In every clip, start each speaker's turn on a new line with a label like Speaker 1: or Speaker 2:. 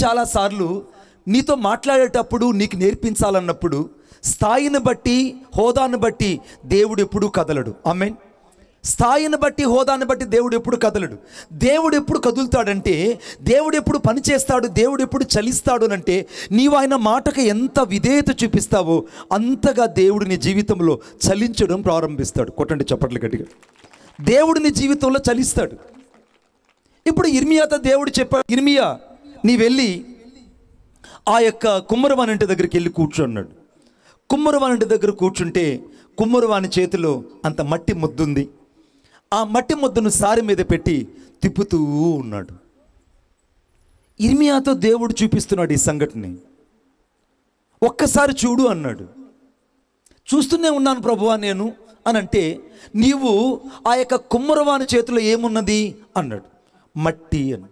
Speaker 1: చాలాసార్లు నీతో మాట్లాడేటప్పుడు నీకు నేర్పించాలన్నప్పుడు స్థాయిని బట్టి హోదాను బట్టి దేవుడు ఎప్పుడు కదలడు. ఆమేన్. స్థాయిని బట్టి హోదాను బట్టి దేవుడు ఎప్పుడు కదలడు. దేవుడు ఎప్పుడు కదులుతాడంటే, దేవుడు ఎప్పుడు పని చేస్తాడు, దేవుడు ఎప్పుడు చలిస్తాడు అంటే నీవు ఆయన మాటకు ఎంత విధేయత చూపిస్తావో అంతగా దేవుడు నీ జీవితంలో చలించడం ప్రారంభిస్తాడు. కొట్టండి చప్పట్లు గట్టిగా. దేవుడు నీ జీవితంలో చలిస్తాడు. ఇప్పుడు ఇర్మియాతో దేవుడు చెప్పాడు, ఇర్మియా నీ వెళ్ళి ఆ యొక్క కుమ్మరవాని ఇంటి దగ్గరికి వెళ్ళి కూర్చున్నాడు. కుమ్మరవాని ఇంటి దగ్గర కూర్చుంటే కుమ్మరవాని చేతిలో అంత మట్టి ముద్దుంది. ఆ మట్టి ముద్దను సారి మీద పెట్టి తిప్పుతూ ఉన్నాడు. ఇర్మియాతో దేవుడు చూపిస్తున్నాడు ఈ సంఘటనని. ఒక్కసారి చూడు అన్నాడు. చూస్తూనే ఉన్నాను ప్రభువా నేను అని అంటే, నీవు ఆ యొక్క కుమ్మరవాని చేతిలో ఏమున్నది అన్నాడు. మట్టి అని.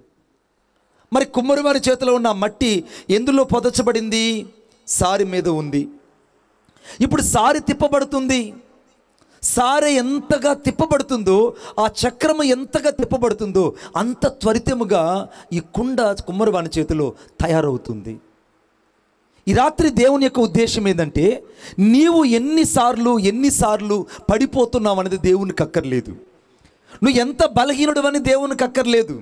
Speaker 1: మరి కుమ్మరివారి చేతిలో ఉన్న మట్టి ఎందులో పొదచబడింది? సారి మీద ఉంది. ఇప్పుడు సారి తిప్పబడుతుంది. సారె ఎంతగా తిప్పబడుతుందో, ఆ చక్రము ఎంతగా తిప్పబడుతుందో అంత త్వరితముగా ఈ కుండ కుమ్మరివాని చేతిలో తయారవుతుంది. ఈ రాత్రి దేవుని యొక్క ఉద్దేశం ఏంటంటే, నీవు ఎన్నిసార్లు పడిపోతున్నావు అనేది దేవునికి అక్కర్లేదు. నువ్వు ఎంత బలహీనుడు అని దేవునికి అక్కర్లేదు.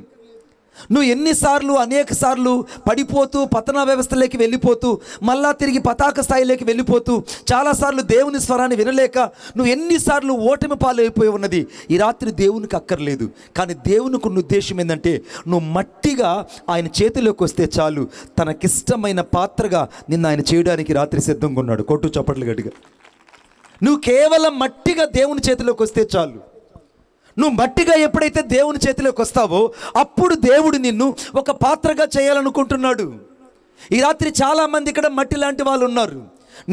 Speaker 1: నువ్వు అనేక సార్లు పడిపోతూ పతన వ్యవస్థలోకి వెళ్ళిపోతూ మళ్ళా తిరిగి పతాక స్థాయిలోకి వెళ్ళిపోతూ చాలాసార్లు దేవుని స్వరాన్ని వినలేక నువ్వు ఎన్నిసార్లు ఓటమి పాలైపోయి ఉన్నది ఈ రాత్రి దేవునికి అక్కర్లేదు. కానీ దేవునికి ఉన్న ఉద్దేశం ఏంటంటే, నువ్వు మట్టిగా ఆయన చేతిలోకి వస్తే చాలు, తనకిష్టమైన పాత్రగా నిన్ను ఆయన చేయడానికి రాత్రి సిద్ధంగా ఉన్నాడు. కొట్టు చప్పట్లు గట్టిగా. నువ్వు కేవలం మట్టిగా దేవుని చేతిలోకి వస్తే చాలు. నువ్వు మట్టిగా ఎప్పుడైతే దేవుని చేతిలోకి వస్తావో అప్పుడు దేవుడు నిన్ను ఒక పాత్రగా చేయాలనుకుంటున్నాడు. ఈ రాత్రి చాలామంది ఇక్కడ మట్టి లాంటి వాళ్ళు ఉన్నారు.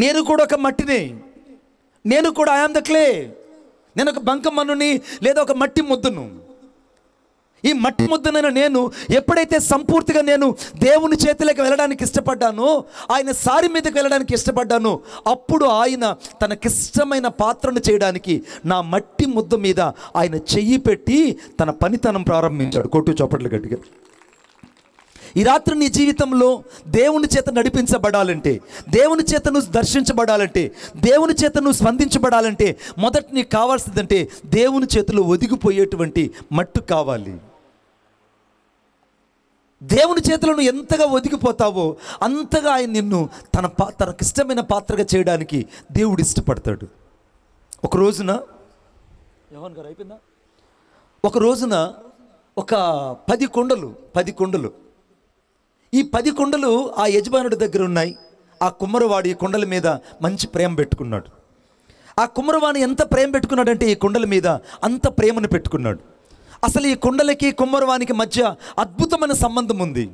Speaker 1: నేను కూడా ఒక మట్టినే. నేను కూడా ఐ యామ్ ద క్లే. నేను ఒక బంకమన్నుని లేదా ఒక మట్టి ముద్దను. ఈ మట్టి ముద్దనైన నేను ఎప్పుడైతే సంపూర్తిగా నేను దేవుని చేతిలోకి వెళ్ళడానికి ఇష్టపడ్డానో, ఆయన సారి మీదకి వెళ్ళడానికి ఇష్టపడ్డానో, అప్పుడు ఆయన తనకిష్టమైన పాత్రను చేయడానికి నా మట్టి ముద్ద మీద ఆయన చెయ్యి పెట్టి తన పనితనం ప్రారంభించాడు. కొట్టు చప్పట్లు గట్టిగా. ఈ రాత్రి నీ జీవితంలో దేవుని చేత నడిపించబడాలంటే, దేవుని చేత నువ్వు దర్శించబడాలంటే, దేవుని చేత నువ్వు స్పందించబడాలంటే మొదట నీకు కావాల్సిందంటే దేవుని చేతిలో ఒదిగిపోయేటువంటి మట్టు కావాలి. దేవుని చేతిలో నువ్వు ఎంతగా ఒదిగిపోతావో అంతగా ఆయన నిన్ను తనకిష్టమైన పాత్రగా చేయడానికి దేవుడు ఇష్టపడతాడు. ఒక రోజున ఒక 10 కుండలు ఈ 10 కుండలు ఆ యజమానుడి దగ్గర ఉన్నాయి. ఆ కుమ్మరవాడు ఈ కుండల మీద మంచి ప్రేమ పెట్టుకున్నాడు. ఆ కుమ్మరవాణి ఎంత ప్రేమ పెట్టుకున్నాడంటే ఈ కుండల మీద అంత ప్రేమను పెట్టుకున్నాడు. అసలు ఈ కుండలకి కుమ్మరవానికి మధ్య అద్భుతమైన సంబంధం ఉంది.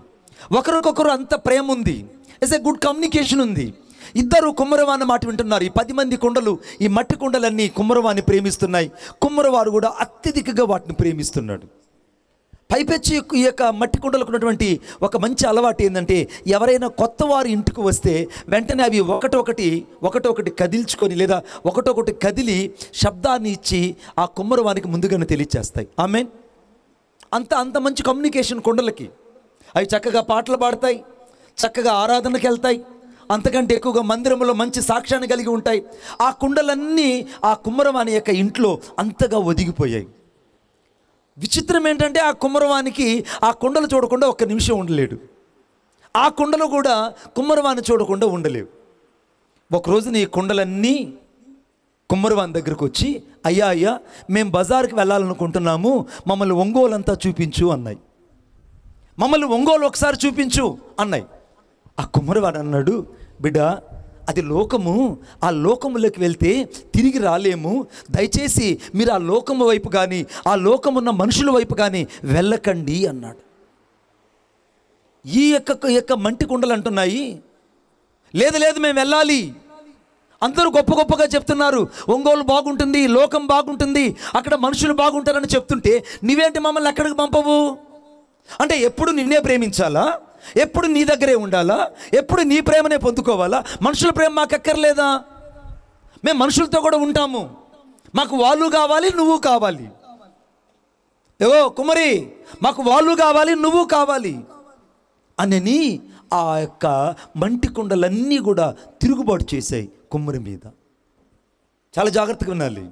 Speaker 1: ఒకరికొకరు అంత ప్రేమ ఉంది. ఇట్స్ ఏ గుడ్ కమ్యూనికేషన్ ఉంది. ఇద్దరు కుమ్మరవాని మాట వింటున్నారు. ఈ 10 మంది కుండలు, ఈ మట్టి కుండలన్నీ కుమ్మరవాన్ని ప్రేమిస్తున్నాయి. కుమ్మరవారు కూడా అత్యధికంగా వాటిని ప్రేమిస్తున్నాడు. పైపెచ్చి ఈ యొక్క మట్టి కుండలకు ఉన్నటువంటి ఒక మంచి అలవాటు ఏంటంటే, ఎవరైనా కొత్త వారు ఇంటికి వస్తే వెంటనే అవి ఒకటొకటి కదిల్చుకొని లేదా ఒకటొకటి కదిలి శబ్దాన్ని ఇచ్చి ఆ కుమ్మరవానికి ముందుగానే తెలియచేస్తాయి. ఆమేన్. అంత మంచి కమ్యూనికేషన్ కుండలకి. అవి చక్కగా పాటలు పాడతాయి, చక్కగా ఆరాధనకి వెళ్తాయి, అంతకంటే ఎక్కువగా మందిరంలో మంచి సాక్ష్యాన్ని కలిగి ఉంటాయి. ఆ కుండలన్నీ ఆ కుమ్మరవాని యొక్క ఇంట్లో అంతగా ఒదిగిపోయాయి. విచిత్రం ఏంటంటే, ఆ కుమ్మరవానికి ఆ కుండలు చూడకుండా ఒక్క నిమిషం ఉండలేడు. ఆ కుండలు కూడా కుమ్మరవాన్ని చూడకుండా ఉండలేవు. ఒకరోజు ఈ కుండలన్నీ కుమ్మరవాని దగ్గరకు వచ్చి, అయ్యా మేము బజార్కి వెళ్ళాలనుకుంటున్నాము, మమ్మల్ని ఒంగోలు అంతా చూపించు అన్నాయి. మమ్మల్ని ఒంగోలు ఒకసారి చూపించు అన్నాయి. ఆ కుమ్మరవాడు అన్నాడు, బిడ్డ అది లోకము, ఆ లోకములోకి వెళ్తే తిరిగి రాలేము. దయచేసి మీరు ఆ లోకము వైపు కానీ ఆ లోకమున్న మనుషుల వైపు కానీ వెళ్ళకండి అన్నాడు. ఈ యొక్క మంటి కుండలు అంటున్నాయి, లేదు మేము వెళ్ళాలి. అందరూ గొప్పగా చెప్తున్నారు, ఒంగోలు బాగుంటుంది, లోకం బాగుంటుంది, అక్కడ మనుషులు బాగుంటారని చెప్తుంటే నీవేంటి మమ్మల్ని ఎక్కడికి పంపవు? అంటే ఎప్పుడు నిన్నే ప్రేమించాలా? ఎప్పుడు నీ దగ్గరే ఉండాలా? ఎప్పుడు నీ ప్రేమనే పొందుకోవాలా? మనుషుల ప్రేమ మాకు ఎక్కర్లేదా? మేము మనుషులతో కూడా ఉంటాము, మాకు వాళ్ళు కావాలి, నువ్వు కావాలి. ఏవో కుమ్మరి, మాకు వాళ్ళు కావాలి, నువ్వు కావాలి. అనని ఆ యొక్క మంటి కుండలన్నీ కూడా తిరుగుబాటు చేశాయి కుమ్మరి మీద. చాలా జాగ్రత్తగా వినాలి.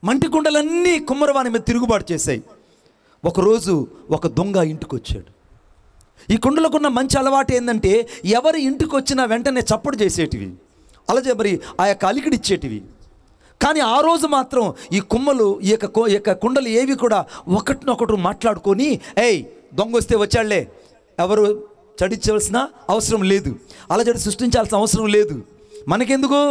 Speaker 1: మంటి కుండలన్నీ కుమ్మరవాని మీద తిరుగుబాటు చేశాయి. ఒకరోజు ఒక దొంగ ఇంటికి వచ్చాడు. ఈ కుండలకున్న మంచి అలవాటు ఏంటంటే ఎవరి ఇంటికి వచ్చినా వెంటనే చప్పుడు చేసేటివి, అలాగే మరి ఆ యొక్క అలికిడిచ్చేటివి. కానీ ఆ రోజు మాత్రం ఈ కుమ్మలు ఈ యొక్క కుండలు ఏవి కూడా ఒకటినొకటి మాట్లాడుకొని, ఏయ్ దొంగ వస్తే వచ్చాళ్లే, ఎవరు చడించవలసిన అవసరం లేదు, అలజడి సృష్టించాల్సిన అవసరం లేదు, మనకెందుకు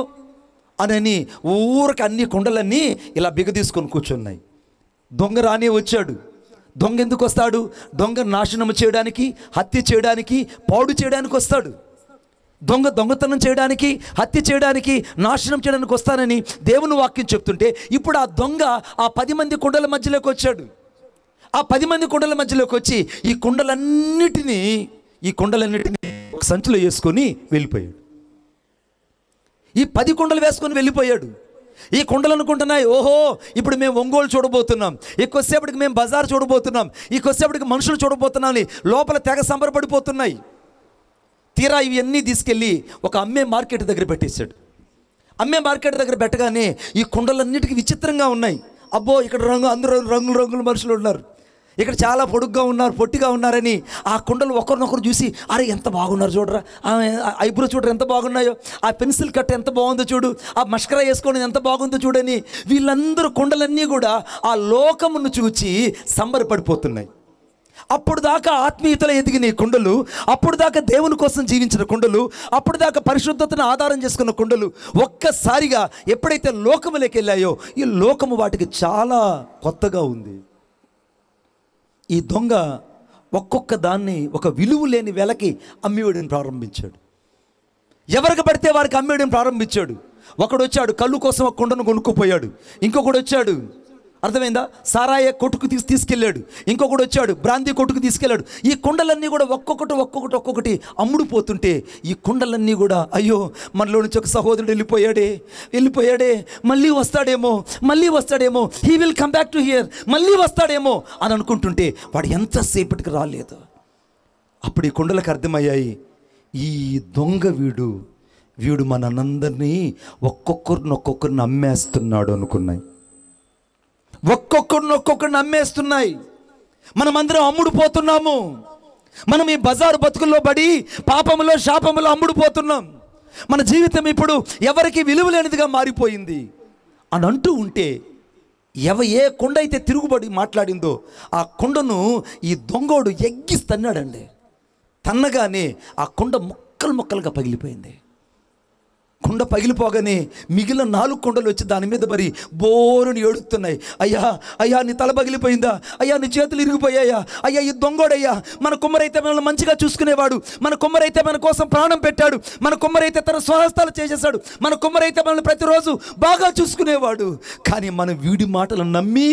Speaker 1: అని ఊరికి అన్ని కుండలన్నీ ఇలా బిగదీసుకొని కూర్చున్నాయి. దొంగ రానే వచ్చాడు. దొంగ ఎందుకు వస్తాడు? దొంగ నాశనం చేయడానికి, హత్య చేయడానికి, పాడు చేయడానికి వస్తాడు. దొంగతనం చేయడానికి, హత్య చేయడానికి, నాశనం చేయడానికి వస్తానని దేవుని వాక్యం చెప్తుంటే, ఇప్పుడు ఆ దొంగ ఆ 10 మంది కుండల మధ్యలోకి వచ్చాడు. ఆ 10 మంది కుండల మధ్యలోకి వచ్చి ఈ కుండలన్నిటినీ ఒక సంచిలో వేసుకొని వెళ్ళిపోయాడు. ఈ 10 కుండలు వేసుకొని వెళ్ళిపోయాడు. ఈ కుండలు అనుకుంటున్నాయి, ఓహో ఇప్పుడు మేము ఒంగోలు చూడబోతున్నాం, ఎక్కువసేపటికి మేము బజార్ చూడబోతున్నాం, ఎక్కువసేపటికి మనుషులు చూడబోతున్నాం అని లోపల తెగ సంబరపడిపోతున్నాయి. తీరా ఇవన్నీ తీసుకెళ్ళి ఒక అమ్మే మార్కెట్ దగ్గర పెట్టేశాడు. అమ్మే మార్కెట్ దగ్గర పెట్టగానే ఈ కుండలన్నిటికీ విచిత్రంగా ఉన్నాయి. అబ్బో ఇక్కడ అందరూ రంగుల మనుషులు ఉన్నారు, ఇక్కడ చాలా పొడుగ్గా ఉన్నారు, పొట్టిగా ఉన్నారని ఆ కుండలు ఒకరినొకరు చూసి, అరే ఎంత బాగున్నారు చూడరా, ఐబ్రో చూడరా ఎంత బాగున్నాయో, ఆ పెన్సిల్ కట్ ఎంత బాగుందో చూడు, ఆ మస్కరా వేసుకోవడం ఎంత బాగుందో చూడని వీళ్ళందరూ కుండలన్నీ కూడా ఆ లోకమును చూచి సంబరపడిపోతున్నాయి. అప్పుడు దాకా ఆత్మీయతలో ఎదిగిన ఈ కుండలు, అప్పుడు దాకా దేవుని కోసం జీవించిన కుండలు, అప్పుడు దాకా పరిశుద్ధతను ఆధారం చేసుకున్న కుండలు ఒక్కసారిగా ఎప్పుడైతే లోకములోకి వెళ్ళాయో ఈ లోకము వాటికి చాలా కొత్తగా ఉంది. ఈ దొంగ ఒక్కొక్క దాన్ని ఒక విలువ లేని వెలకి అమ్మివేయడం ప్రారంభించాడు. ఎవరికి పడితే వారికి అమ్మేయడం ప్రారంభించాడు. ఒకడు వచ్చాడు కళ్ళు కోసం ఒక కుండను కొనుక్కుపోయాడు. ఇంకొకడు వచ్చాడు, అర్థమైందా, సారాయ కొట్టుకు తీసుకెళ్ళాడు. ఇంకొకటి వచ్చాడు బ్రాందీ కొట్టుకు తీసుకెళ్ళాడు. ఈ కుండలన్నీ కూడా ఒక్కొక్కటి అమ్ముడుపోతుంటే ఈ కుండలన్నీ కూడా అయ్యో మనలో నుంచి ఒక సహోదరుడు వెళ్ళిపోయాడే మళ్ళీ వస్తాడేమో he will come back to here, మళ్ళీ వస్తాడేమో అని అనుకుంటుంటే వాడు ఎంతసేపటికి రాలేదు. అప్పుడు ఈ కుండలకు అర్థమయ్యాయి, ఈ దొంగ వీడు మనందరినీ ఒక్కొక్కరిని అమ్మేస్తున్నాడు అనుకున్నాయి. ఒక్కొక్కరిని అమ్మేస్తున్నాయి. మనమందరం అమ్ముడుపోతున్నాము. మనం ఈ బజారు బతుకుల్లో పడి పాపములో శాపములో అమ్ముడుపోతున్నాం. మన జీవితం ఇప్పుడు ఎవరికి విలువ లేనిదిగా మారిపోయింది అని అంటూ ఉంటే ఏ కుండ అయితే తిరుగుబడి మాట్లాడిందో ఆ కుండను ఈ దొంగోడు ఎగ్గిస్తన్నాడండి. తన్నగానే ఆ కుండ ముక్కలుగా పగిలిపోయింది. కుండ పగిలిపోగానే మిగిలిన 4 కుండలు వచ్చి దాని మీద మరి బోరుని ఏడుస్తున్నాయి. అయ్యా నీ తల పగిలిపోయిందా, అయ్యా నీ చేతులు ఇరిగిపోయాయా, అయ్యా ఈ దొంగోడయ్యా, మన కుమ్మరైతే మనల్ని మంచిగా చూసుకునేవాడు, మన కుమ్మరైతే మన కోసం ప్రాణం పెట్టాడు, మన కుమ్మరైతే తన స్వహస్తాలు చేసేసాడు, మన కుమ్మరైతే మనల్ని ప్రతిరోజు బాగా చూసుకునేవాడు. కానీ మనం వీడి మాటలు నమ్మి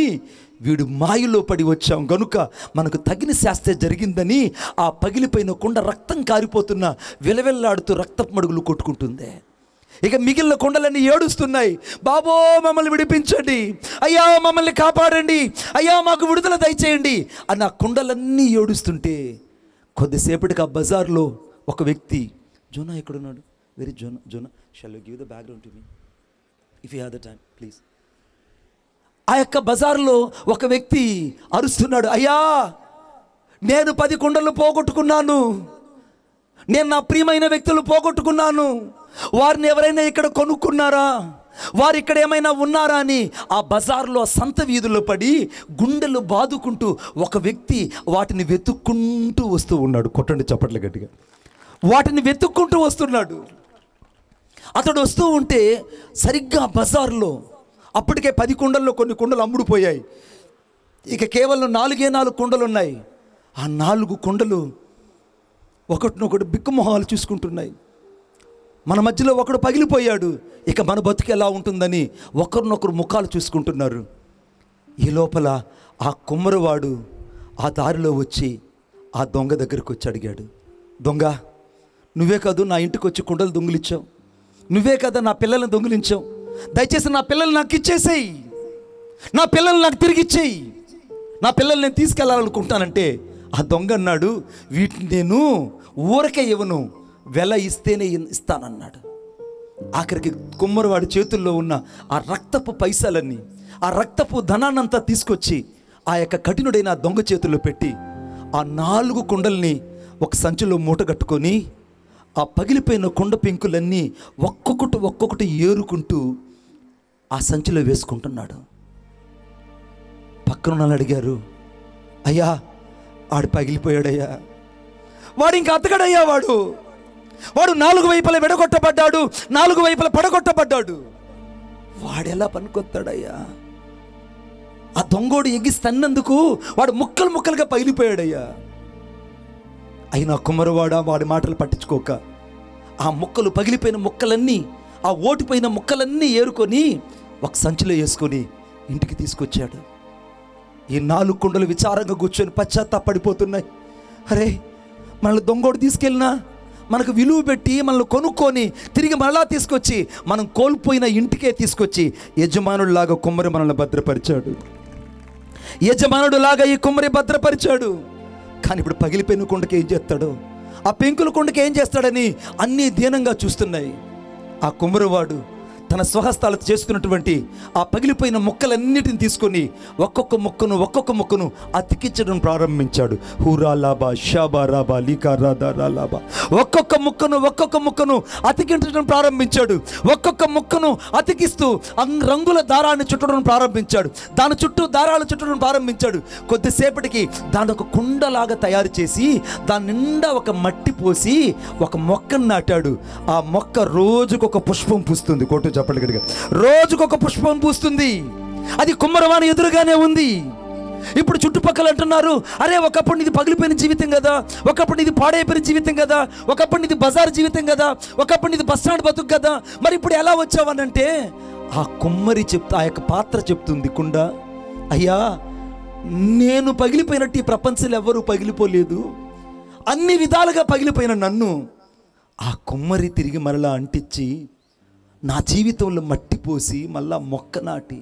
Speaker 1: వీడు మాయలో పడి వచ్చాం గనుక మనకు తగిన శాస్త్ర జరిగిందని ఆ పగిలిపోయిన కుండ రక్తం కారిపోతున్న విలవెల్లాడుతూ రక్తపు మడుగులు కొట్టుకుంటుంది. ఇక మిగిలిన కుండలన్నీ ఏడుస్తున్నాయి, బాబో మమ్మల్ని విడిపించండి, అయ్యా మమ్మల్ని కాపాడండి, అయ్యా మాకు విడుదల దయచేయండి అని ఆ కుండలన్నీ ఏడుస్తుంటే కొద్దిసేపటికి ఆ బజార్లో ఒక వ్యక్తి, జోనా ఎక్కడున్నాడు, very Zona shall you give the background to me if you have the time please. ఆ యొక్క బజార్లో ఒక వ్యక్తి అరుస్తున్నాడు, అయ్యా నేను 10 కుండలు పోగొట్టుకున్నాను, నేను నా ప్రియమైన వ్యక్తులు పోగొట్టుకున్నాను, వారిని ఎవరైనా ఇక్కడ కొనుక్కున్నారా, వారు ఇక్కడ ఏమైనా ఉన్నారా అని ఆ బజార్లో సంత వీధుల్లో పడి గుండెలు బాదుకుంటూ ఒక వ్యక్తి వాటిని వెతుక్కుంటూ వస్తూ ఉన్నాడు. కొట్టండి చప్పట్లు గట్టిగా. వాటిని వెతుక్కుంటూ వస్తున్నాడు. అతడు వస్తూ ఉంటే సరిగ్గా బజార్లో అప్పటికే 10 కుండల్లో కొన్ని కుండలు అమ్ముడుపోయాయి. ఇక కేవలం 4 కుండలు ఉన్నాయి. ఆ 4 కుండలు ఒకటినొకటి బిక్కుమొహాలు చూసుకుంటున్నాయి. మన మధ్యలో ఒకడు పగిలిపోయాడు, ఇక మన బతుకు ఎలా ఉంటుందని ఒకరినొకరు ముఖాలు చూసుకుంటున్నారు. ఈ లోపల ఆ కుమ్మరివాడు ఆ దారిలో వచ్చి ఆ దొంగ దగ్గరికి వచ్చి అడిగాడు, దొంగ నువ్వే కాదు నా ఇంటికి వచ్చి కుండలు దొంగిలించావు, నువ్వే కదా నా పిల్లల్ని దొంగిలించావు, దయచేసి నా పిల్లల్ని నాకు ఇచ్చేసేయి, నా పిల్లల్ని నాకు తిరిగి ఇచ్చేయి, నా పిల్లల్ని నేను తీసుకెళ్ళాలనుకుంటానంటే ఆ దొంగ అన్నాడు, వీటిని నేను ఊరకే ఇవ్వను, వెల ఇస్తేనే ఇస్తానన్నాడు. ఆఖరికి కుమ్మరివాడి చేతుల్లో ఉన్న ఆ రక్తపు పైసలన్నీ, ఆ రక్తపు ధనాన్నంతా తీసుకొచ్చి ఆ యొక్క కఠినుడైన దొంగ చేతుల్లో పెట్టి ఆ 4 కుండల్ని ఒక సంచిలో మూట కట్టుకొని ఆ పగిలిపోయిన కుండ పెంకులన్నీ ఒక్కొక్కటి ఏరుకుంటూ ఆ సంచిలో వేసుకుంటున్నాడు. పక్కన వాళ్ళు అడిగారు, అయ్యా వాడు పగిలిపోయాడయ్యా, వాడు ఇంకా అతకడయ్యా, వాడు 4 వైపులా విడగొట్టబడ్డాడు, 4 వైపులా పడగొట్టబడ్డాడు, వాడెలా పనికొత్తాడయ్యా? ఆ దొంగోడు ఎగిస్తన్నందుకు వాడు ముక్కలుగా పగిలిపోయాడయ్యా. అయినా కుమ్మరివాడు వాడి మాటలు పట్టించుకోక ఆ పగిలిపోయిన ముక్కలన్నీ, ఆ ఓటిపోయిన ముక్కలన్నీ ఏరుకొని ఒక సంచిలో వేసుకొని ఇంటికి తీసుకొచ్చాడు. ఈ 4 కుండలు విచారంగా కూర్చొని పశ్చాత్తాపడిపోతున్నాయి. అరే, మనల్ని దొంగోడు తీసుకెళ్ళినా మనకు విలువ పెట్టి మనల్ని కొనుక్కొని తిరిగి మరలా తీసుకొచ్చి మనం కోల్పోయిన ఇంటికే తీసుకొచ్చి యజమానుడిలాగా కుమ్మరి మనల్ని భద్రపరిచాడు. యజమానుడులాగా ఈ కుమ్మరి భద్రపరిచాడు. కానీ ఇప్పుడు పగిలిపోయిన కుండకి ఏం చేస్తాడు, ఆ పెంకుల కుండకి ఏం చేస్తాడని అన్నీ దీనంగా చూస్తున్నాయి. ఆ కుమ్మరివాడు తన స్వహస్తాలతో చేసుకున్నటువంటి ఆ పగిలిపోయిన ముక్కలన్నిటిని తీసుకొని ఒక్కొక్క ముక్కను అతికించడం ప్రారంభించాడు. హూరాలాబా షాబారాబా లీకారాదారాలాబా, ఒక్కొక్క ముక్కను అతికించడం ప్రారంభించాడు. ఒక్కొక్క ముక్కను అతికిస్తూ రంగుల దారాన్ని చుట్టడం ప్రారంభించాడు. దాని చుట్టూ దారాలు చుట్టడం ప్రారంభించాడు. కొద్దిసేపటికి దాని ఒక కుండలాగా తయారు చేసి దాని నిండా ఒక మట్టి పోసి ఒక మొక్కను నాటాడు. ఆ మొక్క రోజుకొక పుష్పం పూస్తుంది. కొట్టు చెప్పండి గట్టిగా, రోజుకొక పుష్పం పూస్తుంది. అది కుమ్మరివాని ఎదురుగానే ఉంది. ఇప్పుడు చుట్టుపక్కల అంటున్నారు, అరే ఒకప్పుడు ఇది పగిలిపోయిన జీవితం కదా, ఒకప్పుడు ఇది పాడైపోయిన జీవితం కదా, ఒకప్పుడు ఇది బజార్ జీవితం కదా, ఒకప్పుడు ఇది బస్టాండ్ బతుకు కదా, మరి ఇప్పుడు ఎలా వచ్చావనంటే ఆ కుమ్మరి ఆ యొక్క పాత్ర చెప్తుంది, కుండ, అయ్యా నేను పగిలిపోయినట్టు ఈ ప్రపంచంలో ఎవ్వరూ పగిలిపోలేదు, అన్ని విధాలుగా పగిలిపోయిన నన్ను ఆ కుమ్మరి తిరిగి మరలా అంటించి నా జీవితంలో మట్టి పోసి మళ్ళా మొక్క నాటి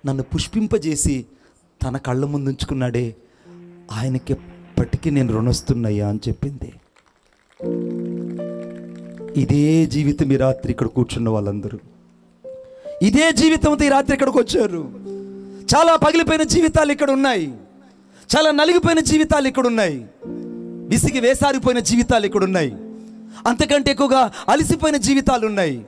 Speaker 1: నన్ను పుష్పింపజేసి తన కళ్ళ ముందు ఉంచుకున్నాడే, ఆయనకి ఎప్పటికీ నేను రుణస్తున్నాయ్యా అని చెప్పింది. ఇదే జీవితం ఈ రాత్రి ఇక్కడ కూర్చున్న వాళ్ళందరూ, ఇదే జీవితంతో ఈ రాత్రి ఇక్కడికి వచ్చారు. చాలా పగిలిపోయిన జీవితాలు ఇక్కడ ఉన్నాయి, చాలా నలిగిపోయిన జీవితాలు ఇక్కడ ఉన్నాయి, విసిగి వేసారిపోయిన జీవితాలు ఇక్కడ ఉన్నాయి, అంతకంటే ఎక్కువగా అలసిపోయిన జీవితాలు ఉన్నాయి.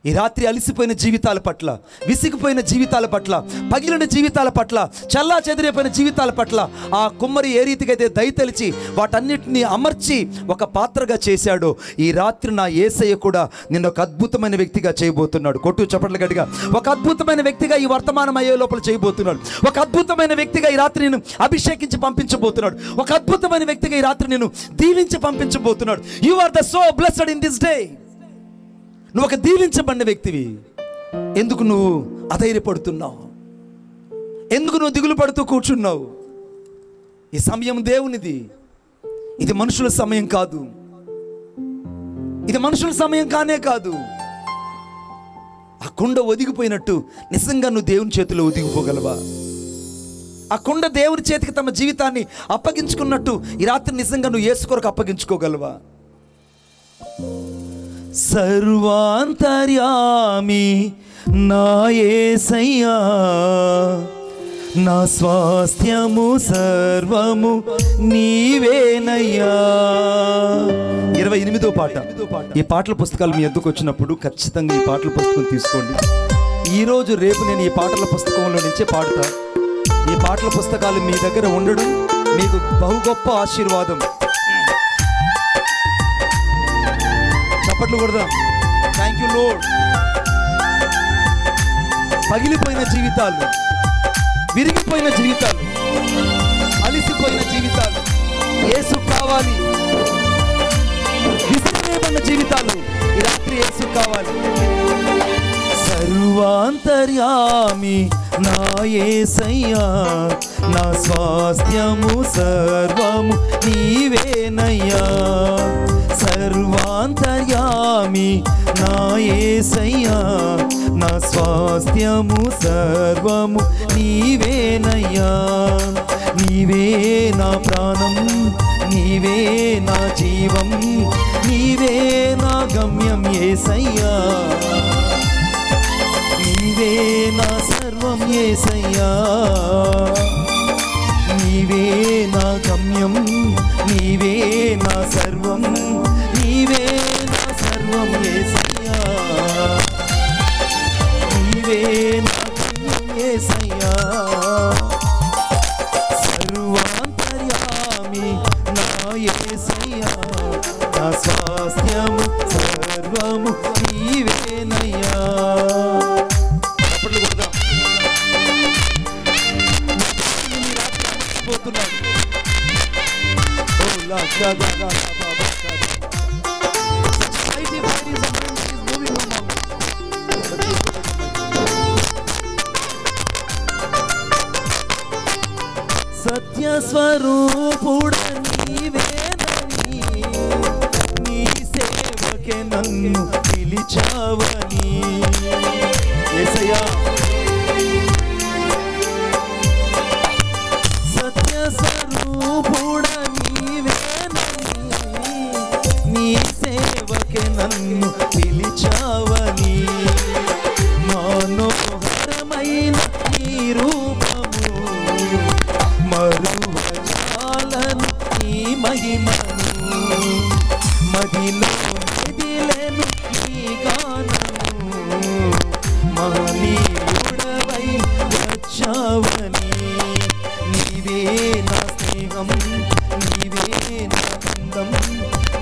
Speaker 1: ఈ రాత్రి అలసిపోయిన జీవితాల పట్ల, విసిగిపోయిన జీవితాల పట్ల, పగిలిన జీవితాల పట్ల, చల్లా చెదిరిపోయిన జీవితాల పట్ల ఆ కుమ్మరి ఏ రీతిగా అయితే దయతలిచి వాటన్నిటిని అమర్చి ఒక పాత్రగా చేశాడో, ఈ రాత్రి నా యేసయ్య కూడా నిన్ను ఒక అద్భుతమైన వ్యక్తిగా చేయబోతున్నాడు. కొట్టు చప్పట్లు గట్టిగా, ఒక అద్భుతమైన వ్యక్తిగా ఈ వర్తమానం అయ్యే లోపల చేయబోతున్నాడు. ఒక అద్భుతమైన వ్యక్తిగా ఈ రాత్రి నేను అభిషేకించి పంపించబోతున్నాడు. ఒక అద్భుతమైన వ్యక్తిగా ఈ రాత్రి నేను దీవించి పంపించబోతున్నాడు. You are the so blessed in this day. నువ్వు ఒక దీవించబడిన వ్యక్తివి. ఎందుకు నువ్వు అధైర్యపడుతున్నావు? ఎందుకు నువ్వు దిగులు పడుతూ కూర్చున్నావు? ఈ సమయం దేవునిది, ఇది మనుషుల సమయం కాదు, ఇది మనుషుల సమయం కానే కాదు. ఆ కుండ ఒదిగిపోయినట్టు నిజంగా నువ్వు దేవుని చేతిలో ఒదిగిపోగలవా? ఆ కుండ దేవుని చేతికి తమ జీవితాన్ని అప్పగించుకున్నట్టు ఈ రాత్రి నిజంగా నువ్వు యేసు కొరకు అప్పగించుకోగలవా? సర్వాంతర్యామి నా యేసయ్యా, నా స్వాస్థ్యము సర్వము నీవేనయ్యా. 28వ పాట. ఈ పాటల పుస్తకాలు మీ ఎద్దుకు వచ్చినప్పుడు ఖచ్చితంగా ఈ పాటల పుస్తకం తీసుకోండి. ఈరోజు రేపు నేను ఈ పాటల పుస్తకంలో నుంచే పాడతా. ఈ పాటల పుస్తకాలు మీ దగ్గర ఉండడం మీకు బహు గొప్ప ఆశీర్వాదం. చప్పట్లు కొడదాం. Thank you lord. పగిలిపోయిన జీవితాలు, విరిగిపోయిన జీవితాలు, అలిసిపోయిన జీవితాలు యేసు కావాలి. విసిరివేయబడిన జీవితాలు ఈ రాత్రి యేసు కావాలి. సర్వాంతర్యామి నా యేసయ్యా, నా స్వాస్థ్యము సర్వము నీవేనయ్యా. సర్వాంతర్యామి నా యేసయ్యా, నా స్వాస్థ్యము సర్వము నీవేనయ్యా. నీవే నా ప్రాణం, నీవే నా జీవం, నీవే నా గమ్యం యేసయ్యా, నీవే నా సర్వం యేసయ్యా, నీవే నా గమ్యం, నీవే నా సర్వం, నీవే నా సర్వం యేసయ్యా, నీవే నా గమ్యం యేసయ్యా, సర్వాంతర్యామి నా యేసయ్యా, నా స్వాస్థ్యము సర్వము నీవేనయ్యా. సత్య స్వరూపుడ నీవేనని, నీ సేవకే నన్ను పిలిచావని. యేసయ్యా సత్య స్వరూపుడ నీవేనని, నీ సేవకే నన్ను పిలిచావని. మనోహరమైన నీ రూపము మరువజాలను నీ మహిమను, మదిలో మెదిలెను నీ గానము, మహనీయుడవై వచ్చావని. నీవే నా స్నేహం, నీవే నా బంధం,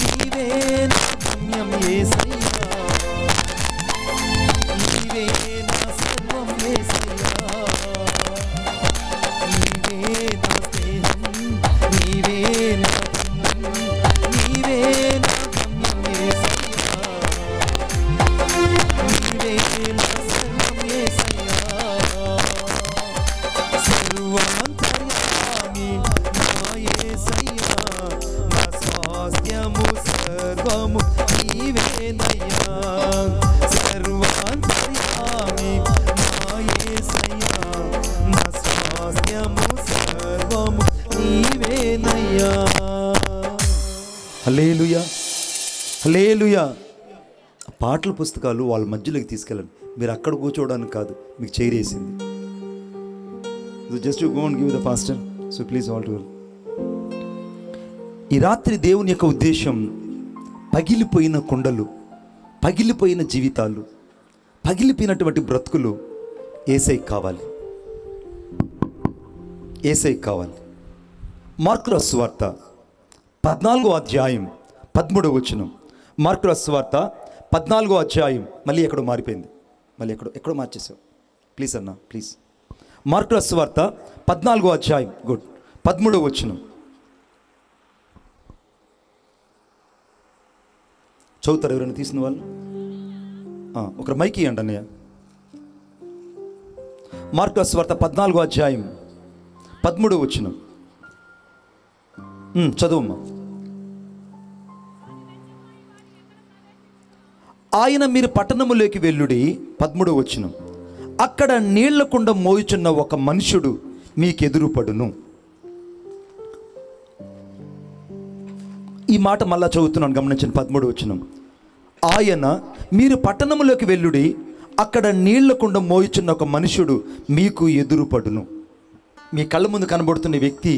Speaker 1: నీవే నా గమ్యం యేసయ్యా, నీవే నా సర్వం యేసయ్యా, నీవే నా స్నేహం, నీవే నా బంధం, నీవే నా గమ్యం యేసయ్యా, నీవే నా సర్వం యేసయ్యా, సర్వాంతర్యామి నా యేసయ్యా, నా స్వాస్థ్యము సర్వము నీవేనయ్యా, సర్వాంతర్యామి నా యేసయ్యా, నా స్వాస్థ్యము సర్వము నీవేనయ్యా. హల్లెలూయా, హల్లెలూయా. పాటల పుస్తకాలు వాళ్ళ మధ్యలోకి తీసుకెళ్ళండి. మీరు అక్కడ కూర్చోవడానికి కాదు, మీకు చేరేసింది. Just go and give the faster. So please all to. ఈ రాత్రి దేవుని యొక్క ఉద్దేశం పగిలిపోయిన కొండలు, పగిలిపోయిన జీవితాలు, పగిలిపోయినటువంటి బ్రతుకులు యేసయ్యకి కావాలి, యేసయ్యకి కావాలి. మార్కు రాసిన సువార్త 14వ అధ్యాయం 13వ వచనం. మార్కు రాసిన సువార్త 14వ అధ్యాయం. మళ్ళీ ఎక్కడో మారిపోయింది, మళ్ళీ ఎక్కడో మార్చేసావు. ప్లీజ్ అన్న ప్లీజ్. మార్కు రాసిన సువార్త 14వ అధ్యాయం గుడ్ 13వ వచనం చదువుతారు ఎవరైనా తీసిన వాళ్ళు? ఒకరు మైక్ ఇవ్వండి అన్నయ్య. మార్కు రాసిన సువార్త 14వ అధ్యాయం 13వ వచనం చదువమ్మా. ఆయన మీరు పట్టణములోకి వెళ్ళుడి, 13వ వచనం, అక్కడ నీళ్ల కుండ మోయుచున్న ఒక మనుషుడు మీకెదురుపడును. ఈ మాట మళ్ళా చదువుతున్నాను, గమనించండి. 13వ వచనం, ఆయన మీరు పట్టణములోకి వెళ్ళుడి, అక్కడ నీళ్ల కుండ మోయుచున్న ఒక మనుషుడు మీకు ఎదురుపడును. మీ కళ్ళ ముందు కనబడుతున్న వ్యక్తి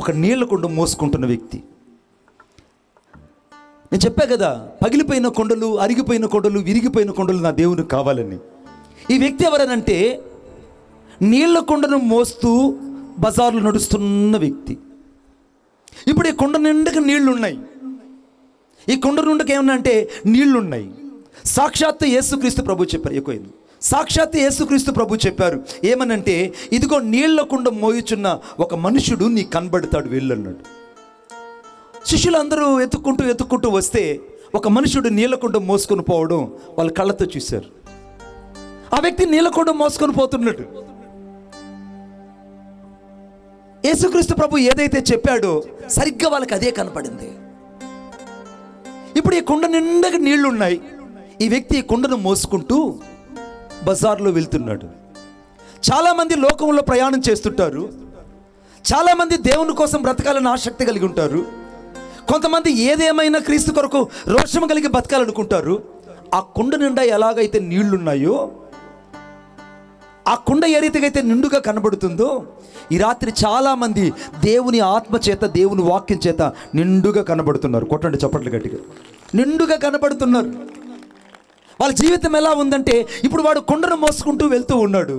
Speaker 1: ఒక నీళ్ల కుండ మోసుకుంటున్న వ్యక్తి. నేను చెప్పా కదా, పగిలిపోయిన కొండలు, అరిగిపోయిన కొండలు, విరిగిపోయిన కొండలు నా దేవునికి కావాలని. ఈ వ్యక్తి ఎవరనంటే నీళ్ల కుండను మోస్తూ బజార్లో నడుస్తున్న వ్యక్తి. ఇప్పుడు ఈ కొండ నిండుగా నీళ్లు ఉన్నాయి. ఈ కొండ నిండుగా ఏమన్నా అంటే నీళ్లు ఉన్నాయి. సాక్షాత్తు యేసుక్రీస్తు ప్రభు చెప్పారు. ఎక్కువైంది. సాక్షాత్తు యేసుక్రీస్తు ప్రభు చెప్పారు ఏమనంటే, ఇదిగో నీళ్ల కుండ మోయుచున్న ఒక మనుషుడు నీ కనబడతాడు, వెళ్ళన్నాడు. శిష్యులందరూ ఎత్తుక్కుంటూ వస్తే ఒక మనుషుడు నీళ్ల కుండ మోసుకొని పోవడం వాళ్ళ కళ్ళతో చూశారు. ఆ వ్యక్తి నీళ్ల కుండ మోసుకొని పోతున్నాడు. యేసుక్రీస్తు ప్రభు ఏదైతే చెప్పాడో సరిగ్గా వాళ్ళకి అదే కనపడింది. ఇప్పుడు ఈ కుండ నిండగా నీళ్లు ఉన్నాయి. ఈ వ్యక్తి ఈ కుండను మోసుకుంటూ బజార్లో వెళ్తున్నాడు. చాలామంది లోకంలో ప్రయాణం చేస్తుంటారు. చాలామంది దేవుని కోసం బ్రతకాలని ఆసక్తి కలిగి ఉంటారు. కొంతమంది ఏదేమైనా క్రీస్తు కొరకు రోషం కలిగి బతకాలనుకుంటారు. ఆ కుండ నిండా ఎలాగైతే నీళ్లున్నాయో, ఆ కుండ ఏ రీతిగా అయితే నిండుగా కనబడుతుందో, ఈ రాత్రి చాలామంది దేవుని ఆత్మ చేత, దేవుని వాక్యం చేత నిండుగా కనబడుతున్నారు. కొట్టండి చప్పట్లు గట్టిగా. నిండుగా కనబడుతున్నారు. వాళ్ళ జీవితం ఎలా ఉందంటే, ఇప్పుడు వాడు కుండను మోసుకుంటూ వెళ్తూ ఉన్నాడు.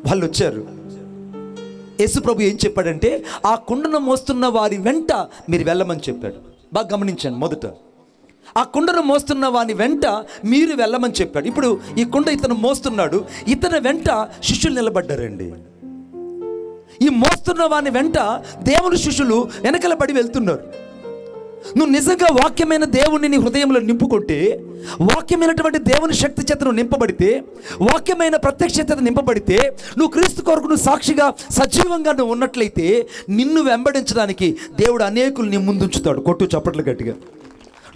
Speaker 1: వాళ్ళు వచ్చారు. యేసు ప్రభు ఏం చెప్పాడంటే, ఆ కుండను మోస్తున్న వారి వెంట మీరు వెళ్ళమని చెప్పాడు. బాగా గమనించండి. మొదట ఆ కుండను మోస్తున్న వాని వెంట మీరు వెళ్ళమని చెప్పాడు. ఇప్పుడు ఈ కుండ ఇతను మోస్తున్నాడు, ఇతని వెంట శిష్యులు నిలబడ్డారండి. ఈ మోస్తున్న వాని వెంట దేవుని శిష్యులు వెనకల పడి వెళ్తున్నారు. నువ్వు నిజంగా వాక్యమైన దేవుణ్ణి నీ హృదయంలో నింపుకుంటే, వాక్యమైనటువంటి దేవుని శక్తి చేత నువ్వు నింపబడితే, వాక్యమైన ప్రత్యక్షత నింపబడితే, నువ్వు క్రీస్తు కొరకు నువ్వు సాక్షిగా సజీవంగా నువ్వు ఉన్నట్లయితే, నిన్ను వెంబడించడానికి దేవుడు అనేకులు నీ ముందుంచుతాడు. కొట్టు చప్పట్లు గట్టిగా.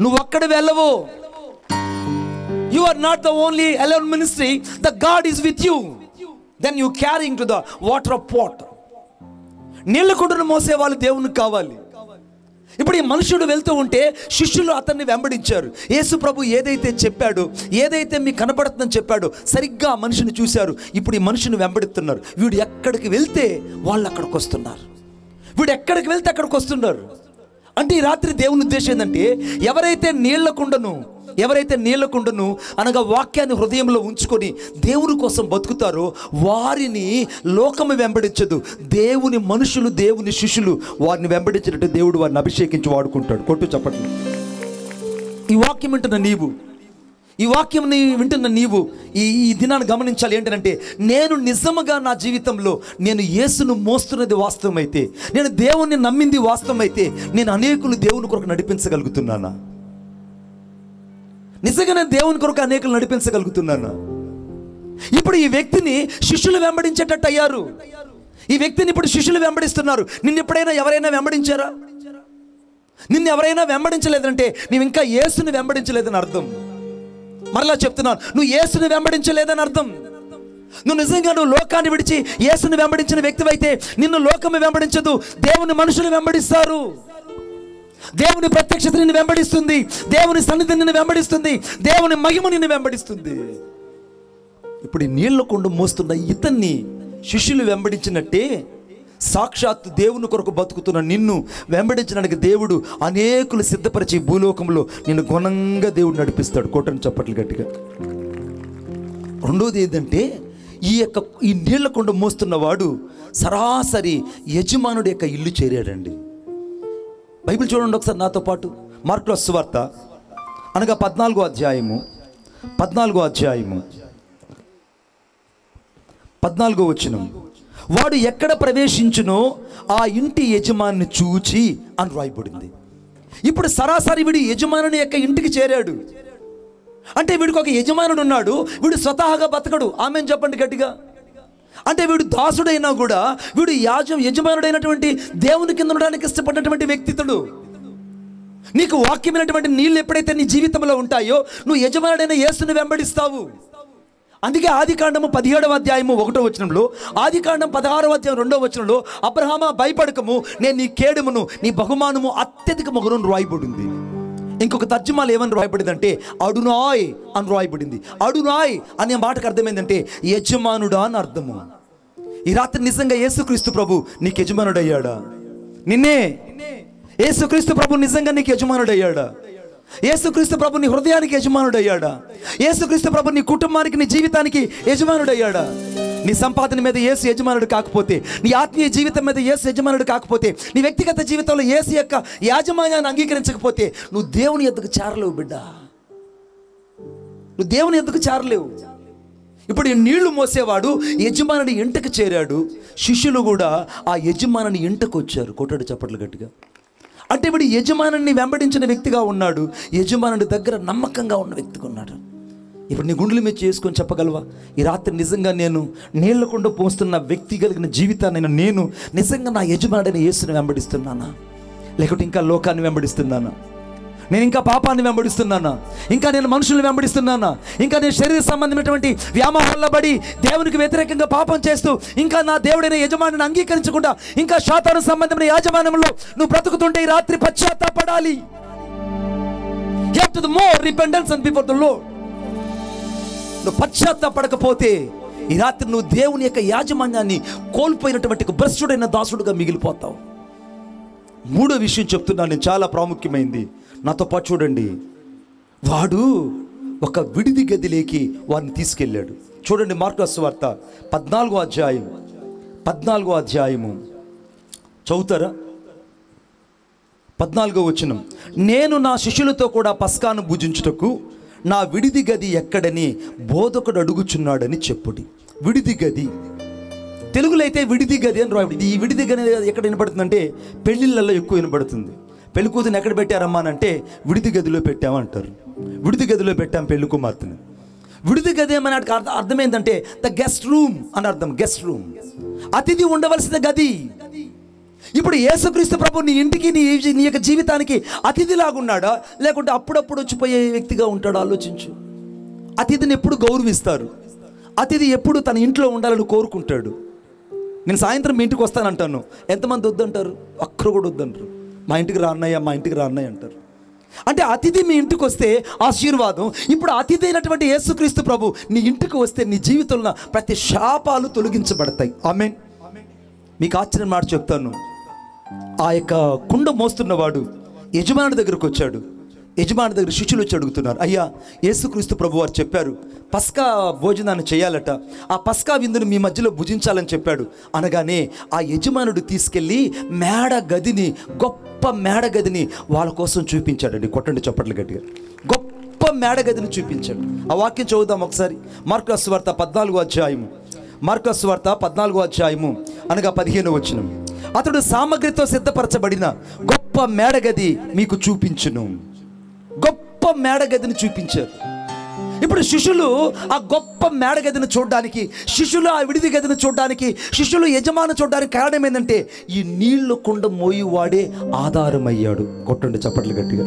Speaker 1: నువ్వు అక్కడ వెళ్ళవు. You are not the only alone ministry, the god is with you. Then you carrying to the water of pot. నీళ్ళ కుండను మోసే వాళ్ళు దేవునికి కావాలి. ఇప్పుడు ఈ మనుషుడు వెళ్తూ ఉంటే శిష్యులు అతన్ని వెంబడించారు. యేసు ప్రభు ఏదైతే చెప్పాడో, ఏదైతే మీకు కనపడుతుందని చెప్పాడో, సరిగ్గా ఆ మనిషిని చూశారు. ఇప్పుడు ఈ మనిషిని వెంబడిస్తున్నారు. వీడు ఎక్కడికి వెళ్తే వాళ్ళు అక్కడికి వస్తున్నారు. వీడు ఎక్కడికి వెళ్తే అక్కడికి వస్తున్నారు. అంటే ఈ రాత్రి దేవుని ఉద్దేశం ఏంటంటే, ఎవరైతే నీళ్ల కుండను అనగా వాక్యాన్ని హృదయంలో ఉంచుకొని దేవుని కోసం బతుకుతారో వారిని లోకము వెంబడించదు. దేవుని మనుషులు, దేవుని శిష్యులు వారిని వెంబడించినట్టు దేవుడు వారిని అభిషేకించి వాడుకుంటాడు. కొట్టు చప్పట్లు. ఈ వాక్యం వింటున్న నీవు, ఈ వాక్యం వింటున్న నీవు ఈ దినాన్ని గమనించాలి. ఏంటంటే, నేను నిజముగా నా జీవితంలో నేను యేసును మోస్తున్నది వాస్తవమైతే, నేను దేవుణ్ణి నమ్మింది వాస్తవమైతే, నేను అనేకులు దేవుని కొరకు నడిపించగలుగుతున్నానా? నిజంగా నేను దేవుని కొరకు అనేకులు నడిపించగలుగుతున్నానా? ఇప్పుడు ఈ వ్యక్తిని శిష్యులు వెంబడించేటట్టు అయ్యారు. ఈ వ్యక్తిని ఇప్పుడు శిష్యులు వెంబడిస్తున్నారు. నిన్ను ఎప్పుడైనా ఎవరైనా వెంబడించారా? నిన్ను ఎవరైనా వెంబడించలేదంటే నీవు ఇంకా యేసుని వెంబడించలేదని అర్థం. మరలా చెప్తున్నాను, నువ్వు యేసుని వెంబడించలేదని అర్థం. నువ్వు నిజంగా లోకాన్ని విడిచి యేసుని వెంబడించిన వ్యక్తివైతే నిన్ను లోకము వెంబడించదు, దేవుని మనుషులు వెంబడిస్తారు. దేవుని ప్రత్యక్షత నిన్ను వెంబడిస్తుంది, దేవుని సన్నిధి నిన్ను వెంబడిస్తుంది, దేవుని మహిమ నిన్ను వెంబడిస్తుంది. ఇప్పుడు ఈ నీళ్ల కుండ మోస్తున్న ఇతన్ని శిష్యులు వెంబడించినట్టే, సాక్షాత్తు దేవుని కొరకు బతుకుతున్న నిన్ను వెంబడించడానికి దేవుడు అనేకులు సిద్ధపరిచి భూలోకంలో నిన్ను గుణంగా దేవుడు నడిపిస్తాడు. కోటని చప్పట్లు గట్టిగా. రెండోది ఏంటంటే, ఈ నీళ్ల కుండ మోస్తున్నవాడు సరాసరి యజమానుడి యొక్క ఇల్లు చేరాడండి. బైబిల్ చూడండి ఒకసారి నాతో పాటు. మార్కు సువార్త అనగా 14వ అధ్యాయము 14వ వచనం. వాడు ఎక్కడ ప్రవేశించునో ఆ ఇంటి యజమాని చూచి అని రాయబడింది. ఇప్పుడు సరాసరి వీడు యజమానుని యొక్క ఇంటికి చేరాడు. అంటే వీడికి ఒక యజమానుడు ఉన్నాడు, వీడు స్వతహాగా బతకడు. ఆమెను చెప్పండి గట్టిగా. అంటే వీడు దాసుడైనా కూడా వీడు యజమానుడైనటువంటి దేవుని కింద ఉండడానికి ఇష్టపడినటువంటి వ్యక్తిత్తుడు. నీకు వాక్యమైనటువంటి నీళ్ళు ఎప్పుడైతే నీ జీవితంలో ఉంటాయో నువ్వు యజమానుడైన యేసుని వెంబడిస్తావు. అందుకే ఆదికాండము 17వ అధ్యాయము 1వ వచనంలో, ఆదికాండం 16వ అధ్యాయం 2వ వచనంలో, అబ్రహామా భయపడకము, నేను నీ కేడమును నీ బహుమానము అత్యధిక మగును రాయబడింది. ఇంకొక తర్జుమాలు ఏమని రాయబడిందంటే అడునాయ్ అని రాయబడింది. అడునాయ్ అనే మాటకు అర్థమైందంటే యజమానుడా అని అర్థము. ఈ రాత్రి నిజంగా యేసుక్రీస్తు ప్రభు నీకు యజమానుడయ్యాడా? నిన్నే యేసుక్రీస్తు ప్రభు నిజంగా నీకు యజమానుడయ్యాడా? యేసుక్రీస్తు ప్రభు నీ హృదయానికి యజమానుడయ్యాడా? యేసుక్రీస్తు ప్రభు నీ కుటుంబానికి, నీ జీవితానికి యజమానుడయ్యాడా? నీ సంపాదన మీద యేసు యజమానుడు కాకపోతే, నీ ఆత్మీయ జీవితం మీద యేసు యజమానుడు కాకపోతే, నీ వ్యక్తిగత జీవితంలో యేసు యొక్క యాజమాన్యాన్ని అంగీకరించకపోతే నువ్వు దేవుని ఎద్దుకు చేరలేవు బిడ్డ. నువ్వు దేవుని ఎద్దుకు చేరలేవు. ఇప్పుడు ఈ నీళ్లు మోసేవాడు యజమానుడి ఇంటికి చేరాడు. శిష్యులు కూడా ఆ యజమానుని ఇంటికి వచ్చారు. కొట్టాడు చప్పట్లు గట్టిగా. అంటే ఇప్పుడు యజమానుని వెంబడించిన వ్యక్తిగా ఉన్నాడు, యజమానుడి దగ్గర నమ్మకంగా ఉన్న వ్యక్తిగా ఉన్నాడు. ఇప్పుడు నీ గుండెల మీద చేసుకొని చెప్పగలవా, ఈ రాత్రి నిజంగా నేను నీళ్ల కుండ పోస్తున్న వ్యక్తి కలిగిన జీవితాన్ని నేను నిజంగా నా యజమానుడైన యేసుని వెంబడిస్తున్నానా, లేకపోతే ఇంకా లోకాన్ని వెంబడిస్తున్నానా? నేను ఇంకా పాపాన్ని వెంబడిస్తున్నానా, ఇంకా నేను మనుషుల్ని వెంబడిస్తున్నానా, ఇంకా నేను శరీర సంబంధమైనటువంటి వ్యామోహాల్లో పడి దేవునికి వ్యతిరేకంగా పాపం చేస్తూ ఇంకా నా దేవుడైన యజమానిని అంగీకరించకుండా ఇంకా శాతాను సంబంధమైన యాజమాన్యంలో నువ్వు బ్రతుకుతుంటే ఈ రాత్రి పశ్చాత్తాపడాలి. You have to the more repentance and before the Lord. నువ్వు పశ్చాత్తాపడకపోతే ఈ రాత్రి నువ్వు దేవుని యొక్క యాజమాన్యాన్ని కోల్పోయినటువంటి భ్రష్టుడైన దాసుడుగా మిగిలిపోతావు. మూడో విషయం చెప్తున్నాను నేను, చాలా ప్రాముఖ్యమైంది. నాతో పాటు చూడండి. వాడు ఒక విడిది గదిలోకి వారిని తీసుకెళ్ళాడు. చూడండి మార్కు సువార్త 14వ అధ్యాయము చదువుతారా? 14వ వచనం. నేను నా శిష్యులతో కూడా పస్కాను భుజించుటకు నా విడిది గది ఎక్కడని బోధకుడు అడుగుచున్నాడని చెప్పుడి. విడిది గది తెలుగులో అయితే విడిది గది అని రాయబడింది. ఈ విడిది గది ఎక్కడ వినపడుతుందంటే పెళ్ళిళ్ళల్లో ఎక్కువ వినపడుతుంది. పెళ్లి కూతురుని ఎక్కడ పెట్టారమ్మా అని అంటే విడిది గదిలో పెట్టామంటారు. విడిది గదిలో పెట్టాం పెళ్లి కుమార్తెని. విడిది గది ఏమని అర్థం ఏంటంటే ద గెస్ట్ రూమ్ అని అర్థం. గెస్ట్ రూమ్, అతిథి ఉండవలసిన గది. ఇప్పుడు యేసుక్రీస్తు ప్రభు నీ ఇంటికి నీ యొక్క జీవితానికి అతిథిలాగున్నాడా, లేకుంటే అప్పుడప్పుడు వచ్చిపోయే వ్యక్తిగా ఉంటాడా? ఆలోచించు. అతిథిని ఎప్పుడు గౌరవిస్తారు. అతిథి ఎప్పుడు తన ఇంట్లో ఉండాలని కోరుకుంటాడు. నేను సాయంత్రం మీ ఇంటికి వస్తానంటాను, ఎంతమంది వద్దంటారు? ఒక్కరు కూడా వద్దంటారు. మా ఇంటికి రా అన్నయ్య, మా ఇంటికి రా అన్నయ్య అంటారు. అంటే అతిథి మీ ఇంటికి వస్తే ఆశీర్వాదం. ఇప్పుడు అతిథి అయినటువంటి యేసుక్రీస్తు ప్రభు నీ ఇంటికి వస్తే నీ జీవితంలో ప్రతి శాపాలు తొలగించబడతాయి. ఆమేన్. మీకు ఆశ్చర్యం మాట చెప్తాను. ఆ యొక్క కుండ మోస్తున్నవాడు యజమాని దగ్గరకు వచ్చాడు. యజమాని దగ్గర శిష్యులు వచ్చి అడుగుతున్నారు, అయ్యా యేసుక్రీస్తు ప్రభు వారు చెప్పారు పస్కా భోజనాన్ని చేయాలట, ఆ పస్కా విందును మీ మధ్యలో భుజించాలని చెప్పాడు. అనగానే ఆ యజమానుడు తీసుకెళ్ళి మేడ గదిని, గొప్ప మేడ గదిని వాళ్ళ కోసం చూపించాడండి. కొట్టండి చప్పట్లు గట్టిగా. గొప్ప మేడ గదిని చూపించాడు. ఆ వాక్యం చదువుదాం ఒకసారి. మార్కు సువార్త 14వ అధ్యాయము అనగా 15వ వచనం. అతడు సామగ్రితో సిద్ధపరచబడిన గొప్ప మేడగది మీకు చూపించును. గొప్ప మేడగదిని చూపించారు. ఇప్పుడు శిష్యులు ఆ గొప్ప మేడగదిని చూడడానికి, శిష్యులు ఆ విడిది గదిని చూడడానికి, శిష్యులు యజమాని చూడడానికి కారణం ఏంటంటే ఈ నీళ్లు కుండ మోయువాడే ఆధారమయ్యాడు. కొట్టండి చప్పట్లు గట్టిగా.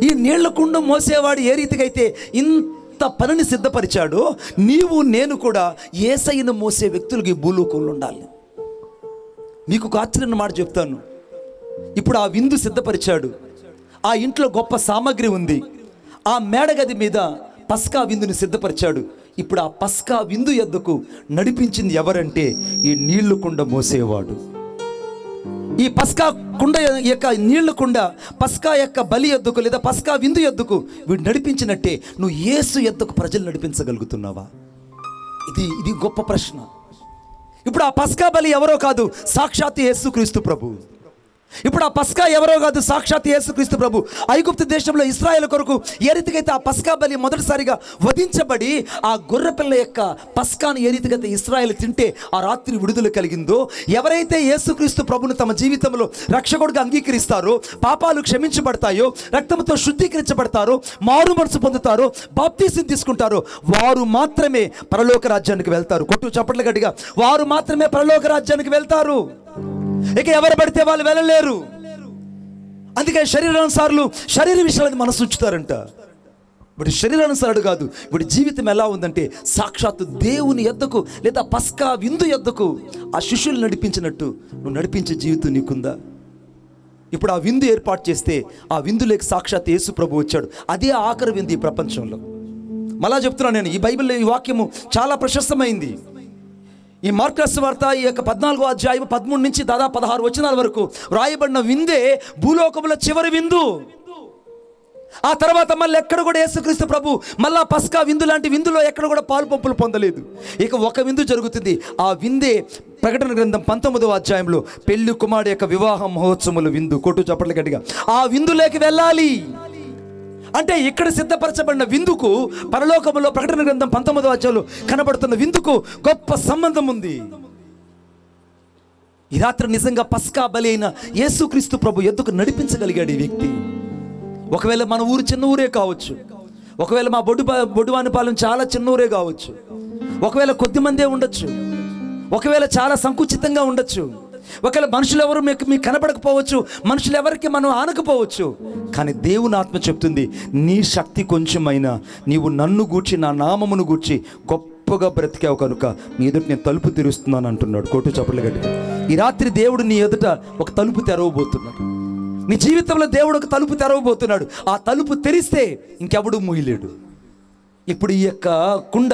Speaker 1: ఈ నీళ్ల కుండ మోసేవాడు ఏ రీతిగా అయితే ఇంత పనిని సిద్ధపరిచాడో, నీవు నేను కూడా యేసయ్యను మోసే వ్యక్తులకు ఈ భూలోకంలో ఉండాలి. మీకు ఒక ఆశ్చర్యమైన మాట చెప్తాను. ఇప్పుడు ఆ విందు సిద్ధపరిచాడు. ఆ ఇంట్లో గొప్ప సామగ్రి ఉంది. ఆ మేడగది మీద పస్కా విందుని సిద్ధపరిచాడు. ఇప్పుడు ఆ పస్కా విందు యొద్దకు నడిపించింది ఎవరంటే ఈ నీళ్లు కుండ మోసేవాడు. ఈ పస్కా కుండ యొక్క నీళ్ల కుండ పస్కా యొక్క బలి యొద్దకు లేదా పస్కా విందు యొద్దకు వీడు నడిపించినట్టే నువ్వు యేసు యొద్దకు ప్రజలు నడిపించగలుగుతున్నావా? ఇది గొప్ప ప్రశ్న. ఇప్పుడు ఆ పస్కా బలి ఎవరో కాదు, సాక్షాత్ యేసుక్రీస్తు ప్రభు. ఇప్పుడు ఆ పస్కా ఎవరో కాదు, సాక్షాత్ యేసుక్రీస్తు ప్రభు. ఐగుప్తు దేశంలో ఇశ్రాయేలు కొరకు ఏ రీతిగా అయితే ఆ పస్కా బలి మొదటిసారిగా వధించబడి ఆ గొర్రెపిల్ల యొక్క పస్కాను ఏ రీతిగా అయితే ఇశ్రాయేలు తింటే ఆ రాత్రి విడుదల కలిగిందో, ఎవరైతే యేసుక్రీస్తు ప్రభును తమ జీవితంలో రక్షకుడిగా అంగీకరిస్తారో, పాపాలు క్షమించబడతాయో, రక్తంతో శుద్ధీకరించబడతారో, మారు మనసు పొందుతారో, బాప్తీసం తీసుకుంటారో వారు మాత్రమే పరలోక రాజ్యానికి వెళ్తారు. కొట్టు చప్పట్లు గట్టిగా. వారు మాత్రమే పరలోక రాజ్యానికి వెళ్తారు. ఇక ఎవరు పడితే వాళ్ళు వెళ్ళలేరు. అందుకే శరీరానుసారులు శరీర విషయాలను మనసు ఉంచుతారంట. ఇప్పుడు శరీరానుసారుడు కాదు. ఇప్పుడు జీవితం ఎలా ఉందంటే సాక్షాత్తు దేవుని యొద్దకు లేదా పస్కా విందు యొద్దకు ఆ శిష్యులు నడిపించినట్టు నువ్వు నడిపించే జీవితం నీకుందా? ఇప్పుడు ఆ విందు ఏర్పాటు చేస్తే ఆ విందులోకి సాక్షాత్ యేసు ప్రభు వచ్చాడు. అదే ఆఖరి విందు ఈ ప్రపంచంలో. మళ్ళా చెప్తున్నాను నేను, ఈ బైబిల్లో ఈ వాక్యము చాలా ప్రశస్తమైంది. ఈ మార్కు సువార్త ఈ యొక్క 14వ అధ్యాయం 13 నుంచి దాదాపు 16 వచనాల వరకు రాయబడిన విందే భూలోకముల చివరి విందు. ఆ తర్వాత మళ్ళీ ఎక్కడ కూడా యేసుక్రీస్తు ప్రభు మళ్ళా పస్కా విందు లాంటి విందులో ఎక్కడ కూడా పాలు పంపులు పొందలేదు. ఇక ఒక విందు జరుగుతుంది. ఆ విందే ప్రకటన గ్రంథం 19వ అధ్యాయంలో పెళ్లి కుమారుడు యొక్క వివాహ మహోత్సవముల విందు. కొట్టు చప్పట్లు గట్టిగా. ఆ విందులోకి వెళ్ళాలి అంటే ఇక్కడ సిద్ధపరచబడిన విందుకు పరలోకములో ప్రకటన గ్రంథం 19వ అధ్యాయంలో కనబడుతున్న విందుకు గొప్ప సంబంధం ఉంది. ఈ రాత్రి నిజంగా పస్కా బలి అయిన యేసుక్రీస్తు ప్రభు ఎద్దుకు నడిపించగలిగాడు ఈ వ్యక్తి. ఒకవేళ మన ఊరు చిన్న ఊరే కావచ్చు, ఒకవేళ మా బొడ్డువానిపాలెం చాలా చిన్న ఊరే కావచ్చు, ఒకవేళ కొద్ది మందే ఉండొచ్చు, ఒకవేళ చాలా సంకుచితంగా ఉండొచ్చు, ఒకవేళ మనుషులు ఎవరు మీకు కనపడకపోవచ్చు, మనుషులు ఎవరికి మనం ఆనకపోవచ్చు, కానీ దేవుని ఆత్మ చెప్తుంది, నీ శక్తి కొంచెమైనా నీవు నన్ను గూర్చి, నా నామమును గూర్చి గొప్పగా బ్రతికావు కనుక నీ ఎదుట నేను తలుపు తెరుస్తున్నాను అంటున్నాడు. కొట్టు చప్పట్లు గట్టిగా. ఈ రాత్రి దేవుడు నీ ఎదుట ఒక తలుపు తెరవబోతున్నాడు. నీ జీవితంలో దేవుడు ఒక తలుపు తెరవబోతున్నాడు. ఆ తలుపు తెరిస్తే ఇంకెవడు మూయలేడు. ఇప్పుడు ఈ కుండ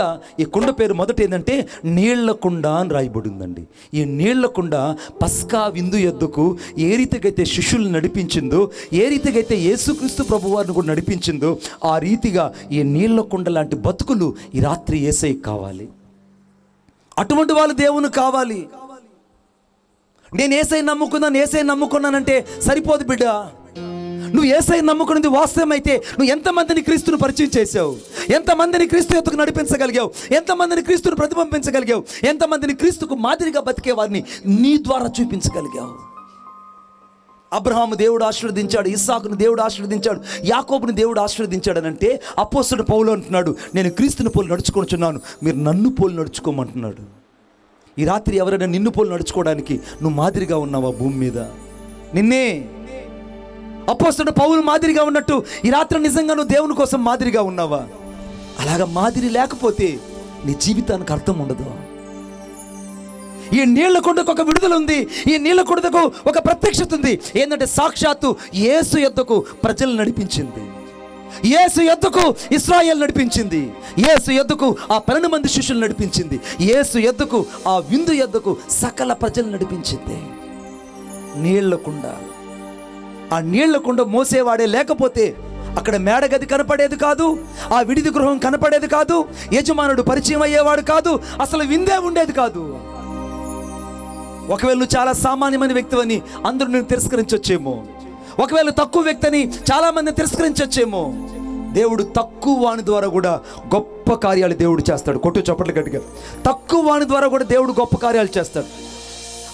Speaker 1: పేరు మొదట ఏంటంటే నీళ్ల కుండ అని రాయబడిందండి. ఈ నీళ్ల కుండ పస్కా విందు యొద్దకు ఏ రీతికైతే శిష్యులు నడిపించిందో, ఏ రీతికైతే యేసుక్రీస్తు ప్రభువారిని కూడా నడిపించిందో, ఆ రీతిగా ఈ నీళ్ల కుండ లాంటి బతుకులు ఈ రాత్రి యేసయ్యకి కావాలి. అటువంటి వాళ్ళు దేవుని కావాలి. నేను యేసయ్యని నమ్ముకున్నానంటే సరిపోదు బిడ్డ. నువ్వు యేసయ్యని నమ్ముకున్నది వాస్తవమైతే నువ్వు ఎంతమందిని క్రీస్తును పరిచయం చేసావు, ఎంతమందిని క్రీస్తు యొద్దకు నడిపించగలిగావు, ఎంతమందిని క్రీస్తును ప్రతిబింబించగలిగావు, ఎంతమందిని క్రీస్తుకు మాదిరిగా బతికే వారిని నీ ద్వారా చూపించగలిగావు. అబ్రహాము దేవుడు ఆశీర్వదించాడు, ఇస్సాకును దేవుడు ఆశీర్వదించాడు, యాకోబుని దేవుడు ఆశీర్వదించాడు అని అంటే అపోస్తలుడు పౌలు అంటున్నాడు, నేను క్రీస్తుని పోలి నడుచుకొనుచున్నాను, మీరు నన్ను పోలి నడుచుకోమంటున్నాడు. ఈ రాత్రి ఎవరైనా నిన్ను పోలి నడుచుకోవడానికి నువ్వు మాదిరిగా ఉన్నావా భూమి మీద? నిన్నే అపోస్తలుడు పౌలు మాదిరిగా ఉన్నట్టు ఈ రాత్రి నిజంగా నువ్వు దేవుని కోసం మాదిరిగా ఉన్నావా? అలాగా మాదిరి లేకపోతే నీ జీవితానికి అర్థం ఉండదు. ఈ నీళ్ల కుండకు ఒక విడుదల ఉంది, ఈ నీళ్ల కుండకు ఒక ప్రత్యక్షత ఉంది. ఏంటంటే సాక్షాత్తు యేసు యొద్దకు ప్రజలు నడిపించింది, యేసు యొద్దకు ఇశ్రాయేలు నడిపించింది, యేసు యొద్దకు ఆ 12 మంది శిష్యులు నడిపించింది, యేసు యొద్దకు ఆ విందు యొద్దకు సకల ప్రజలు నడిపించింది. నీళ్ల కుండ. ఆ నీళ్ల కుండ మోసేవాడే లేకపోతే అక్కడ మేడగది కనపడేది కాదు, ఆ విడిది గృహం కనపడేది కాదు, యజమానుడు పరిచయం అయ్యేవాడు కాదు, అసలు విందే ఉండేది కాదు. ఒకవేళ నువ్వు చాలా సామాన్యమైన వ్యక్తివని అందరూ నేను తిరస్కరించొచ్చేమో, ఒకవేళ తక్కువ వ్యక్తిని చాలా మందిని తిరస్కరించొచ్చేమో, దేవుడు తక్కువ వాని ద్వారా కూడా గొప్ప కార్యాలు దేవుడు చేస్తాడు. కొట్టు చప్పట్లు గట్టిగా. తక్కువ వాని ద్వారా కూడా దేవుడు గొప్ప కార్యాలు చేస్తాడు.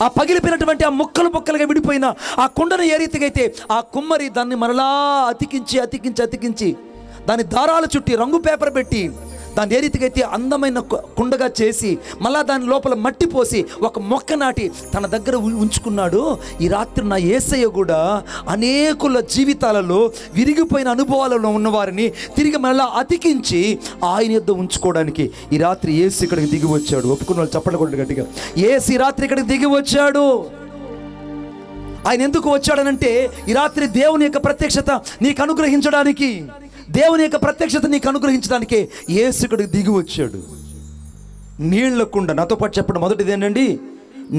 Speaker 1: ఆ పగిలిపోయినటువంటి ఆ ముక్కలుగా విడిపోయిన ఆ కుండను ఏ రీతిగా అయితే ఆ కుమ్మరి దాన్ని మరలా అతికించి దాని దారాలు చుట్టి రంగు పేపర్ పెట్టి దాన్ని ఏ రీతిగా అయితే అందమైన కుండగా చేసి మళ్ళా దాని లోపల మట్టి పోసి ఒక మొక్క నాటి తన దగ్గర ఉంచుకున్నాడు. ఈ రాత్రి నా యేసయ్య కూడా అనేకుల జీవితాలలో విరిగిపోయిన అనుభవాలలో ఉన్నవారిని తిరిగి మళ్ళా అతికించి ఆయన యొద్ద ఉంచుకోవడానికి ఈ రాత్రి యేసు ఇక్కడికి దిగి వచ్చాడు. ఒప్పుకున్న వాళ్ళు చప్పట్లు గట్టిగా. యేసు ఈ రాత్రి ఇక్కడికి దిగి వచ్చాడు. ఆయన ఎందుకు వచ్చాడనంటే ఈ రాత్రి దేవుని యొక్క ప్రత్యక్షత నీకు అనుగ్రహించడానికి, దేవుని యొక్క ప్రత్యక్షత నీకు అనుగ్రహించడానికే యేసు ఇక్కడికి దిగి వచ్చాడు. నీళ్ల కుండ. నాతో పాటు చెప్పడం మొదటిది ఏంటండి?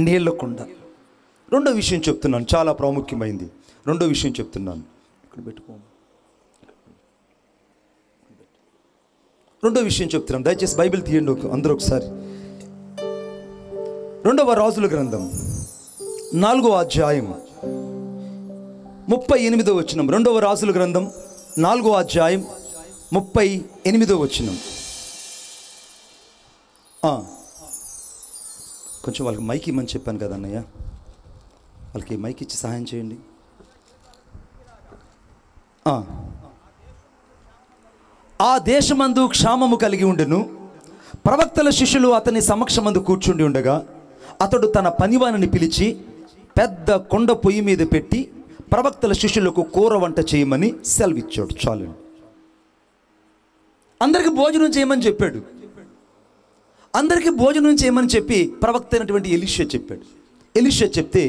Speaker 1: నీళ్ల కుండ. రెండో విషయం చెప్తున్నాను, చాలా ప్రాముఖ్యమైంది. రెండో విషయం చెప్తున్నాను, ఇక్కడ పెట్టుకో. రెండో విషయం చెప్తున్నాను, దయచేసి బైబిల్ తీయండి అందరూ ఒకసారి. 2వ రాజుల గ్రంథం 4వ అధ్యాయం 38వ వచనం. 2వ రాజుల గ్రంథం 4వ అధ్యాయం 38వ వచనం. కొంచెం వాళ్ళకి మైక్ ఇమ్మని చెప్పాను కదా అన్నయ్య, వాళ్ళకి మైక్ ఇచ్చి సహాయం చేయండి. ఆ దేశమందు క్షామము కలిగి ఉండెను. ప్రవక్తల శిష్యులు అతని సమక్షమందు కూర్చుండి ఉండగా అతడు తన పనివానిని పిలిచి పెద్ద కొండ పొయ్యి మీద పెట్టి ప్రవక్తల శిష్యులకు కూర వంట చేయమని సెలవిచ్చాడు. చాలండి. అందరికి భోజనం చేయమని చెప్పాడు. అందరికీ భోజనం చేయమని చెప్పి ప్రవక్త అయినటువంటి ఎలీషా చెప్పాడు. ఎలీషా చెప్తే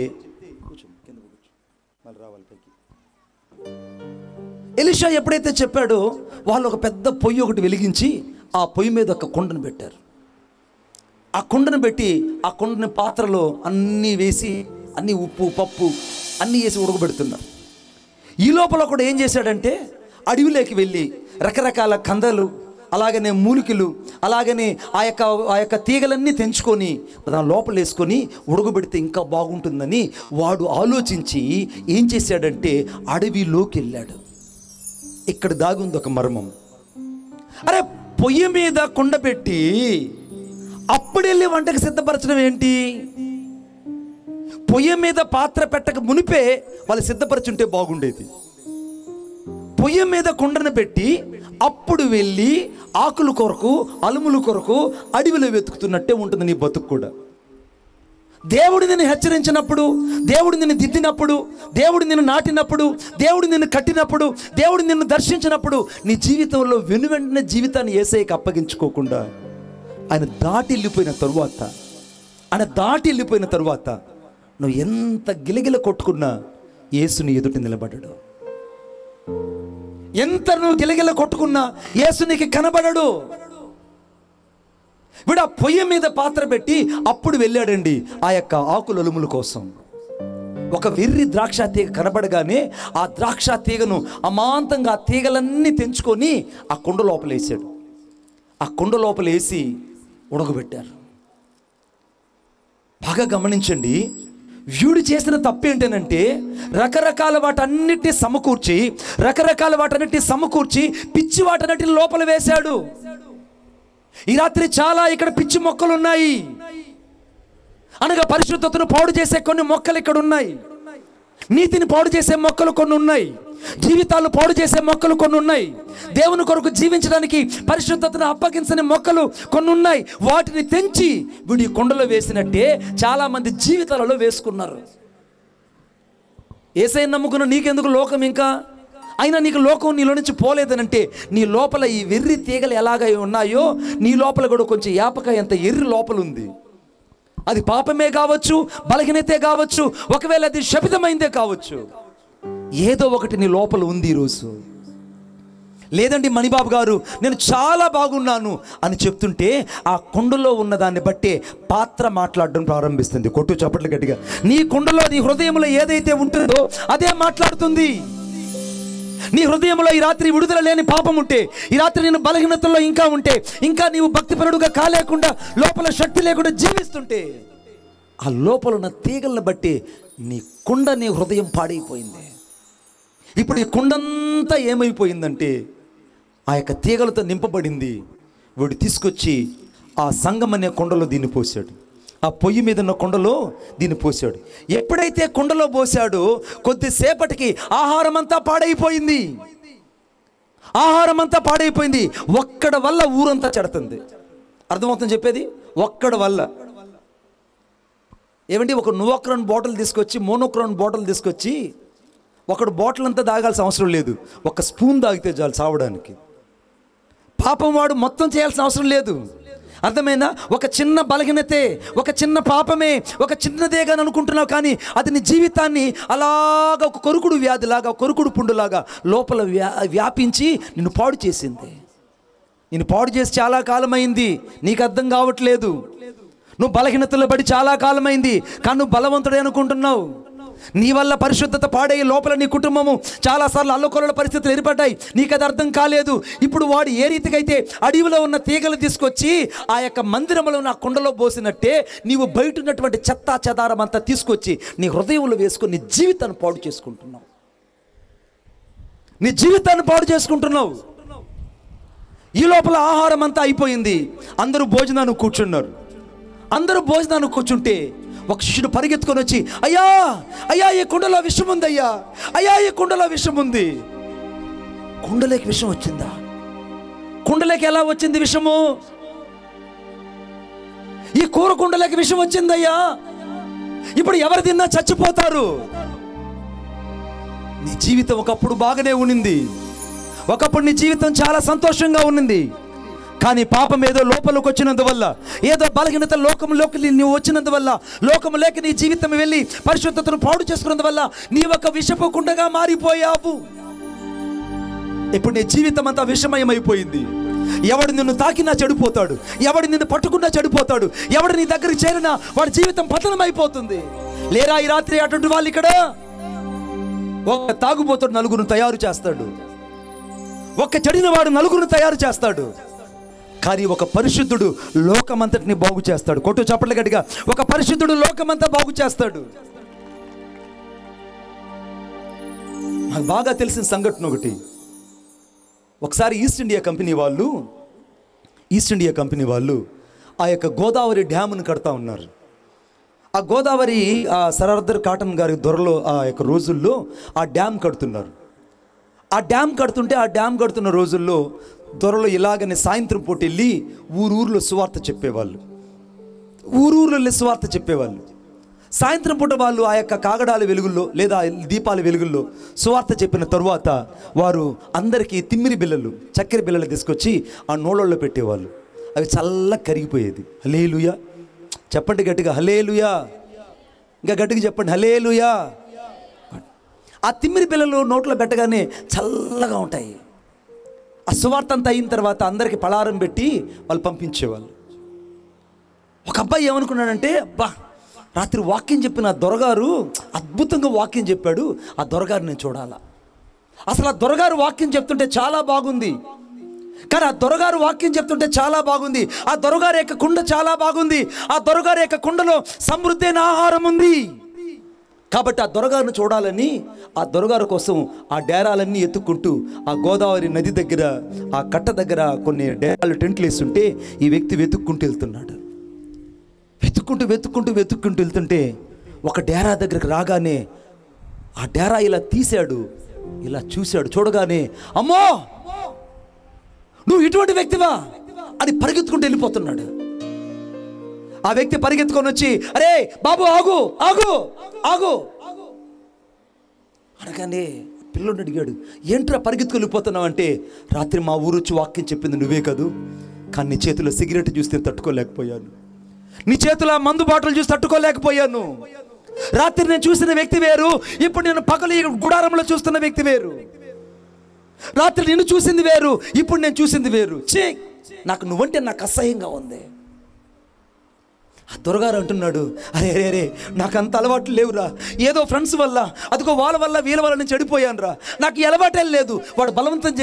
Speaker 1: ఎలీషా ఎప్పుడైతే చెప్పాడో వాళ్ళు ఒక పెద్ద పొయ్యి ఒకటి వెలిగించి ఆ పొయ్యి మీద ఒక కుండను పెట్టారు. ఆ కుండను పెట్టి ఆ కుండని పాత్రలో అన్నీ వేసి అన్నీ ఉప్పు పప్పు అన్నీ వేసి ఉడకబెడుతున్నారు. ఈ లోపల కూడా ఏం చేశాడంటే అడవిలోకి వెళ్ళి రకరకాల కందలు, అలాగనే మూలికలు, అలాగనే ఆ యొక్క తీగలన్నీ తెంచుకొని దాని లోపల వేసుకొని ఉడకబెడితే ఇంకా బాగుంటుందని వాడు ఆలోచించి ఏం చేశాడంటే అడవిలోకి వెళ్ళాడు. ఇక్కడ దాగుంది ఒక మర్మం. అరే, పొయ్యి మీద కుండ పెట్టి అప్పుడు వెళ్ళి వంటకు సిద్ధపరచడం ఏంటి? పొయ్యి మీద పాత్ర పెట్టక మునిపే వాళ్ళు సిద్ధపరచుంటే బాగుండేది. పొయ్యి మీద కుండను పెట్టి అప్పుడు వెళ్ళి ఆకుల కొరకు అలుముల కొరకు అడవిలో వెతుకుతున్నట్టే ఉంటుంది నీ బతుకు కూడా. దేవుడు నిన్ను హెచ్చరించినప్పుడు, దేవుడు నిన్ను దిద్దినప్పుడు, దేవుడు నిన్ను నాటినప్పుడు, దేవుడు నిన్ను కట్టినప్పుడు, దేవుడు నిన్ను దర్శించినప్పుడు నీ జీవితంలో వెనువెంటనే జీవితాన్ని యేసయ్యకి అప్పగించుకోకుండా ఆయన దాటి వెళ్ళిపోయిన తరువాత నువ్వు ఎంత గిలగిల కొట్టుకున్నా యేసుని ఎదుటి నిలబడడు. ఎంత నువ్వు గిలగిల కొట్టుకున్నా యేసు నీకు కనబడడు. వీడు ఆ పొయ్యి మీద పాత్ర పెట్టి అప్పుడు వెళ్ళాడండి ఆ యొక్క ఆకుల ఒలుముల కోసం. ఒక వెర్రి ద్రాక్ష తీగ కనబడగానే ఆ ద్రాక్ష తీగను అమాంతంగా ఆ తీగలన్నీ తెంచుకొని ఆ కుండ లోపల వేసాడు. ఆ కుండ లోపల వేసి ఉడకబెట్టారు. బాగా గమనించండి, వీడు చేసిన తప్పేంటనంటే రకరకాల వాటన్నిటిని సమకూర్చి పిచ్చి వాటన్నిటిని లోపల వేశాడు. ఈ రాత్రి చాలా ఇక్కడ పిచ్చి మొక్కలు ఉన్నాయి, అనగా పరిశుద్ధతను పాడు చేసే కొన్ని మొక్కలు ఇక్కడ ఉన్నాయి, నీతిని పాడు చేసే మొక్కలు కొన్ని ఉన్నాయి, జీవితాలు పాడు చేసే మొక్కలు కొన్ని ఉన్నాయి, దేవుని కొరకు జీవించడానికి పరిశుద్ధతను అప్పగించని మొక్కలు కొన్ని ఉన్నాయి. వాటిని తెంచి వీడి కొండలో వేసినట్టే చాలా మంది జీవితాలలో వేసుకున్నారు. యేసయ్యను నమ్ముకున్న నీకెందుకు లోకం? ఇంకా అయినా నీకు లోకం నీలో నుంచి పోలేదనంటే నీ లోపల ఈ వెర్రి తీగలు ఎలాగ ఉన్నాయో నీ లోపల కూడా కొంచెం యాపకాయ అంత ఎర్రి లోపల ఉంది. అది పాపమే కావచ్చు, బలహీనతే కావచ్చు, ఒకవేళ అది శపితమైందే కావచ్చు, ఏదో ఒకటి నీ లోపల ఉంది ఈరోజు. లేదండి మణిబాబు గారు నేను చాలా బాగున్నాను అని చెప్తుంటే ఆ కుండలో ఉన్న దాన్ని బట్టే పాత్ర మాట్లాడడం ప్రారంభిస్తుంది. కొట్టు చప్పట్లు గట్టిగా. నీ కుండలో నీ హృదయంలో ఏదైతే ఉంటుందో అదే మాట్లాడుతుంది. నీ హృదయంలో ఈ రాత్రి విడుదల లేని పాపం ఉంటే, ఈ రాత్రి నేను బలహీనతల్లో ఇంకా ఉంటే, ఇంకా నీవు భక్తిపరుడుగా కాలేకుండా లోపల శక్తి లేకుండా జీవిస్తుంటే, ఆ లోపల ఉన్న తీగలను బట్టి నీ కుండ, నీ హృదయం పాడైపోయింది. ఇప్పుడు ఈ కుండంతా ఏమైపోయిందంటే ఆ యొక్క తీగలతో నింపబడింది. వీడు తీసుకొచ్చి ఆ సంఘం అనే కుండలో దీన్ని పోసాడు. ఆ పొయ్యి మీద ఉన్న కుండలో దీన్ని పోసాడు. ఎప్పుడైతే కుండలో పోసాడో కొద్దిసేపటికి ఆహారం అంతా పాడైపోయింది. ఒక్కడ వల్ల ఊరంతా చెడుతుంది. అర్థమవుతుంది చెప్పేది? ఒక్కడ వల్ల. ఏమండి, ఒక నోక్రాన్ బాటిల్ తీసుకొచ్చి, మోనోక్రాన్ బాటిల్ తీసుకొచ్చి ఒకడు బాటిల్ అంతా తాగాల్సిన అవసరం లేదు, ఒక స్పూన్ తాగితే చాలు చావడానికి. పాపం వాడు మొత్తం చేయాల్సిన అవసరం లేదు. అర్థమైందా? ఒక చిన్న బలహీనతే, ఒక చిన్న పాపమే, ఒక చిన్నదేగా అనుకుంటున్నావు, కానీ అది నీ జీవితాన్ని అలాగా ఒక కొరుకుడు వ్యాధిలాగా, కొరుకుడు పుండులాగా లోపల వ్యాపించి నిన్ను పాడు చేసింది. నిన్ను పాడు చేసి చాలా కాలమైంది, నీకు అర్థం కావట్లేదు. నువ్వు బలహీనతలో పడి చాలా కాలమైంది, కానీ నువ్వు బలవంతుడే అనుకుంటున్నావు. నీ వల్ల పరిశుద్ధత పాడై లోపల నీ కుటుంబము చాలాసార్లు అల్లకొల్ల పరిస్థితులు ఏర్పడ్డాయి, నీకు అది అర్థం కాలేదు. ఇప్పుడు వాడు ఏ రీతిగా అయితే అడవిలో ఉన్న తీగలు తీసుకొచ్చి ఆ యొక్క మందిరంలో ఉన్న కుండలో పోసినట్టే నీవు బయట ఉన్నటువంటి చెత్తా చెదారం అంతా తీసుకొచ్చి నీ హృదయంలో వేసుకొని నీ జీవితాన్ని పాడు చేసుకుంటున్నావు. ఈ లోపల ఆహారం అంతా అయిపోయింది. అందరూ భోజనానికి కూర్చుంటే ఒక శిష్యుడు పరిగెత్తుకొని వచ్చి, అయ్యా ఈ కుండలో విషం ఉంది, ఈ కుండలో విషం ఉంది. కుండలోకి విషం వచ్చిందా? కుండలోకి ఎలా వచ్చింది విషము? ఈ కూర కుండలోకి విషం వచ్చిందయ్యా. ఇప్పుడు ఎవరు తిన్నా చచ్చిపోతారు. నీ జీవితం ఒకప్పుడు బాగానే ఉన్నింది, ఒకప్పుడు నీ జీవితం చాలా సంతోషంగా ఉన్నింది, కానీ పాపం ఏదో లోపలికి వచ్చినందువల్ల, ఏదో బలహీనత లోకంలోకి నువ్వు వచ్చినందువల్ల, లోకంలోకి నీ జీవితం వెళ్ళి పరిశుద్ధతను పాడు చేసుకున్నందువల్ల నీ ఒక విషపు కుండగా మారిపోయావు. ఇప్పుడు నీ జీవితం అంతా విషమయమైపోయింది. ఎవడు నిన్ను తాకినా చెడిపోతాడు, ఎవడు నిన్ను పట్టుకున్నా చెడిపోతాడు, ఎవడు నీ దగ్గరికి చేరినా వాడి జీవితం పతనమైపోతుంది. లేరా ఈ రాత్రి అటువంటి వాళ్ళు ఇక్కడ? ఒక తాగుబోతుడు నలుగురిని తయారు చేస్తాడు, ఒక చెడిన వాడు నలుగురిని తయారు చేస్తాడు, కానీ ఒక పరిశుద్ధుడు లోకమంతటిని బాగు చేస్తాడు. కొట్టు చప్పట్లు గట్టిగా. ఒక పరిశుద్ధుడు లోకమంతా బాగు చేస్తాడు. నాకు బాగా తెలిసిన సంఘటన ఒకటి. ఒకసారి ఈస్ట్ ఇండియా కంపెనీ వాళ్ళు ఆ యొక్క గోదావరి డ్యామ్ను కడతా ఉన్నారు. ఆ గోదావరి సరార్దర్ కాటన్ గారి దొరలో ఆ యొక్క రోజుల్లో ఆ డ్యామ్ కడుతున్నారు. ఆ డ్యామ్ కడుతున్న రోజుల్లో దొరలో ఇలాగనే సాయంత్రం పూట వెళ్ళి ఊరూరులో సువార్త చెప్పేవాళ్ళు. సాయంత్రం పూట వాళ్ళు ఆ యొక్క కాగడాల వెలుగుల్లో లేదా దీపాల వెలుగుల్లో సువార్త చెప్పిన తరువాత వారు అందరికీ తిమ్మిరి బిళ్ళలు, చక్కెర బిళ్ళలు తీసుకొచ్చి ఆ నోళ్ళల్లో పెట్టేవాళ్ళు. అవి చల్లగా కరిగిపోయేది. హల్లెలూయా చెప్పండి గట్టిగా, హల్లెలూయా. ఇంకా గట్టిగా చెప్పండి, హల్లెలూయా. ఆ తిమ్మిరి బిళ్ళలు నోట్లో పెట్టగానే చల్లగా ఉంటాయి. ఆ సువార్త అంతా అయిన తర్వాత అందరికీ పలారం పెట్టి వాళ్ళు పంపించేవాళ్ళు. ఒక అబ్బాయి ఏమనుకున్నాడంటే, బా రాత్రి వాక్యం చెప్పిన దొరగారు అద్భుతంగా వాక్యం చెప్పాడు, ఆ దొరగారు నేను చూడాలా. అసలు ఆ దొరగారు వాక్యం చెప్తుంటే చాలా బాగుంది, కానీ ఆ దొరగారు వాక్యం చెప్తుంటే చాలా బాగుంది, ఆ దొరగారి యొక్క కుండ చాలా బాగుంది, ఆ దొరగారి యొక్క కుండలో సమృద్ధి అయిన ఆహారం ఉంది. కాబట్టి ఆ దొరగారిని చూడాలని ఆ దొరగారు కోసం ఆ డేరాలన్నీ ఎత్తుక్కుంటూ ఆ గోదావరి నది దగ్గర ఆ కట్ట దగ్గర కొన్ని డేరాలు టెంట్లు వేస్తుంటే ఈ వ్యక్తి వెతుక్కుంటూ వెళ్తున్నాడు. వెతుక్కుంటూ వెళ్తుంటే ఒక డేరా దగ్గరకు రాగానే ఆ డేరా ఇలా తీశాడు, ఇలా చూశాడు. చూడగానే అమ్మో నువ్వు ఇటువంటి వ్యక్తివా అని పరిగెత్తుకుంటూ వెళ్ళిపోతున్నాడు. ఆ వ్యక్తి పరిగెత్తుకొని వచ్చి, అరే బాబు ఆగు ఆగు ఆగు అనగానే పిల్లోడిని అడిగాడు, ఏంట్రా పరిగెత్తుకు వెళ్ళిపోతున్నావు అంటే, రాత్రి మా ఊరు వచ్చి వాక్యం చెప్పింది నువ్వే కదూ, కానీ నీ చేతిలో సిగరెట్ చూస్తే తట్టుకోలేకపోయాను, నీ చేతిలో మందు బాటలు చూసి తట్టుకోలేకపోయాను. రాత్రి నేను చూసిన వ్యక్తి వేరు, ఇప్పుడు నేను పగలు ఈ గుడారంలో చూస్తున్న వ్యక్తి వేరు. రాత్రి నిన్ను చూసింది వేరు, ఇప్పుడు నేను చూసింది వేరు. ఛీ, నాకు నువ్వంటే నాకు అసహ్యంగా ఉంది. ఆ దొరగారు అంటున్నాడు, అరే అరే అరే నాకు అంత అలవాట్లు లేవురా, ఏదో ఫ్రెండ్స్ వల్ల అదిగో వాళ్ళ వల్ల వీళ్ళ వల్ల నేను చెడిపోయాను రా, నాకు ఈ అలవాటే లేదు. వాడు బలవంతం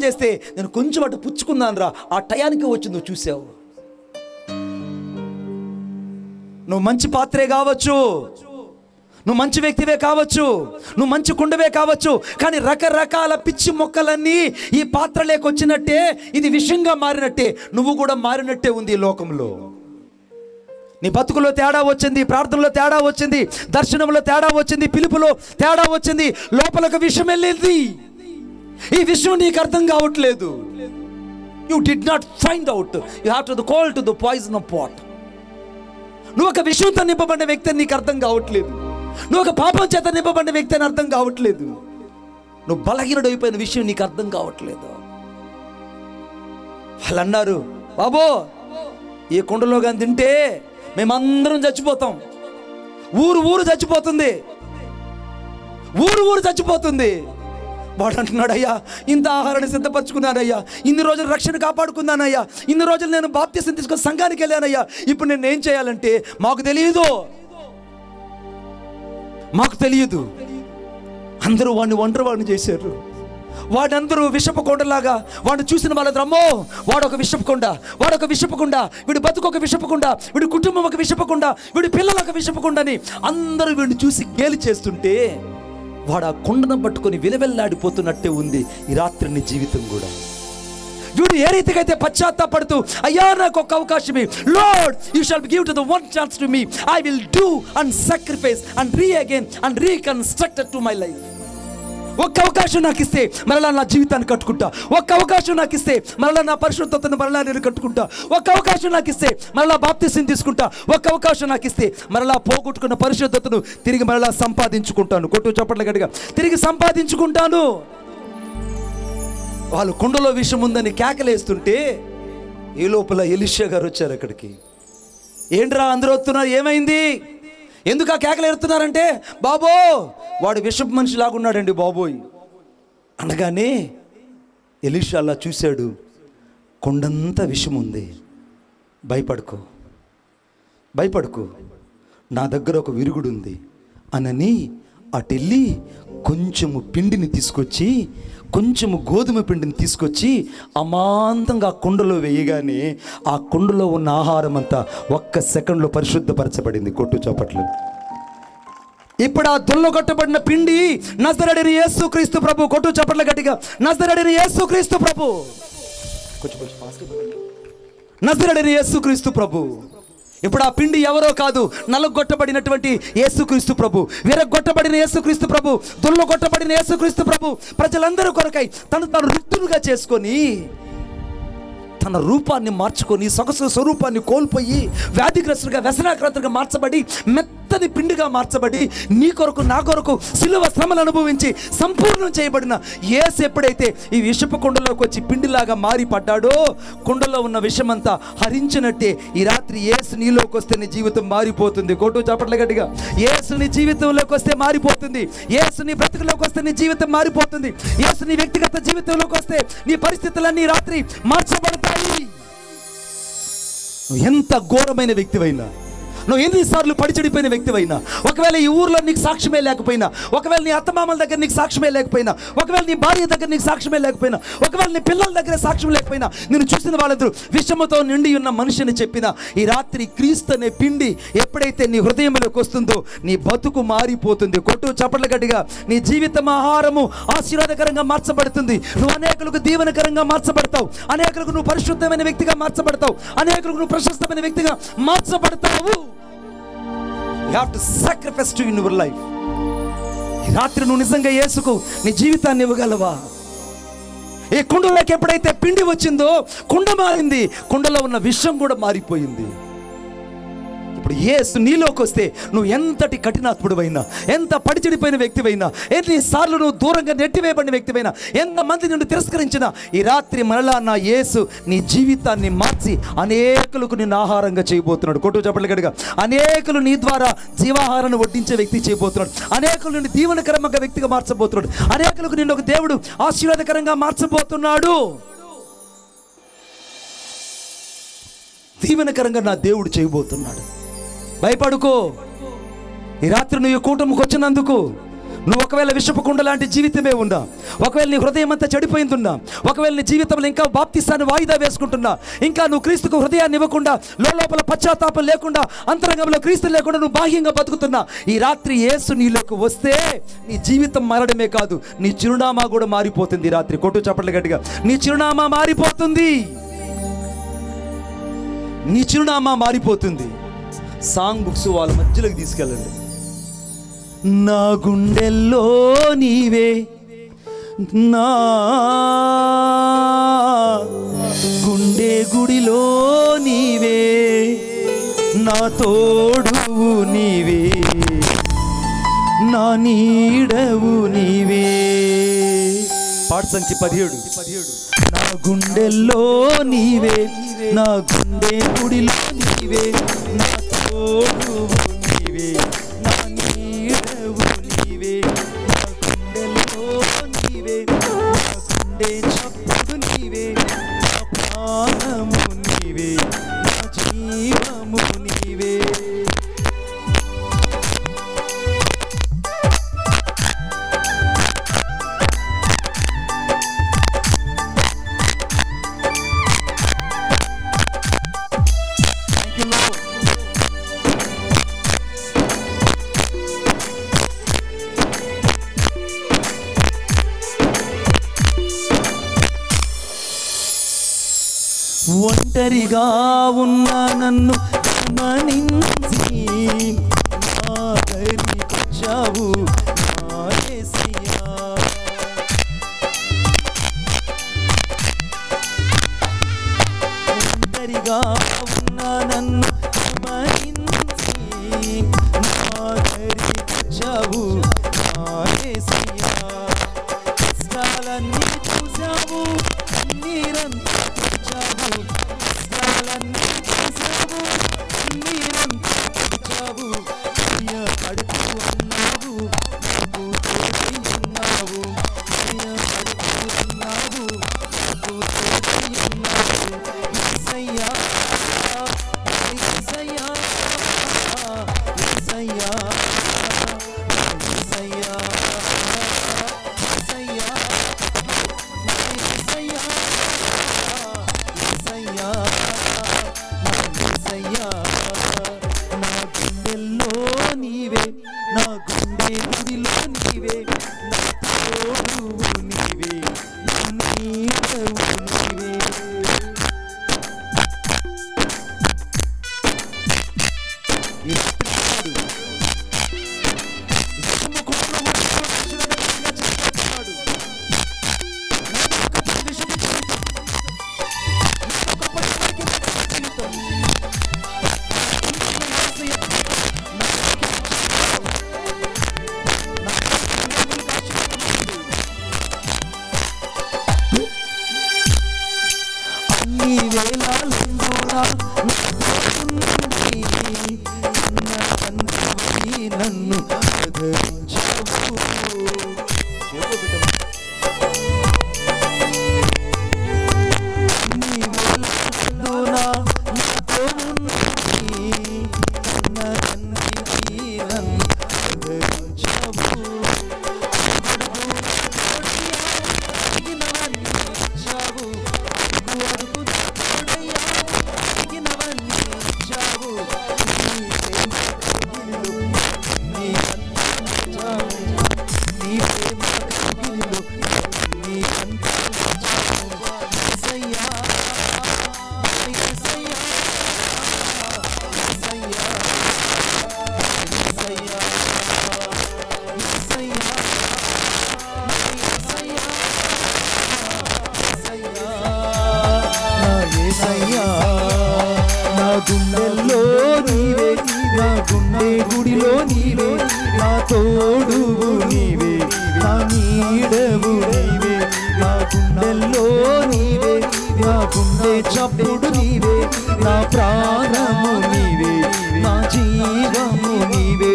Speaker 1: చేస్తే నేను కొంచెం అటు పుచ్చుకున్నాను రా, ఆ టయానికి వచ్చి నువ్వు చూసావు. నువ్వు మంచి పాత్రే కావచ్చు, నువ్వు మంచి వ్యక్తివే కావచ్చు, నువ్వు మంచి కుండవే కావచ్చు, కానీ రకరకాల పిచ్చి మొక్కలన్నీ ఈ పాత్రలోకి వచ్చినట్టే, ఇది విషంగా మారినట్టే నువ్వు కూడా మారినట్టే ఉంది ఈ లోకంలో. నీ బతుకులో తేడా వచ్చింది, ప్రార్థనలో తేడా వచ్చింది, దర్శనంలో తేడా వచ్చింది, పిలుపులో తేడా వచ్చింది, లోపలకు విషయం వెళ్ళింది. ఈ విషయం నీకు అర్థం కావట్లేదు. You did not find out, you have to call to the poison of pot. నువ్వు ఒక విషయంతో నింపబడిన వ్యక్తి అని నీకు అర్థం కావట్లేదు, నువ్వు ఒక పాపం చేత నింపబడిన వ్యక్తి అని అర్థం కావట్లేదు, నువ్వు బలహీనుడు అయిపోయిన విషయం నీకు అర్థం కావట్లేదు. వాళ్ళు అన్నారు, బాబో ఈ కుండలో కానీ తింటే మేమందరం చచ్చిపోతాం, ఊరు చచ్చిపోతుంది, ఊరు చచ్చిపోతుంది. వాడు అంటున్నాడు, అయ్యా ఇంత ఆహారాన్ని సిద్ధపరచుకున్నానయ్యా, ఇన్ని రోజులు రక్షణ కాపాడుకున్నానయ్యా, ఇన్ని రోజులు నేను బాప్తిసం తీసుకొని సంఘానికి వెళ్ళానయ్యా, ఇప్పుడు నేను ఏం చేయాలంటే మాకు తెలియదు. అందరూ వాడిని ఒంటరివాడిని చేశారు. వాడందరూ విషపు కొండలాగా వాడిని చూసిన వాళ్ళందరూ, అమ్మో వాడు ఒక విషపు కొండ, వీడి బతుకు ఒక విషపు కొండ, వీడి కుటుంబం ఒక విషపు కొండ, వీడి పిల్లలు ఒక విషపు కొండ అని అందరూ వీడిని చూసి గేలి చేస్తుంటే వాడు ఆ కొండను పట్టుకొని విలవెల్లాడిపోతున్నట్టే ఉంది ఈ రాత్రి నీ జీవితం కూడా. వీడు ఏ రీతిగా అయితే పశ్చాత్తాపడుతూ, అయ్యా నాకు ఒక అవకాశం, lord you shall give to the one chance to me, I will do and sacrifice and reconstruct to my life. ఒక్క అవకాశం నాకు ఇస్తే మరలా నా జీవితాన్ని కట్టుకుంటా, ఒక్క అవకాశం నాకు ఇస్తే మరలా నా పరిశుద్ధతను మరలా నేను కట్టుకుంటా, ఒక్క అవకాశం నాకు ఇస్తే మరలా బాప్తిసం తీసుకుంటా, ఒక్క అవకాశం నాకు ఇస్తే మరలా పోగొట్టుకున్న పరిశుద్ధతను తిరిగి మరలా సంపాదించుకుంటాను. కొట్టు చప్పట్ల గట్టిగా, తిరిగి సంపాదించుకుంటాను. వాళ్ళు కుండలో విషం ఉందని కేకలేస్తుంటే ఈ లోపల ఎలీషా గారు వచ్చారు అక్కడికి. ఏంట్రా అందరూ వస్తున్నారు, ఏమైంది, ఎందుకు ఆ కేకలు ఎడుతున్నారంటే, బాబో వాడు విషపు మనిషి లాగున్నాడండి బాబోయ్ అనగానే ఎలీషా అలా చూశాడు, కొండంతా విషం ఉంది, భయపడుకో నా దగ్గర ఒక విరుగుడు ఉంది అనని అటెళ్ళి కొంచెము పిండిని తీసుకొచ్చి, కొంచెము గోధుమ పిండిని తీసుకొచ్చి అమాంతంగా ఆ కుండలో వేయగానే ఆ కుండలో ఉన్న ఆహారం అంతా ఒక్క సెకండ్లో పరిశుద్ధపరచబడింది. కొట్టు చప్పట్లు. ఇప్పుడు ఆ దుల్లగొట్టబడిన పిండి నజరేయుడైన యేసుక్రీస్తు ప్రభు. కొట్టు చప్పట్ల గట్టిగా, నజరేయుడైన యేసుక్రీస్తు ప్రభు. నజరేయుడైన యేసుక్రీస్తు ప్రభు. ఇప్పుడు ఆ పిండి ఎవరో కాదు, నలుగొట్టబడినటువంటి యేసుక్రీస్తు ప్రభు, విరగొట్టబడిన యేసుక్రీస్తు ప్రభు, దుల్లగొట్టబడిన యేసుక్రీస్తు ప్రభు ప్రజలందరూ కొరకై తను రిక్తులుగా చేసుకొని తన రూపాన్ని మార్చుకొని సొగసు స్వరూపాన్ని కోల్పోయి వ్యాధిగ్రస్తుడిగా వ్యసనాక్రాంతుడిగా మార్చబడి మెత్తని పిండిగా మార్చబడి నీ కొరకు నా కొరకు సిలువ శ్రమలు అనుభవించి సంపూర్ణం చేయబడిన యేసు ఎప్పుడైతే ఈ విషపు కుండలోకి వచ్చి పిండిలాగా మారి పడ్డాడో కుండలో ఉన్న విషమంతా హరించినట్టే ఈ రాత్రి యేసు నీలోకి వస్తే నీ జీవితం మారిపోతుంది. కోటు చప్పట్ల గట్టిగా. యేసు నీ జీవితంలోకి వస్తే మారిపోతుంది. యేసు నీ బ్రతుకులోకి వస్తే నీ జీవితం మారిపోతుంది. యేసు నీ వ్యక్తిగత జీవితంలోకి వస్తే నీ పరిస్థితులన్నీ రాత్రి మార్చబడతాయి. నువ్వు ఎంత ఘోరమైన వ్యక్తివైనా, నువ్వు ఎన్నిసార్లు పడిచెడిపోయిన వ్యక్తివైనా, ఒకవేళ ఈ ఊర్లో నీకు సాక్ష్యమే లేకపోయినా, ఒకవేళ నీ అత్తమామల దగ్గర నీకు సాక్ష్యమే లేకపోయినా, ఒకవేళ నీ భార్య దగ్గర నీకు సాక్ష్యమే లేకపోయినా, ఒకవేళ నీ పిల్లల దగ్గర సాక్ష్యం లేకపోయినా, నేను చూసిన వాళ్ళందరూ విషముతో నిండి ఉన్న మనిషిని చెప్పిన ఈ రాత్రి క్రీస్తు అనే పిండి ఎప్పుడైతే నీ హృదయంలోకి వస్తుందో నీ బతుకు మారిపోతుంది. కొట్టు చప్పట్ల గట్టిగా. నీ జీవితం ఆహారము ఆశీర్వాదకరంగా మార్చబడుతుంది. నువ్వు అనేకులకు దీవెనకరంగా మార్చబడతావు. అనేకులకు నువ్వు పరిశుద్ధమైన వ్యక్తిగా మార్చబడతావు. అనేకులకు నువ్వు ప్రశస్తమైన వ్యక్తిగా మార్చబడతావు. You have to sacrifice to in your life. ఈ రాత్రి నువ్వు నిజంగా యేసుకు నీ జీవితాన్ని ఇవ్వగలవా? ఈ కుండలోకి ఎప్పుడైతే పిండి వచ్చిందో కుండ మారింది, కుండలో ఉన్న విషం కూడా మారిపోయింది. ఇప్పుడు యేసు నీలోకి వస్తే నువ్వు ఎంతటి కఠినాత్ముడివైనా, ఎంత పడిచెడిపోయిన వ్యక్తివైనా, ఎన్నిసార్లు నువ్వు దూరంగా నెట్టివేయబడిన వ్యక్తివైనా, ఎంతమంది నిన్ను తిరస్కరించినా, ఈ రాత్రి మరలా నా యేసు నీ జీవితాన్ని మార్చి అనేకులకు నిన్ను ఆహారంగా చేయబోతున్నాడు. కొట్టు చప్పట్లు గట్టిగా. అనేకులు నీ ద్వారా జీవాహారాన్ని వడ్డించే వ్యక్తి చేయబోతున్నాడు. అనేకులు నిన్ను దీవెనకరంగా వ్యక్తిగా మార్చబోతున్నాడు. అనేకులకు నిన్ను ఒక దేవుడు ఆశీర్వాదకరంగా మార్చబోతున్నాడు. దీవెనకరంగా నా దేవుడు చేయబోతున్నాడు. భయపడుకో. ఈ రాత్రి నువ్వు ఈ కూటమికి వచ్చినందుకు నువ్వు ఒకవేళ విషపు కుండ లాంటి జీవితమే ఉందా, ఒకవేళ నీ హృదయం అంతా చెడిపోయిందున్నా, ఒకవేళ నీ జీవితంలో ఇంకా బాప్తిసాన్ని వాయిదా వేసుకుంటున్నా, ఇంకా నువ్వు క్రీస్తుకు హృదయాన్ని ఇవ్వకుండా, లోపల పశ్చాత్తాపం లేకుండా, అంతరంగంలో క్రీస్తు లేకుండా నువ్వు బాహ్యంగా బతుకుతున్నా, ఈ రాత్రి యేసు నీలోకి వస్తే నీ జీవితం మారడమే కాదు, నీ చిరునామా కూడా మారిపోతుంది. ఈ రాత్రి కొట్టు చప్పట్లు గట్టిగా. నీ చిరునామా మారిపోతుంది. నీ చిరునామా మారిపోతుంది. సాంగ్ బుక్స్ వాళ్ళ మధ్యలోకి తీసుకెళ్ళండి. నా గుండెల్లో నీవే, నా గుండె గుడిలో నీవే, నా తోడువు నీవే, నా నీడవు నీవే. పాట సంఖ్య 17. నా గుండెల్లో నీవే, నా గుండె గుడిలో నీవే, నా తోడువు నీవే, నా నీడవు నీవే, నా గుండెల్లో నీవే, నా గుండె చప్పుడు నీవే, నా ప్రాణము నీవే, నా జీవము నీవే. ఒంటరిగా ఉన్న నన్ను గమనించి నా దరికొచ్చావు నా యేసయ్యా. ఒంటరిగా ఉన్న నన్ను గమనించి నా దరికొచ్చావు నా యేసయ్యా. కష్టాలన్నీ చూసావు, నీరంతా తెచ్చావు, కష్టాలన్నీ చూసావు, నీరంతా తెచ్చావు. పడుతూ అన్నావు, నువ్వు తోడై ఉన్నావు, పడుతూ ఉన్నావు, నువ్వు తోడై ఉన్నావు. యేసయ్యా, యేసయ్యా, యేసయ్యా, యేసయ్యా, యేసయ్యా. నన్ను ఆదరించావు. గుండెల్లో నీవే, నా గుండె గుడిలో నీవే, నా తోడువు నీవే, నా నీడవు నీవే. నా గుండెల్లో నీవే, నా గుండె చప్పుడు నీవే, నా ప్రాణము నీవే, నా జీవము నీవే,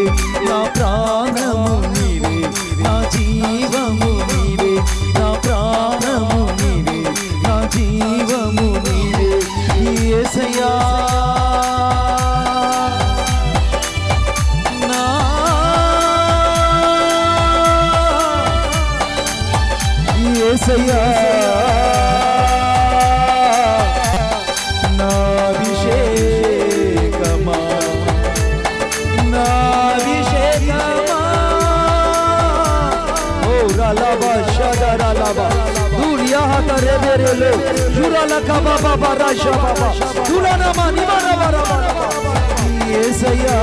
Speaker 1: నా ప్రాణము నీవే, నా జీవము నీవే, నా ప్రాణము నీవే, నా జీవము నీవే. యేసయ్యా యేసయ్యా నా అభిషేకమా, నా అభిషేకమా. ఓ రలబా షదరలబా దునియా తరే బెరెలో జురల కబా బాబా రాషా బాబా దురన మని మరవర యేసయ్యా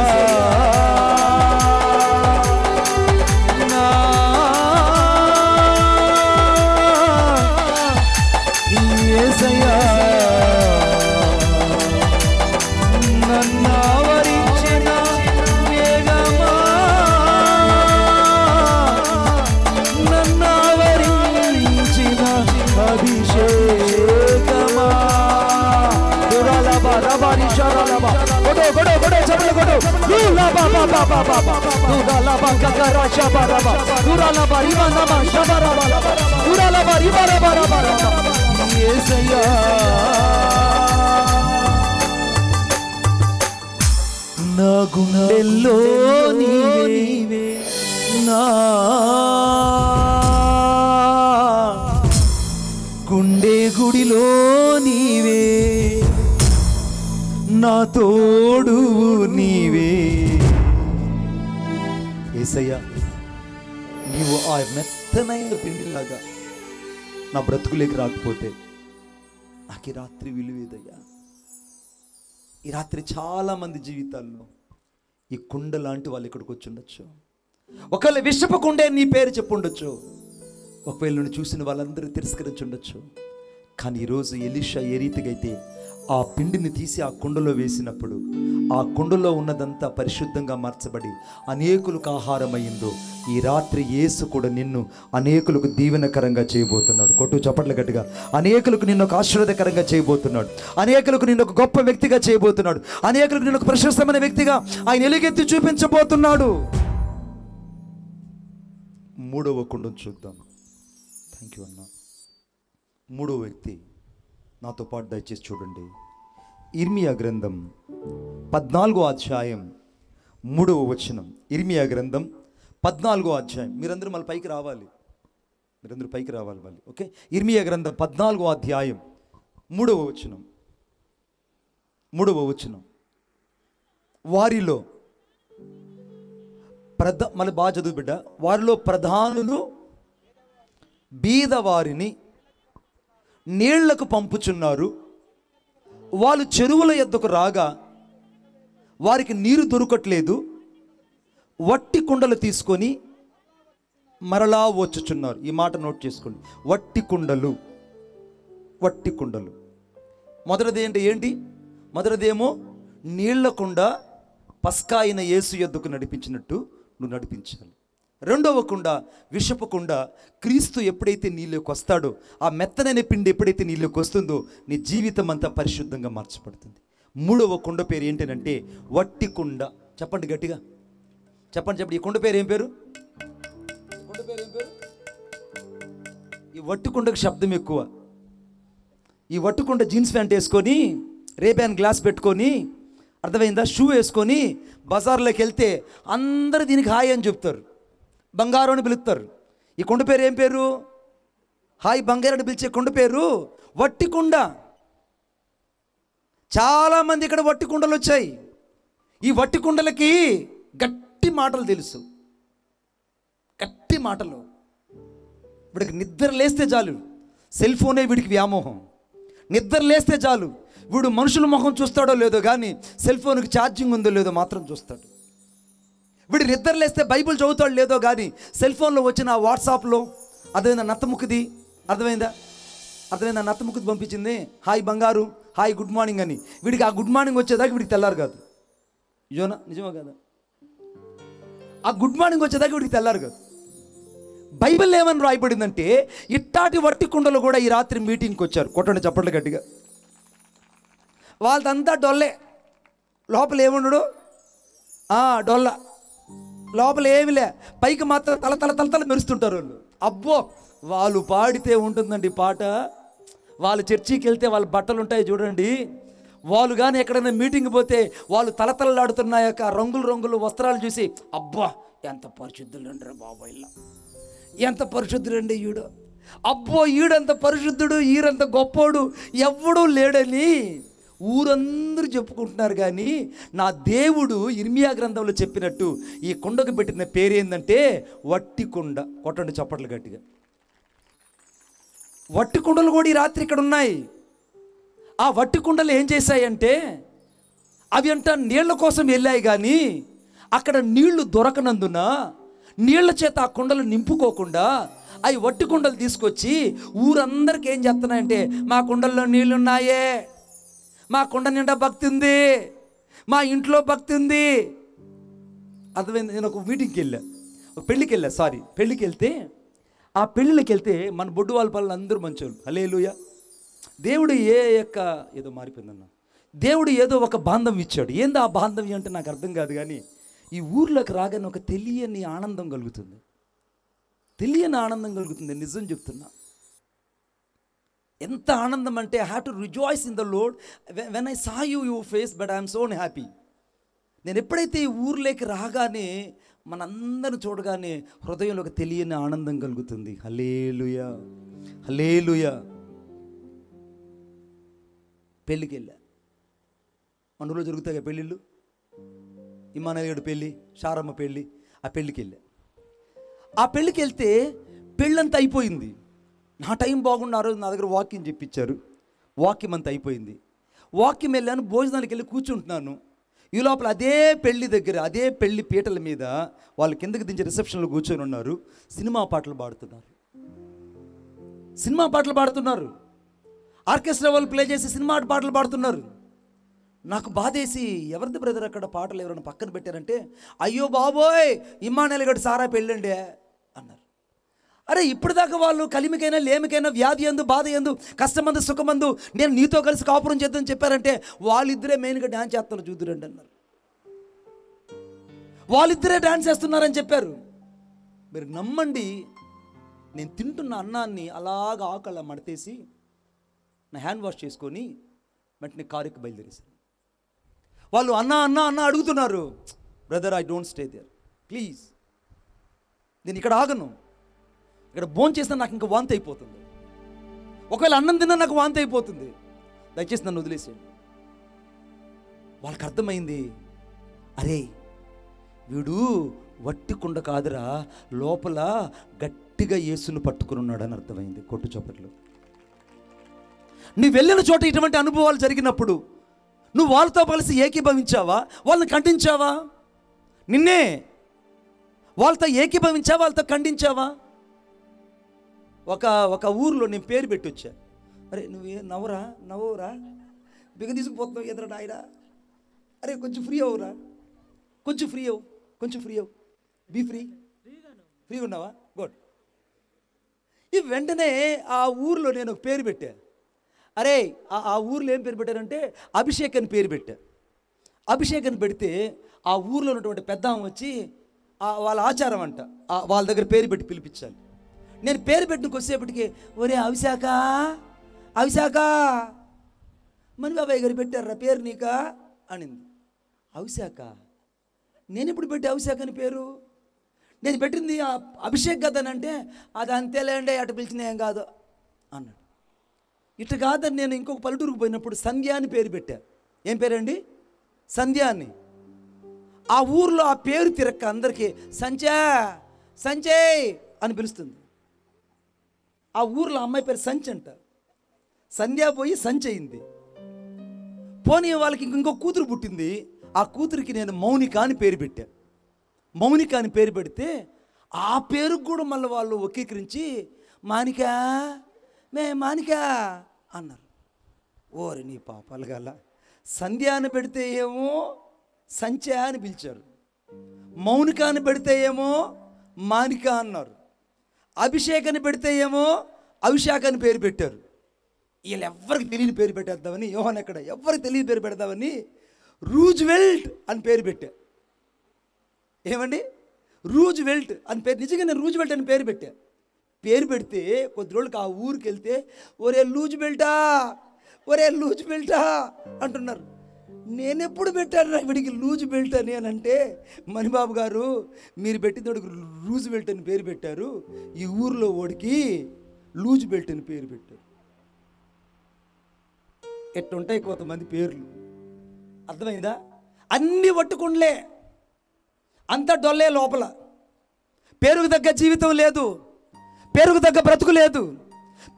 Speaker 1: యేసయ్యా నన్నావరించిన మేఘమా, నన్నావరించిన అభిషేకమా. దురలబా రబరి షరలబా గొడో గొడో గొడో చబల గొడో దులబా బాబా బాబా దురలబా కకరా షబరబా దురలబా రిమనమా షబరబా దురలబా రిబరబా రబా. యేసయ్యా నా గుండెల్లో నీవే, నా గుండె గుడిలో నీవే, నా తోడు నీవే. యేసయ్యా నీవు ఆ మెత్తనైన పిండిలాగా నా బ్రతుకులేకి రాకపోతే నాకు ఈ రాత్రి విలువేదయ్యా. ఈ రాత్రి చాలామంది జీవితాల్లో ఈ కుండ లాంటి వాళ్ళు ఇక్కడికి వచ్చి ఉండొచ్చు. ఒకవేళ విషపు కుండే నీ పేరు చెప్పుండొచ్చు, ఒకవేళ నువ్వు చూసిన వాళ్ళందరూ తిరస్కరించి ఉండొచ్చు. కానీ ఈరోజు ఎలీషా ఏ రీతిగా అయితే ఆ పిండిని తీసి ఆ కుండలో వేసినప్పుడు ఆ కుండలో ఉన్నదంతా పరిశుద్ధంగా మార్చబడి అనేకులకు ఆహారం అయిందో, ఈ రాత్రి యేసు కూడా నిన్ను అనేకులకు దీవెనకరంగా చేయబోతున్నాడు. కొట్టు చప్పట్లు గట్టిగా. అనేకులకు నిన్ను ఒక ఆశీర్వాదకరంగా చేయబోతున్నాడు, అనేకులకు నిన్ను ఒక గొప్ప వ్యక్తిగా చేయబోతున్నాడు, అనేకులకు నిన్ను ఒక ప్రశస్తమైన వ్యక్తిగా ఆయన ఎలుగెత్తి చూపించబోతున్నాడు. మూడవ కుండను చూద్దాం. థ్యాంక్ యూ అన్న. మూడవ వ్యక్తి నాతో పాటు దయచేసి చూడండి. ఇర్మియా గ్రంథం 14వ అధ్యాయం 3వ వచనం. ఇర్మియా గ్రంథం 14వ అధ్యాయం. మీరందరూ మళ్ళీ పైకి రావాలి, మీరందరూ పైకి రావాలి మళ్ళీ. ఓకే, ఇర్మియా గ్రంథం 14వ అధ్యాయం 3వ వచనం. 3వ వచనం. వారిలో మళ్ళీ బాగా చదువు బిడ్డ. వారిలో ప్రధానులు బీదవారిని నీళ్లకు పంపుచున్నారు. వాళ్ళు చెరువుల యొద్దకు రాగా వారికి నీరు దొరకట్లేదు. వట్టి కుండలు తీసుకొని మరలా వచ్చుచున్నారు. ఈ మాట నోట్ చేసుకోండి. వట్టి కుండలు, వట్టి కుండలు. మొదటిది ఏంటి? మొదటిదేమో నీళ్ల కుండ పస్కా అయిన యేసు యొద్దకు నడిపించినట్టు నువ్వు నడిపించాలి. రెండవ కుండ విషపు కుండ. క్రీస్తు ఎప్పుడైతే నీళ్ళకి వస్తాడో, ఆ మెత్తనైన పిండి ఎప్పుడైతే నీళ్ళకి వస్తుందో నీ జీవితం అంతా పరిశుద్ధంగా మార్చబడుతుంది. మూడవ కుండ పేరు ఏంటంటే వట్టి కుండ. చెప్పండి గట్టిగా, చెప్పండి. ఈ కుండ పేరు ఏం పేరు? ఈ వట్టి కుండకు శబ్దం ఎక్కువ. ఈ వట్టి కుండ జీన్స్ ప్యాంట్ వేసుకొని, రేబ్యాన్ గ్లాస్ పెట్టుకొని, అర్థమైందా, షూ వేసుకొని బజార్లోకి వెళ్తే అందరూ దీనికి హాయ్ అని చెప్తారు, బంగారం అని పిలుస్తారు. ఈ కుండ పేరు ఏం పేరు? హాయ్ బంగారం అని పిలిచే కుండ పేరు వట్టి కుండ. చాలామంది ఇక్కడ వట్టి కుండలు వచ్చాయి. ఈ వట్టి కుండలకి గట్టి మాటలు తెలుసు, గట్టి మాటలు. వీడికి నిద్ర లేస్తే చాలు సెల్ ఫోనే వీడికి వ్యామోహం. నిద్ర లేస్తే చాలు వీడు మనుషుల ముఖం చూస్తాడో లేదో కానీ సెల్ ఫోన్కి ఛార్జింగ్ ఉందో లేదో మాత్రం చూస్తాడు. వీడు నిద్ర లేస్తే బైబిల్ చదువుతాడు లేదో కానీ సెల్ ఫోన్లో వచ్చిన వాట్సాప్లో అర్థమైందా నత్తముక్కుది, అర్థమైందా నత్తముక్కుది పంపించింది హాయ్ బంగారు, హాయ్ గుడ్ మార్నింగ్ అని. వీడికి ఆ గుడ్ మార్నింగ్ వచ్చేదాకా వీడికి తెల్లారు కాదు. నిజమా కదా? ఆ గుడ్ మార్నింగ్ వచ్చేదాకా వీడికి తెల్లారు కాదు. బైబిల్ ఏమని రాయబడిందంటే ఇట్టాటి వట్టి కుండలు కూడా ఈ రాత్రి మీటింగ్కి వచ్చారు. కొట్టండి చప్పట్లు గట్టిగా. వాళ్ళంతా డొల్లే, లోపల ఏముండడు, డొల్ల, లోపల ఏమిలే, పైకి మాత్రం తల మెరుస్తుంటారు వాళ్ళు. అబ్బో వాళ్ళు పాడితే ఉంటుందండి పాట. వాళ్ళు చర్చికి వెళ్తే వాళ్ళ బట్టలు ఉంటాయి చూడండి, వాళ్ళు కానీ ఎక్కడైనా మీటింగ్ పోతే వాళ్ళు తలతలలాడుతున్న యొక్క రంగులు వస్త్రాలు చూసి అబ్బా ఎంత పరిశుద్ధులండి బాబా, ఇలా ఎంత పరిశుద్ధుడండి ఈడు, అబ్బో ఈడంత పరిశుద్ధుడు, ఈరంత గొప్పోడు ఎవ్వడూ లేడని ఊరందరూ చెప్పుకుంటున్నారు. కానీ నా దేవుడు ఇర్మియా గ్రంథంలో చెప్పినట్టు ఈ కుండకు పెట్టిన పేరేందంటే వట్టి కుండ. కొట్టండి చప్పట్లు గట్టిగా. వట్టి కుండలు కూడా ఈ రాత్రి ఇక్కడ ఉన్నాయి. ఆ వట్టి కుండలు ఏం చేశాయంటే అవి అంట నీళ్ల కోసం వెళ్ళాయి, కానీ అక్కడ నీళ్లు దొరకనందున నీళ్ల చేత ఆ కుండలు నింపుకోకుండా అవి వట్టి కుండలు తీసుకొచ్చి ఊరందరికీ ఏం చేస్తున్నాయంటే మా కుండల్లో నీళ్లున్నాయే, మా కుండ నిండా భక్తి ఉంది, మా ఇంట్లో భక్తి ఉంది. అర్థమైంది. నేను ఒక మీటింగ్కి వెళ్ళా, ఒక పెళ్ళికి వెళ్తే ఆ పెళ్ళిళ్ళకి వెళ్తే మన బొడ్డు వాళ్ళ పనులు అందరూ మంచోళ్ళు. హల్లెలూయా. దేవుడు ఏదో మారిపోయిందన్న, దేవుడు ఏదో ఒక బాంధం ఇచ్చాడు. ఏందో ఆ బాంధం అంటే నాకు అర్థం కాదు, కానీ ఈ ఊర్లోకి రాగానే ఒక తెలియని ఆనందం కలుగుతుంది, నిజం చెప్తున్నా. ఎంత ఆనందం అంటే I have to rejoice in the lord when I saw your face, but I'm so happy. నేను ఎప్పుడైతే ఈ ఊర్లోకి రాగానే మనందరిని చూడగానే హృదయంలో ఒక తెలియని ఆనందం కలుగుతుంది. హల్లెలూయా, హల్లెలూయా. పెళ్ళికి వెళ్ళా, మన ఊళ్ళో జరుగుతాయి పెళ్ళిళ్ళు, ఇమ్మానుయేలు పెళ్ళి, శారమ్మ పెళ్ళి. ఆ పెళ్ళికి వెళ్ళా. ఆ పెళ్ళికి వెళ్తే పెళ్ళంతా అయిపోయింది. నా టైం బాగుండి ఆ రోజు నా దగ్గర వాక్యం చెప్పించారు. వాక్యం అంతా అయిపోయింది. వాక్యం వెళ్ళాను, భోజనానికి వెళ్ళి కూర్చుంటున్నాను. ఈ లోపల అదే పెళ్లి దగ్గర, అదే పెళ్లి పీటల మీద వాళ్ళు కిందకి దించి రిసెప్షన్లో కూర్చొని ఉన్నారు. సినిమా పాటలు పాడుతున్నారు. ఆర్కెస్ట్రా వాళ్ళు ప్లే చేసి సినిమా పాటలు పాడుతున్నారు. నాకు బాధేసి, ఎవరిది బ్రదర్ అక్కడ పాటలు ఎవరైనా పక్కన పెట్టారంటే, అయ్యో బాబోయ్ ఇమ్మానుయేలు గడు సారా పెళ్ళండి అన్నారు. అరే ఇప్పటిదాకా వాళ్ళు కలిమికైనా లేమికైనా వ్యాధి ఎందు బాధ ఎందు కష్టమందు సుఖమందు నేను నీతో కలిసి కాపురం చేద్దామని చెప్పారంటే వాళ్ళిద్దరే మెయిన్గా డ్యాన్స్ చేస్తారు చూద్దురండి అన్నారు. వాళ్ళిద్దరే డ్యాన్స్ చేస్తున్నారని చెప్పారు. మీరు నమ్మండి, నేను తింటున్న అన్నాన్ని అలాగా ఆకలా మడతేసి నా హ్యాండ్ వాష్ చేసుకొని వెంటనే కారుకి బయలుదేరేశాను. వాళ్ళు అన్న అడుగుతున్నారు. Brother I don't stay there please, నేను ఇక్కడ ఆగను, ఇక్కడ భోజనం చేసినా నాకు ఇంకా వాంతి అయిపోతుంది, ఒకవేళ అన్నం తిన్నా నాకు వాంతి అయిపోతుంది, దయచేసి నన్ను వదిలేసేయండి. వాళ్ళకి అర్థమైంది, అరే వీడు వట్టి కుండ కాదురా, లోపల గట్టిగా యేసును పట్టుకుని ఉన్నాడని అర్థమైంది. కొట్టు చప్పట్లు. నువ్వు వెళ్ళిన చోట ఇటువంటి అనుభవాలు జరిగినప్పుడు నువ్వు వాళ్ళతో కలిసి ఏకీభవించావా, వాళ్ళని ఖండించావా? నిన్నే వాళ్ళతో ఏకీభవించావా, వాళ్ళతో ఖండించావా? ఒక ఊర్లో నేను పేరు పెట్టొచ్చా. అరే నువ్వే నవ్వురా బిగ తీసుకుపోతున్నావు ఎదురా నాయనా, అరే కొంచెం ఫ్రీ అవురా, కొంచెం ఫ్రీ అవు, బీ ఫ్రీగా ఉన్నావా, గుడ్. ఈ వెంటనే ఆ ఊర్లో నేను ఒక పేరు పెట్టా. అరే ఆ ఊర్లో ఏం పేరు పెట్టారంటే అభిషేక్ అని పేరు పెట్టా. అభిషేక్ అని పెడితే ఆ ఊర్లో ఉన్నటువంటి పెద్ద ఆమె వచ్చి వాళ్ళ ఆచారం అంట వాళ్ళ దగ్గర పేరు పెట్టి పిలిపించాలి. నేను పేరు పెట్టిన కొద్దిసేపటికి ఒరే అవిశాఖ అవిశాఖ మణి బాబాయ్ గారు పెట్టారా పేరు నీకా అనింది. అవిశాఖ? నేను ఇప్పుడు పెట్టి అవిశాఖ అని పేరు? నేను పెట్టింది అభిషేక్ కదా అని అంటే అది అంతేలేండి అటు పిలిచిన ఏం కాదు అన్నాడు. ఇటు కాదని నేను ఇంకొక పల్లెటూరుకు పోయినప్పుడు సంధ్య అని పేరు పెట్టా. ఏం పేరండి? సంధ్య అని. ఆ ఊర్లో ఆ పేరు తిరక్క అందరికీ సంజయ్ అని పిలుస్తుంది. ఆ ఊర్లో అమ్మాయి పేరు సంచి అంట. సంధ్య పోయి సంచి అయింది. పోనీ వాళ్ళకి ఇంకో కూతురు పుట్టింది. ఆ కూతురికి నేను మౌనిక అని పేరు పెట్టా. మౌనిక అని పేరు పెడితే ఆ పేరుకు కూడా మళ్ళీ వాళ్ళు వక్రీకరించి మానిక మానిక అన్నారు. ఓరి నీ పాపాలు గల, సంధ్య అని పెడితే ఏమో సంచయ అని పిలిచారు, మౌనిక అని పెడితే ఏమో మానిక అన్నారు, అభిషేక్ అని పెడితే ఏమో అభిషేక్ అని పేరు పెట్టారు. వీళ్ళు ఎవరికి తెలియని పేరు పెట్టేద్దామని, యోహాన్ ఎక్కడ ఎవరికి తెలియని పేరు పెడదామని రూజ్వెల్ట్ అని పేరు పెట్టా. ఏమండి? రూజ్వెల్ట్ అని పేరు. నిజంగా నేను రూజ్వెల్ట్ అని పేరు పెట్టా. పేరు పెడితే కొద్ది రోజులకి ఆ ఊరికి వెళ్తే ఒరే లూజ్ బెల్టా అంటున్నారు. నేనెప్పుడు పెట్టాను వీడికి లూజ్ బెల్ట్ అని అంటే, మణిబాబు గారు మీరు పెట్టిన వాడికి లూజ్ బెల్ట్ అని పేరు పెట్టారు, ఈ ఊరిలో వాడికి లూజ్ బెల్ట్ అని పేరు పెట్టారు. ఎట్టుంటాయి కొంతమంది పేర్లు. అర్థమైందా? అన్నీ పట్టుకుండలే, అంత డొల్లే లోపల. పేరుకు తగ్గ జీవితం లేదు, పేరుకు తగ్గ బ్రతుకు లేదు,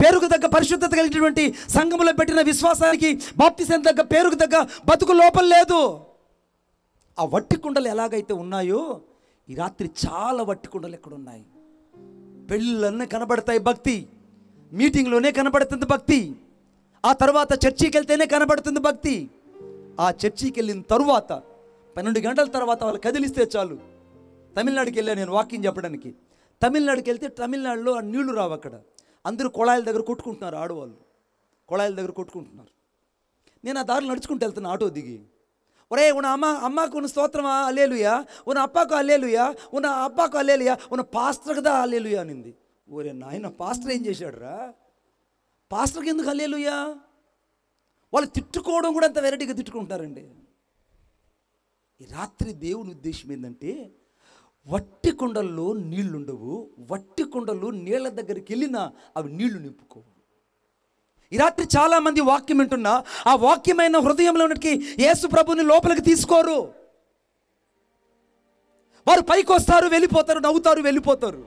Speaker 1: పేరుకు తగ్గ పరిశుద్ధత కలిగినటువంటి సంఘములో పెట్టిన విశ్వాసానికి బాప్తిసం తగ్గ పేరుకు తగ్గ బతుకు లోపల లేదు. ఆ వట్టి కుండలు ఎలాగైతే ఉన్నాయో ఈ రాత్రి చాలా వట్టి కుండలు ఎక్కడ ఉన్నాయి. పెళ్ళిళ్ళన్నీ కనబడతాయి భక్తి, మీటింగ్లోనే కనబడుతుంది భక్తి, ఆ తర్వాత చర్చికి వెళ్తేనే కనబడుతుంది భక్తి. ఆ చర్చికి వెళ్ళిన తరువాత 12 గంటల తర్వాత వాళ్ళు కదిలిస్తే చాలు. తమిళనాడుకి వెళ్ళా నేను వాకింగ్ చెప్పడానికి. తమిళనాడుకి వెళ్తే తమిళనాడులో ఆ నీళ్లు రావు. అక్కడ అందరూ కొళాయిల దగ్గర కొట్టుకుంటున్నారు, ఆడవాళ్ళు కొళాయిల దగ్గర కొట్టుకుంటున్నారు. నేను ఆ దారిలో నడుచుకుంటూ వెళ్తున్నా, ఆటో దిగి, ఒరే ఉన్న అమ్మకు ఉన్న స్తోత్రమా అల్లేలుయా, ఉన్న అప్పకు అల్లేలుయా, ఉన్న అబ్బాకు అల్లేలుయా, ఉన్న పాస్టర్ కదా అల్లేలుయా అనింది. ఒరే నాయన, పాస్టర్ ఏం చేశాడు రా? పాస్టర్కి ఎందుకు హల్లెలూయా? వాళ్ళు తిట్టుకోవడం కూడా అంత వెరైటీగా తిట్టుకుంటారండి. ఈ రాత్రి దేవుని ఉద్దేశం ఏంటంటే, వట్టి కుండల్లో నీళ్లు ఉండవు, వట్టి కుండలు నీళ్ల దగ్గరికి వెళ్ళినా అవి నీళ్లు నింపుకోవు. ఈ రాత్రి చాలామంది వాక్యం వింటున్నా ఆ వాక్యమైన హృదయంలో ఉన్నకి యేసు ప్రభుని లోపలికి తీసుకోరు. వారు పైకి వస్తారు, వెళ్ళిపోతారు, నవ్వుతారు, వెళ్ళిపోతారు.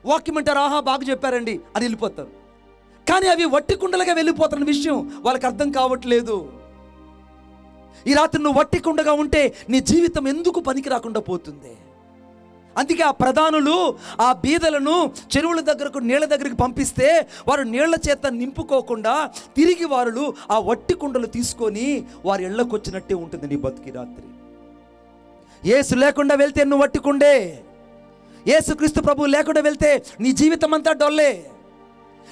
Speaker 1: వాక్యం అంటారు, ఆహా బాగా చెప్పారండి అని వెళ్ళిపోతారు. కానీ అవి వట్టి కుండలుగా వెళ్ళిపోతున్న విషయం వాళ్ళకి అర్థం కావట్లేదు. ఈ రాత్రి నువ్వు వట్టి కుండగా ఉంటే నీ జీవితం ఎందుకు పనికి రాకుండా పోతుంది. అందుకే ఆ ప్రధానులు ఆ బీదలను చెరువుల దగ్గరకు, నీళ్ళ దగ్గరికి పంపిస్తే వారు నీళ్ల చేత నింపుకోకుండా తిరిగి వారు ఆ వట్టి కుండలు తీసుకొని వారి ఇళ్లకు వచ్చినట్టే ఉంటుంది నీ బతికి. రాత్రి యేసు లేకుండా వెళ్తే నువ్వు వట్టి కుండే, యేసుక్రీస్తు ప్రభువు లేకుండా వెళ్తే నీ జీవితం అంతా డొల్లే.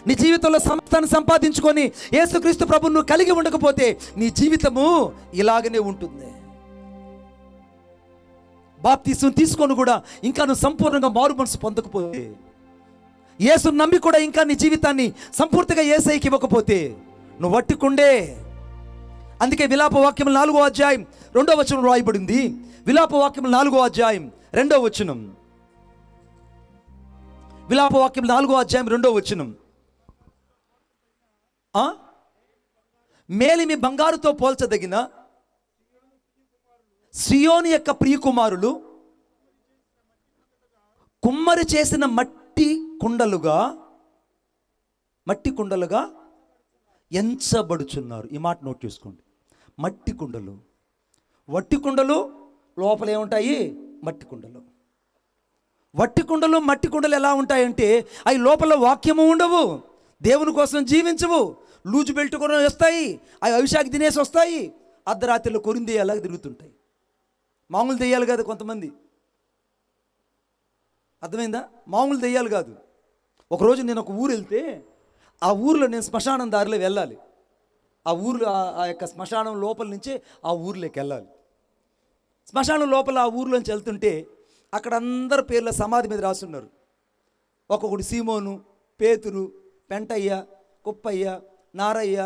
Speaker 1: నీ జీవితంలో సమస్తాన్ని సంపాదించుకొని యేసుక్రీస్తు ప్రభువును నువ్వు కలిగి ఉండకపోతే నీ జీవితము ఇలాగనే ఉంటుంది. బాప్తిసం తీసుకొని కూడా ఇంకా నువ్వు సంపూర్ణంగా మారు మనసు పొందకపోతే, యేసుని నమ్మి కూడా ఇంకా నీ జీవితాన్ని సంపూర్తిగా యేసయ్యకి ఇవ్వకపోతే నువ్వు వట్టుకుండే. అందుకే విలాప వాక్యం 4వ అధ్యాయం 2వ వచనం రాయబడింది. విలాప వాక్యం 4వ అధ్యాయం 2వ వచనం. విలాప వాక్యం 4వ అధ్యాయం 2వ వచనం. మేలిమి బంగారుతో పోల్చదగిన సియోని యొక్క ప్రియకుమారులు కుమ్మరి చేసిన మట్టి కుండలుగా ఎంచబడుచున్నారు. ఈ మాట నోట్ చేసుకోండి. మట్టి కుండలు, వట్టి కుండలు లోపల ఏముంటాయి? మట్టి కుండలు. వట్టి కుండలు, మట్టి కుండలు ఎలా ఉంటాయంటే అవి లోపల వాక్యము ఉండవు, దేవుని కోసం జీవించవు, లూజు బెల్ట్ కూడా వస్తాయి, అవి అభిషేక్ తినేసి వస్తాయి, అర్ధరాత్రిలో కొరిందేయాలాగా తిరుగుతుంటాయి. మామూలు దెయ్యాలు కాదు కొంతమంది, అర్థమైందా? మామూలు దెయ్యాలు కాదు. ఒకరోజు నేను ఒక ఊరు వెళ్తే ఆ ఊర్లో నేను శ్మశానం దారిలో వెళ్ళాలి. ఆ ఊర్లో ఆ యొక్క శ్మశానం లోపల నుంచే ఆ ఊర్లోకి వెళ్ళాలి. శ్మశానం లోపల ఆ ఊర్లోంచి వెళ్తుంటే అక్కడ అందరి పేర్ల సమాధి మీద రాస్తున్నారు. ఒక్కొక్కడు సీమోను, పేతురు, పెంటయ్య, కుప్పయ్య, నారయ్య,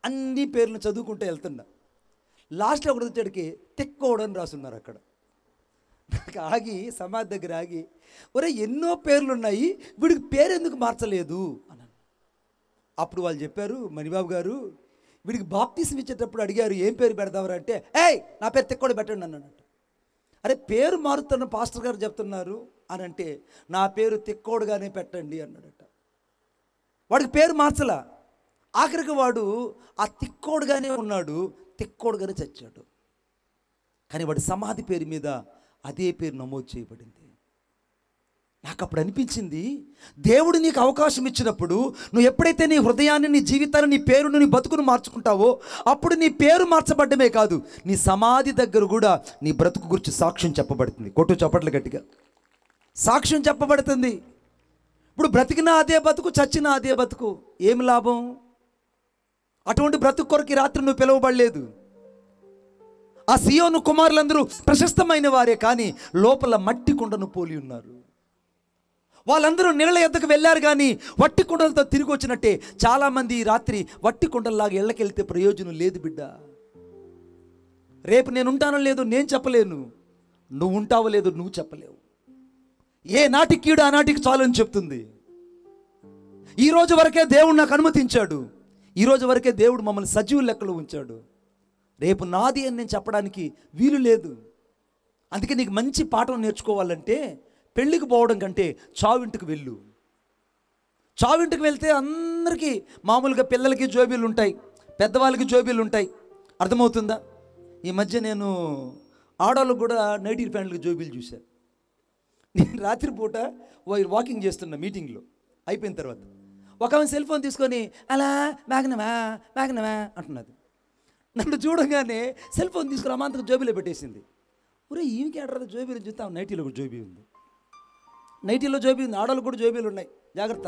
Speaker 1: అన్ని పేర్లను చదువుకుంటూ వెళ్తున్నా. లాస్ట్లో ఒకటి వచ్చేటికి తిక్కోడు అని రాస్తున్నారు. అక్కడ నాకు ఆగి, సమాధి దగ్గర ఆగి, ఒరే ఎన్నో పేర్లు ఉన్నాయి, వీడికి పేరు ఎందుకు మార్చలేదు అన్నాను. అప్పుడు వాళ్ళు చెప్పారు, మణిబాబు గారు వీడికి బాప్తీసం ఇచ్చేటప్పుడు అడిగారు ఏం పేరు పెడదామరా అంటే, ఏయ్ నా పేరు తిక్కోడు పెట్టండి అన్నట్టు. అరే పేరు మారుతున్న పాస్టర్ గారు చెప్తున్నారు అని అంటే, నా పేరు తిక్కోడుగానే పెట్టండి అన్నాడట. వాడికి పేరు మార్చలా. ఆఖరికి వాడు ఆ తిక్కోడుగానే ఉన్నాడు, తిక్కోడుగానే చచ్చాడు. కానీ వాడి సమాధి పేరు మీద అదే పేరు నమోదు చేయబడింది. నాకు అప్పుడు అనిపించింది, దేవుడు నీకు అవకాశం ఇచ్చినప్పుడు నువ్వు ఎప్పుడైతే నీ హృదయాన్ని, నీ జీవితాన్ని, నీ పేరును, నీ బతుకును మార్చుకుంటావో అప్పుడు నీ పేరు మార్చబడ్డమే కాదు, నీ సమాధి దగ్గర కూడా నీ బ్రతుకు గురించి సాక్ష్యం చెప్పబడుతుంది. కొట్టు చప్పట్లు గట్టిగా. సాక్ష్యం చెప్పబడుతుంది. ఇప్పుడు బ్రతికినా అదే బతుకు, చచ్చినా అదే బతుకు, ఏమి లాభం? అటువంటి బ్రతుకు కొరకు రాత్రి నువ్వు పిలువబడలేదు. ఆ సియోను కుమారులందరూ ప్రశస్తమైన వారే, కానీ లోపల మట్టి కుండను పోలి ఉన్నారు. వాళ్ళందరూ నీళ్ళ ఎద్దకు వెళ్ళారు కానీ వట్టి కుండలతో తిరిగి వచ్చినట్టే చాలామంది రాత్రి వట్టి కుండల్లాగా ఇళ్ళకెళ్తే ప్రయోజనం లేదు బిడ్డ. రేపు నేను ఉంటానో లేదో నేను చెప్పలేను, నువ్వు ఉంటావో లేదో నువ్వు చెప్పలేవు. ఏ నాటికి కీడు ఆ నాటికి చాలు అని చెప్తుంది. ఈరోజు వరకే దేవుడు నాకు అనుమతించాడు, ఈరోజు వరకే దేవుడు మమ్మల్ని సజీవ లెక్కలో ఉంచాడు. రేపు నాది అని నేను చెప్పడానికి వీలు లేదు. అందుకే నీకు మంచి పాఠం నేర్చుకోవాలంటే పెళ్ళికి పోవడం కంటే చావింటికి వెళ్ళు. చావింటికి వెళ్తే అందరికీ మామూలుగా పిల్లలకి జోబీలు ఉంటాయి, పెద్దవాళ్ళకి జోబీలు ఉంటాయి. అర్థమవుతుందా? ఈ మధ్య నేను ఆడవాళ్ళకు కూడా నైటీ ప్యాంట్లకి జోబీలు చూశాను. నేను రాత్రిపూట వాకింగ్ చేస్తున్నా మీటింగ్లో అయిపోయిన తర్వాత ఒక ఆమె సెల్ ఫోన్ తీసుకొని అలా మేఘనమా అంటున్నది. నన్ను చూడగానే సెల్ ఫోన్ తీసుకుని అమాంతకు జోబీలో పెట్టేసింది. ఒరే ఈమెకి ఆడరా జోబీలు చూస్తే నైటీలో కూడా జోబీ ఉంది, నైటీలో జోబీ ఉంది, ఆడవాళ్ళు కూడా జోబీలు ఉన్నాయి. జాగ్రత్త,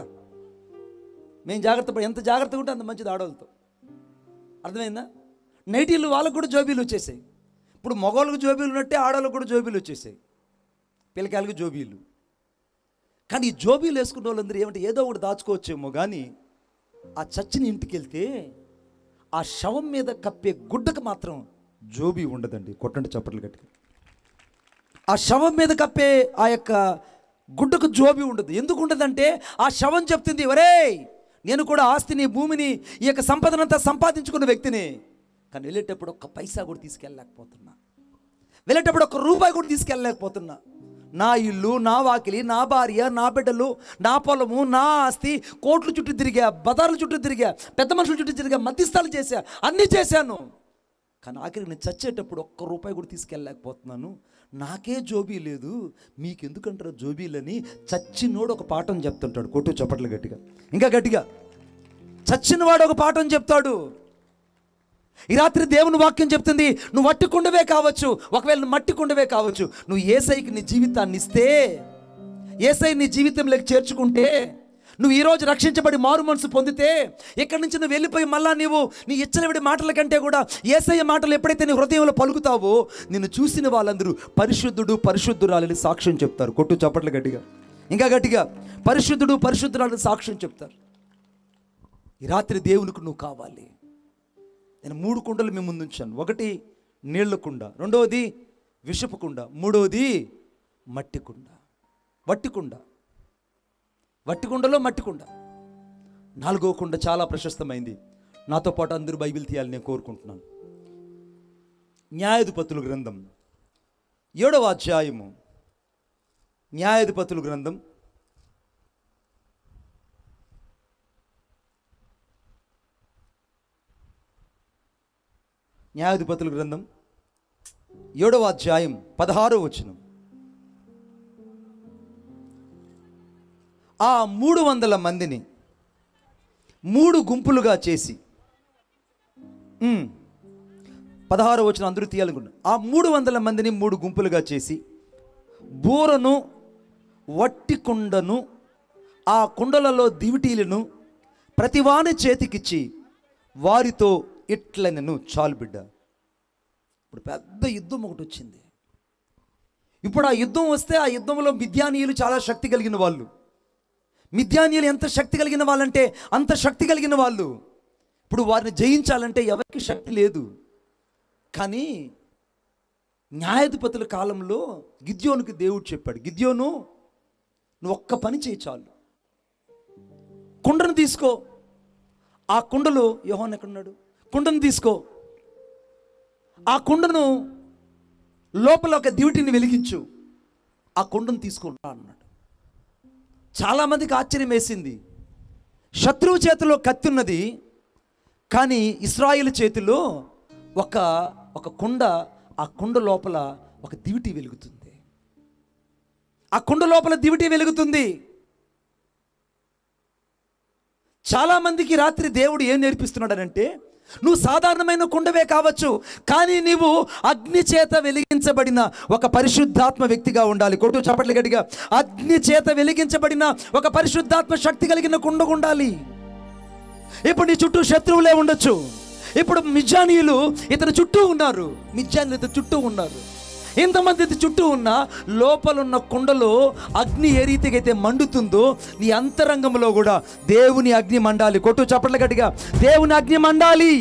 Speaker 1: మేము జాగ్రత్త, ఎంత జాగ్రత్తగా ఉంటే అంత మంచిది ఆడవాళ్ళతో. అర్థమైందా? నైటీలు వాళ్ళకు కూడా జోబీలు వచ్చేసాయి. ఇప్పుడు మగవాళ్ళకు జోబీలు ఉన్నట్టే ఆడవాళ్ళకు కూడా జోబీలు వచ్చేసాయి, పిల్లకాయలకు జోబీలు. కానీ ఈ జోబీలు వేసుకున్న వాళ్ళందరూ ఏమంటే ఏదో ఒకటి దాచుకోవచ్చేమో, కానీ ఆ చచ్చిన ఇంటికి వెళ్తే ఆ శవం మీద కప్పే గుడ్డకు మాత్రం జోబీ ఉండదండి. కొట్టండి చప్పట్లు గట్టిగా. ఆ శవం మీద కప్పే ఆ యొక్క గుడ్డకు జోబీ ఉండదు. ఎందుకు ఉండదంటే ఆ శవం చెప్తుంది, ఒరేయ్ నేను కూడా ఆస్తిని, భూమిని, ఈ యొక్క సంపదనంతా సంపాదించుకున్న వ్యక్తిని, కానీ వెళ్ళేటప్పుడు ఒక్క పైసా కూడా తీసుకెళ్ళలేకపోతున్నా, వెళ్ళేటప్పుడు ఒక్క రూపాయి కూడా తీసుకెళ్ళలేకపోతున్నా. నా ఇల్లు, నా వాకిలి, నా భార్య, నా బిడ్డలు, నా పొలము, నా ఆస్తి, కోట్ల చుట్టూ తిరిగా, బజార్ల చుట్టూ తిరిగా, పెద్ద మనుషుల చుట్టూ తిరిగా, మధ్యస్థాలు చేశా, అన్నీ చేశాను. కానీ ఆఖరికి నేను చచ్చేటప్పుడు ఒక్క రూపాయి కూడా తీసుకెళ్ళలేకపోతున్నాను. నాకే జోబీ లేదు, మీకెందుకంటారు జోబీలని చచ్చినోడు ఒక పాఠం చెప్తుంటాడు. కొట్టు చప్పట్లు గట్టిగా, ఇంకా గట్టిగా. చచ్చినవాడు ఒక పాఠం చెప్తాడు. ఈ రాత్రి దేవుని వాక్యం చెప్తుంది, నువ్వు వట్టి కుండవే కావచ్చు, ఒకవేళ నువ్వు మట్టి కుండవే కావచ్చు, నువ్వు యేసయ్యకి నీ జీవితాన్ని ఇస్తే, యేసయ్య నీ జీవితంలోకి చేర్చుకుంటే, నువ్వు ఈరోజు రక్షించబడి మారు మనసు పొందితే, ఇక్కడి నుంచి నువ్వు వెళ్ళిపోయి మళ్ళా నీవు నీ ఇచ్చలవిడి మాటల కంటే కూడా యేసయ్య మాటలు ఎప్పుడైతే నీ హృదయంలో పలుకుతావో, నిన్ను చూసిన వాళ్ళందరూ పరిశుద్ధుడు, పరిశుద్ధురాలని సాక్ష్యం చెప్తారు. కొట్టు చప్పట్లు గట్టిగా, ఇంకా గట్టిగా. పరిశుద్ధుడు, పరిశుద్ధురాలని సాక్ష్యం చెప్తారు. ఈ రాత్రి దేవునికి నువ్వు కావాలి. నేను 3 కుండలు మీ ముందు ఉంచాను. ఒకటి నీళ్ల కుండ, రెండవది విషపు కుండ, మూడవది మట్టి కుండ. వట్టి కుండ, వట్టి కుండలో మట్టి కుండ. 4వ కుండ చాలా ప్రశస్తమైంది. నాతో పాటు అందరూ బైబిల్ తీయాలని నేను కోరుకుంటున్నాను. న్యాయాధిపతుల గ్రంథం 7వ అధ్యాయము. న్యాయాధిపతుల గ్రంథం 7వ అధ్యాయం 16వ వచనం. ఆ 300 మందిని 3 గుంపులుగా చేసి, 16వ వచనం అందరూ తీయాలనుకున్నా. ఆ 300 మందిని 3 గుంపులుగా చేసి బూరను, వట్టి కుండను, ఆ కుండలలో దివిటీలను ప్రతివాని చేతికిచ్చి వారితో ఇట్ల నేను చాలు బిడ్డ. ఇప్పుడు పెద్ద యుద్ధం ఒకటి వచ్చింది. ఇప్పుడు ఆ యుద్ధం వస్తే ఆ యుద్ధంలో మిద్యానీయులు చాలా శక్తి కలిగిన వాళ్ళు. మిద్యానీయులు ఎంత శక్తి కలిగిన వాళ్ళంటే అంత శక్తి కలిగిన వాళ్ళు. ఇప్పుడు వారిని జయించాలంటే ఎవరికి శక్తి లేదు. కానీ న్యాయాధిపతుల కాలంలో గిద్యోనుకి దేవుడు చెప్పాడు, గిద్యోను నువ్వు ఒక్క పని చేయి చాలు, కుండను తీసుకో. ఆ కుండలో యోహాను ఎక్కడున్నాడు? కుండను తీసుకో, ఆ కుండను లోపల ఒక దివిటిని వెలిగించు, ఆ కుండను తీసుకుంటా అన్నాడు. చాలామందికి ఆశ్చర్యం వేసింది. శత్రువు చేతిలో కత్తి ఉన్నది, కానీ ఇశ్రాయేలు చేతిలో ఒక కుండ, ఆ కుండ లోపల ఒక దివిటి వెలుగుతుంది. ఆ కుండ లోపల దివిటి వెలుగుతుంది. చాలామందికి రాత్రి దేవుడు ఏం నేర్పిస్తున్నాడనంటే, నువ్వు సాధారణమైన కుండవే కావచ్చు, కానీ నీవు అగ్ని చేత వెలిగించబడిన ఒక పరిశుద్ధాత్మ వ్యక్తిగా ఉండాలి. కొట్టు చప్పట్లు గట్టిగా. అగ్ని చేత వెలిగించబడిన ఒక పరిశుద్ధాత్మ శక్తి కలిగిన కుండ ఉండాలి. ఇప్పుడు నీ చుట్టూ శత్రువులే ఉండొచ్చు. ఇప్పుడు మిద్యానీయులు ఇతని చుట్టూ ఉన్నారు, మిద్యానీయులు ఇతని చుట్టూ ఉన్నారు. ఇంతమంది చుట్టూ ఉన్న లోపలున్న కుండలో అగ్ని ఏ రీతిగా అయితే మండుతుందో నీ అంతరంగంలో కూడా దేవుని అగ్ని మండాలి. కొట్టు చప్పట్ల గట్టిగా. దేవుని అగ్ని మండాలి.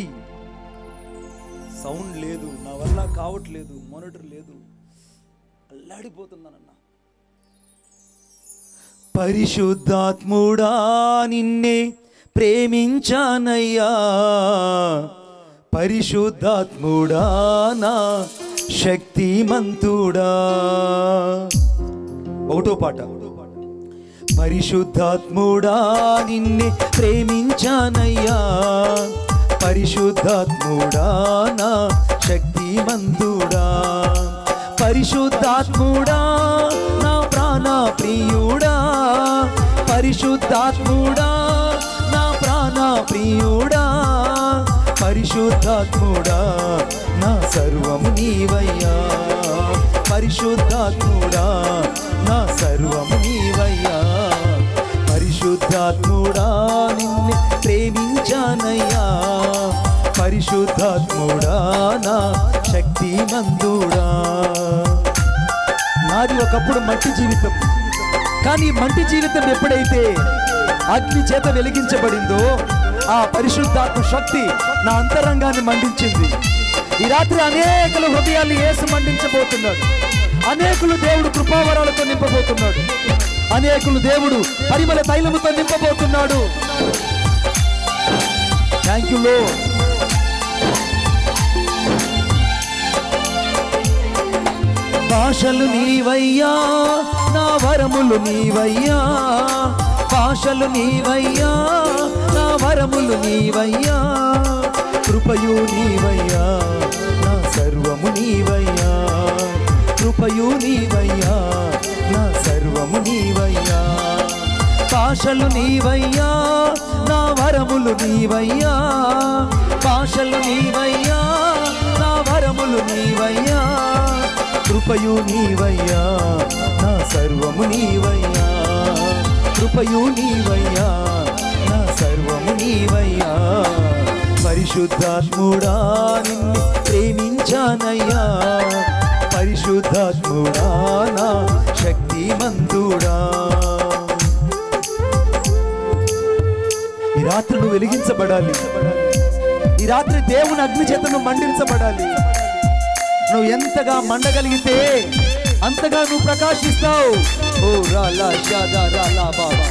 Speaker 1: సౌండ్ లేదు, నా వల్ల కావట్లేదు, మానిటర్ లేదు, అల్లాడిపోతున్నానన్న. పరిశుద్ధాత్ముడా నిన్నే ప్రేమించానయ్యా, పరిశుద్ధాత్ముడా నా శక్తిమంతుడా. ఒకటో పాట. పరిశుద్ధాత్ముడా నిన్నే ప్రేమించానయ్యా, పరిశుద్ధాత్ముడా నా శక్తిమంతుడా, పరిశుద్ధాత్ముడా నా ప్రాణ ప్రియుడా, పరిశుద్ధాత్ముడా నా ప్రాణ ప్రియుడా, పరిశుద్ధాత్ముడా నా సర్వము నీవయ్యా, పరిశుద్ధాత్ముడా నా సర్వము నీవయ్యా, పరిశుద్ధాత్ముడా నిన్ను ప్రేమించానయ్యా, పరిశుద్ధాత్ముడా నా శక్తిమంతుడా. నాది ఒకప్పుడు మట్టి జీవితం, కానీ మట్టి జీవితం ఎప్పుడైతే అగ్ని చేత వెలిగించబడిందో ఆ పరిశుద్ధాత్మ శక్తి నా అంతరంగాన్ని మండించింది. ఈ రాత్రి అనేకుల హృదయాన్ని యేసు మండించబోతున్నాడు. అనేకులు దేవుడు కృపావరాలతో నింపబోతున్నాడు. అనేకులు దేవుడు పరిమళ తైలముతో నింపబోతున్నాడు. Thank you Lord. భాషలు నీవయ్యా, నా వరములు నీవయ్యా, భాషలు నీవయ్యా, నా వరములు నీవయ్యా, కృపయు నీవయ్యా, నా సర్వము నీవయ్యా, కృపయు నీవయ్యా, నా సర్వము నీవయ్యా, భాషలు నీవయ్యా, నా వరములు నీవయ్యా, భాషలు నీవయ్యా, నా వరములు నీవయ్యా, కృపయు నీవయ్యా, నా సర్వము నీవయ్యా, కృపయు నీవయ్యా, నా సర్వము నీవయ్యా, పరిశుద్ధాత్ముడా నిన్ను ప్రేమించానయ్యా, పరిశుద్ధాత్ముడా నా శక్తిమంతుడా. ఈ రాత్రి నువ్వు వెలిగించబడాలి. ఈ రాత్రి దేవుని అగ్ని చేతను మండించబడాలి. నువ్వు ఎంతగా మండగలిగితే అంతగా నువ్వు ప్రకాశిస్తావు. ఓ రాలా షాదా రాలా బాబా,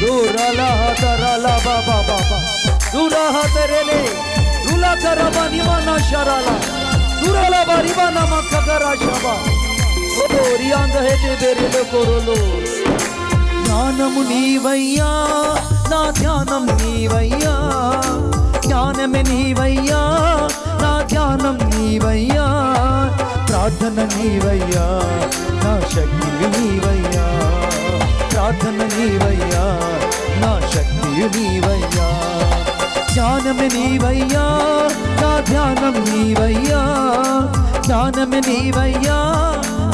Speaker 1: దో రాలా హతరాలా బాబా బాబా, దూరా హతరేలే రులా కరబా నిమానా షరాలా, దూరాలా బారిబానా మక్కగరా షబా, ఓ రియాంద హేతే బెరెలో కొరోలో. జ్ఞానము నీవయ్యా, నా ధ్యానం నీవయ్యా, జ్ఞానమే నీవయ్యా, నా ధ్యానం నీవయ్యా, ప్రార్థన నీవయ్యా, నా శక్తి నీవయ్యా, ప్రార్థన నీవయ్యా, నా శక్తి నీవయ్యా, జ్ఞానమే నీవయ్యా, నా ధ్యానం నీవయ్యా, జ్ఞానమే నీవయ్యా,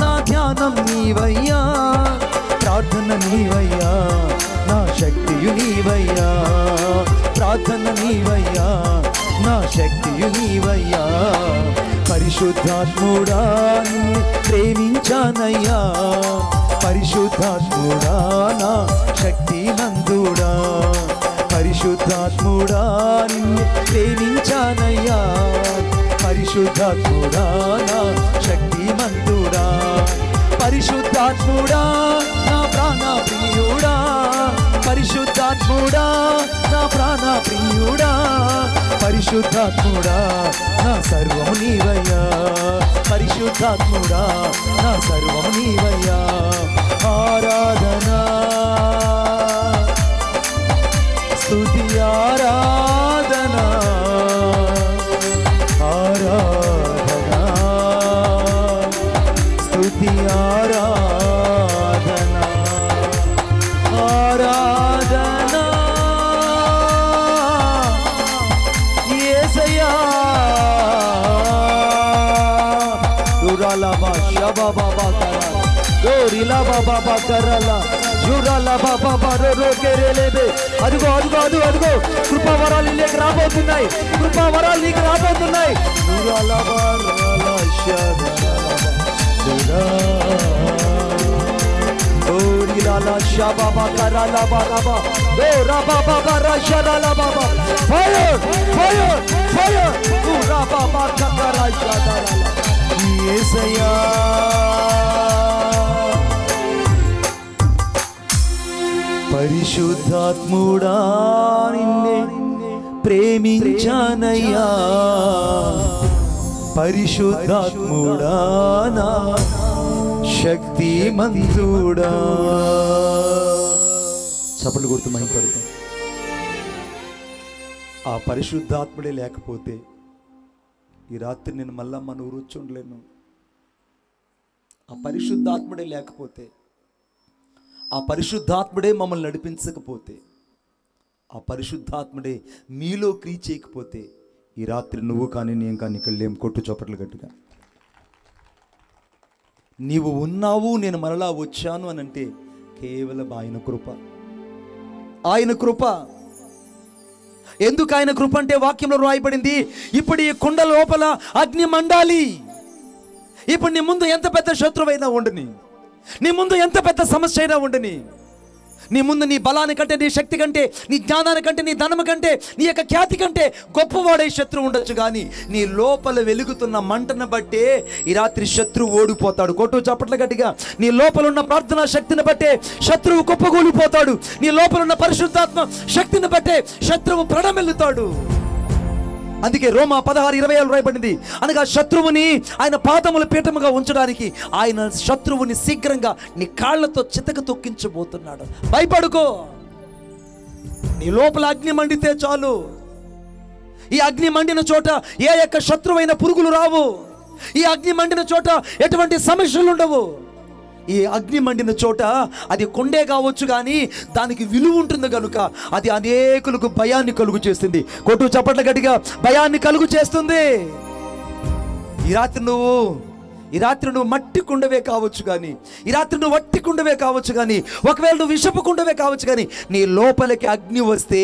Speaker 1: నా జ్ఞానం నీవయ్యా, ప్రార్థన నీవయ్యా, నా శక్తియు నీవయ్యా, ప్రార్థన నీవయ్యా, నా శక్తియు నీవయ్యా. పరిశుద్ధాత్ముడా నిన్ను ప్రేమించానయ్యా, పరిశుద్ధాత్ముడా నా శక్తిమంతుడా, పరిశుద్ధాత్ముడా నిన్ను ప్రేమించానయ్యా, పరిశుద్ధాత్ముడా నా శక్తిమంతుడా, పరిశుద్ధాత్ముడా నా ప్రాణ ప్రియుడా, పరిశుద్ధాత్ముడా నా ప్రాణ ప్రియుడా, పరిశుద్ధాత్ముడా నా సర్వము నీవయ్యా, పరిశుద్ధాత్ముడా నా సర్వము నీవయ్యా. ఆరాధనా స్తుతి ఆరాధనా, ఆరాధనా స్తుతి ఆరాధనా, ఆరాధనా యేసయ్యా. దురాలా బాషా బాబా కరా, దోరిలా బాబా కరలా, జురాలా బాబా రో కేరేలేబే. అదిగో అదిగో అదిగో అదిగో కృపావరాలు నీకు రాబోతున్నాయి, కృపావరాలు నీకు రాబోతున్నాయి. దురాలా బారాలా షాదాలా ఓరిలాలా షాబాబా కరాలా బాబా దోరా బాబా రాషాలా బాబా. ఫైర్ ఫైర్ ఫైర్ దురా బాబా కరా షాదాలా యేసయ్యా. పరిశుద్ధాత్ముడా నిన్నే ప్రేమించానయ్యా, పరిశుద్ధాత్ముడా నా శక్తిమంతుడా. చప్పట్లు కొడుతూ మహిమపడతాం. ఆ పరిశుద్ధాత్ముడే లేకపోతే ఈ రాత్రి నేను మళ్ళా మన ఊరు వచ్చి ఉండలేను. ఆ పరిశుద్ధాత్ముడే లేకపోతే, ఆ పరిశుద్ధాత్ముడే మమ్మల్ని నడిపించకపోతే, ఆ పరిశుద్ధాత్ముడే మీలో క్రియ చేయకపోతే ఈ రాత్రి నువ్వు కానీ నేను కానీ ఇక్కడ లేం. కొట్టు చప్పట్లు గట్టిగా. నీవు ఉన్నావు, నేను మరలా వచ్చాను అని అంటే కేవలం ఆయన కృప, ఆయన కృప. ఎందుకు ఆయన కృప అంటే వాక్యంలో రాయబడింది, ఇప్పుడు ఈ కుండ లోపల అగ్ని మండాలి. ఇప్పుడు నీ ముందు ఎంత పెద్ద శత్రువైనా ఉండని, నీ ముందు ఎంత పెద్ద సమస్య అయినా ఉండని, నీ ముందు నీ బలాని కంటే, నీ శక్తి కంటే, నీ జ్ఞానాన్ని కంటే, నీ ధనము కంటే, నీ యొక్క ఖ్యాతి కంటే గొప్పవాడే శత్రువు ఉండొచ్చు, కానీ నీ లోపల వెలుగుతున్న మంటను బట్టే ఈ రాత్రి శత్రువు ఓడిపోతాడు. కొట్టు చప్పట్ల గట్టిగా. నీ లోపల ఉన్న ప్రార్థనా శక్తిని బట్టే శత్రువు కుప్పగూలిపోతాడు. నీ లోపల ఉన్న పరిశుద్ధాత్మ శక్తిని బట్టే శత్రువు ప్రణమెల్లుతాడు. అందుకే రోమా 16:27 రాయబడింది, అనగా శత్రువుని ఆయన పాదముల పీఠముగా ఉంచడానికి ఆయన శత్రువుని శీఘ్రంగా నీ కాళ్లతో చితక తొక్కించబోతున్నాడు. భయపడుకో. నీ లోపల అగ్ని మండితే చాలు. ఈ అగ్ని మండిన చోట ఏ యొక్క శత్రువైన పురుగులు రావు. ఈ అగ్ని మండిన చోట ఎటువంటి సమస్యలు ఉండవు. ఈ అగ్ని మండిన చోట అది కొండే కావచ్చు, కానీ దానికి విలువ ఉంటుంది కనుక అది అనేకులకు భయాన్ని కలుగు చేస్తుంది. కొట్టు చప్పట్ల గట్టిగా. భయాన్ని కలుగు చేస్తుంది. ఈ రాత్రి నువ్వు మట్టి కుండవే కావచ్చు, కానీ ఈ రాత్రి నువ్వు వట్టి కుండవే కావచ్చు, కానీ ఒకవేళ నువ్వు విషపు కుండవే కావచ్చు, కానీ నీ లోపలికి అగ్ని వస్తే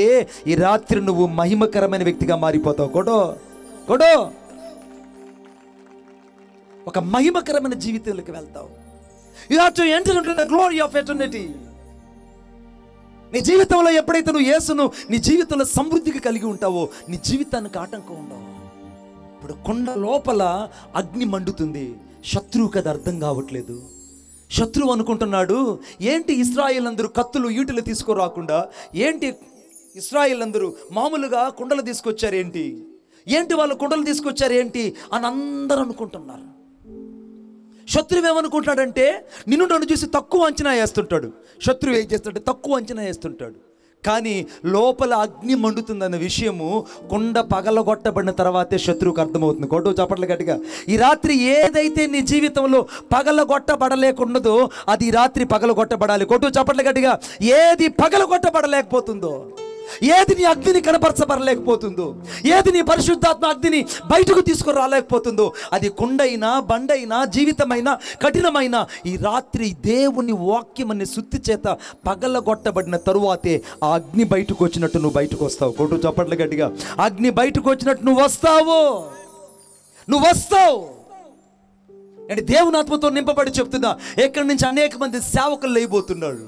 Speaker 1: ఈ రాత్రి నువ్వు మహిమకరమైన వ్యక్తిగా మారిపోతావు. కొడో ఒక మహిమకరమైన జీవితంలోకి వెళ్తావు. You have to enter into the glory of eternity. నీ జీవితంలో ఎప్పుడైతే నువ్వు యేసును నీ జీవితంలో సమృద్ధిగా కలిగి ఉంటావో నీ జీవితానికి ఆటంకం ఉండవు. ఇప్పుడు కొండ లోపల అగ్ని మండుతుంది. శత్రువుకి అది అర్థం కావట్లేదు. శత్రువు అనుకుంటున్నాడు, ఏంటి ఇశ్రాయేలు అందరూ కత్తులు ఈటలు తీసుకురాకుండా, ఏంటి ఇశ్రాయేలు అందరూ మామూలుగా కుండలు తీసుకొచ్చారు, ఏంటి వాళ్ళు కుండలు తీసుకొచ్చారు ఏంటి అని అందరూ అనుకుంటున్నారు. శత్రువు ఏమనుకుంటాడంటే నన్ను చూసి తక్కువ అంచనా వేస్తుంటాడు. శత్రువు ఏం చేస్తాడంటే తక్కువ అంచనా వేస్తుంటాడు. కానీ లోపల అగ్ని మండుతుందన్న విషయము కుండ పగలగొట్టబడిన తర్వాతే శత్రువుకి అర్థమవుతుంది. కొట్టు చప్పట్లు గట్టిగా. ఈ రాత్రి ఏదైతే నీ జీవితంలో పగలగొట్టబడలేకున్నదో అది ఈ రాత్రి పగలగొట్టబడాలి. కొట్టు చప్పట్లు గట్టిగా. ఏది పగలగొట్టబడలేకపోతుందో, ఏది నీ అగ్నిని కనపరచబడలేకపోతుందో, ఏది నీ పరిశుద్ధాత్మ అగ్నిని బయటకు తీసుకురాలేకపోతుందో, అది కొండైనా, బండైనా, జీవితమైనా, కఠినమైన ఈ రాత్రి దేవుని వాక్యం అనే సుత్తి చేత పగలగొట్టబడిన తరువాతే ఆ అగ్ని బయటకు వచ్చినట్టు నువ్వు బయటకు వస్తావు. కొట్టు చప్పట్ల గట్టిగా. అగ్ని బయటకు వచ్చినట్టు నువ్వు వస్తావు. అంటే దేవుని ఆత్మతో నింపబడి చెప్తున్నా, ఎక్కడి నుంచి అనేక మంది సేవకులు లేయబోతున్నారు.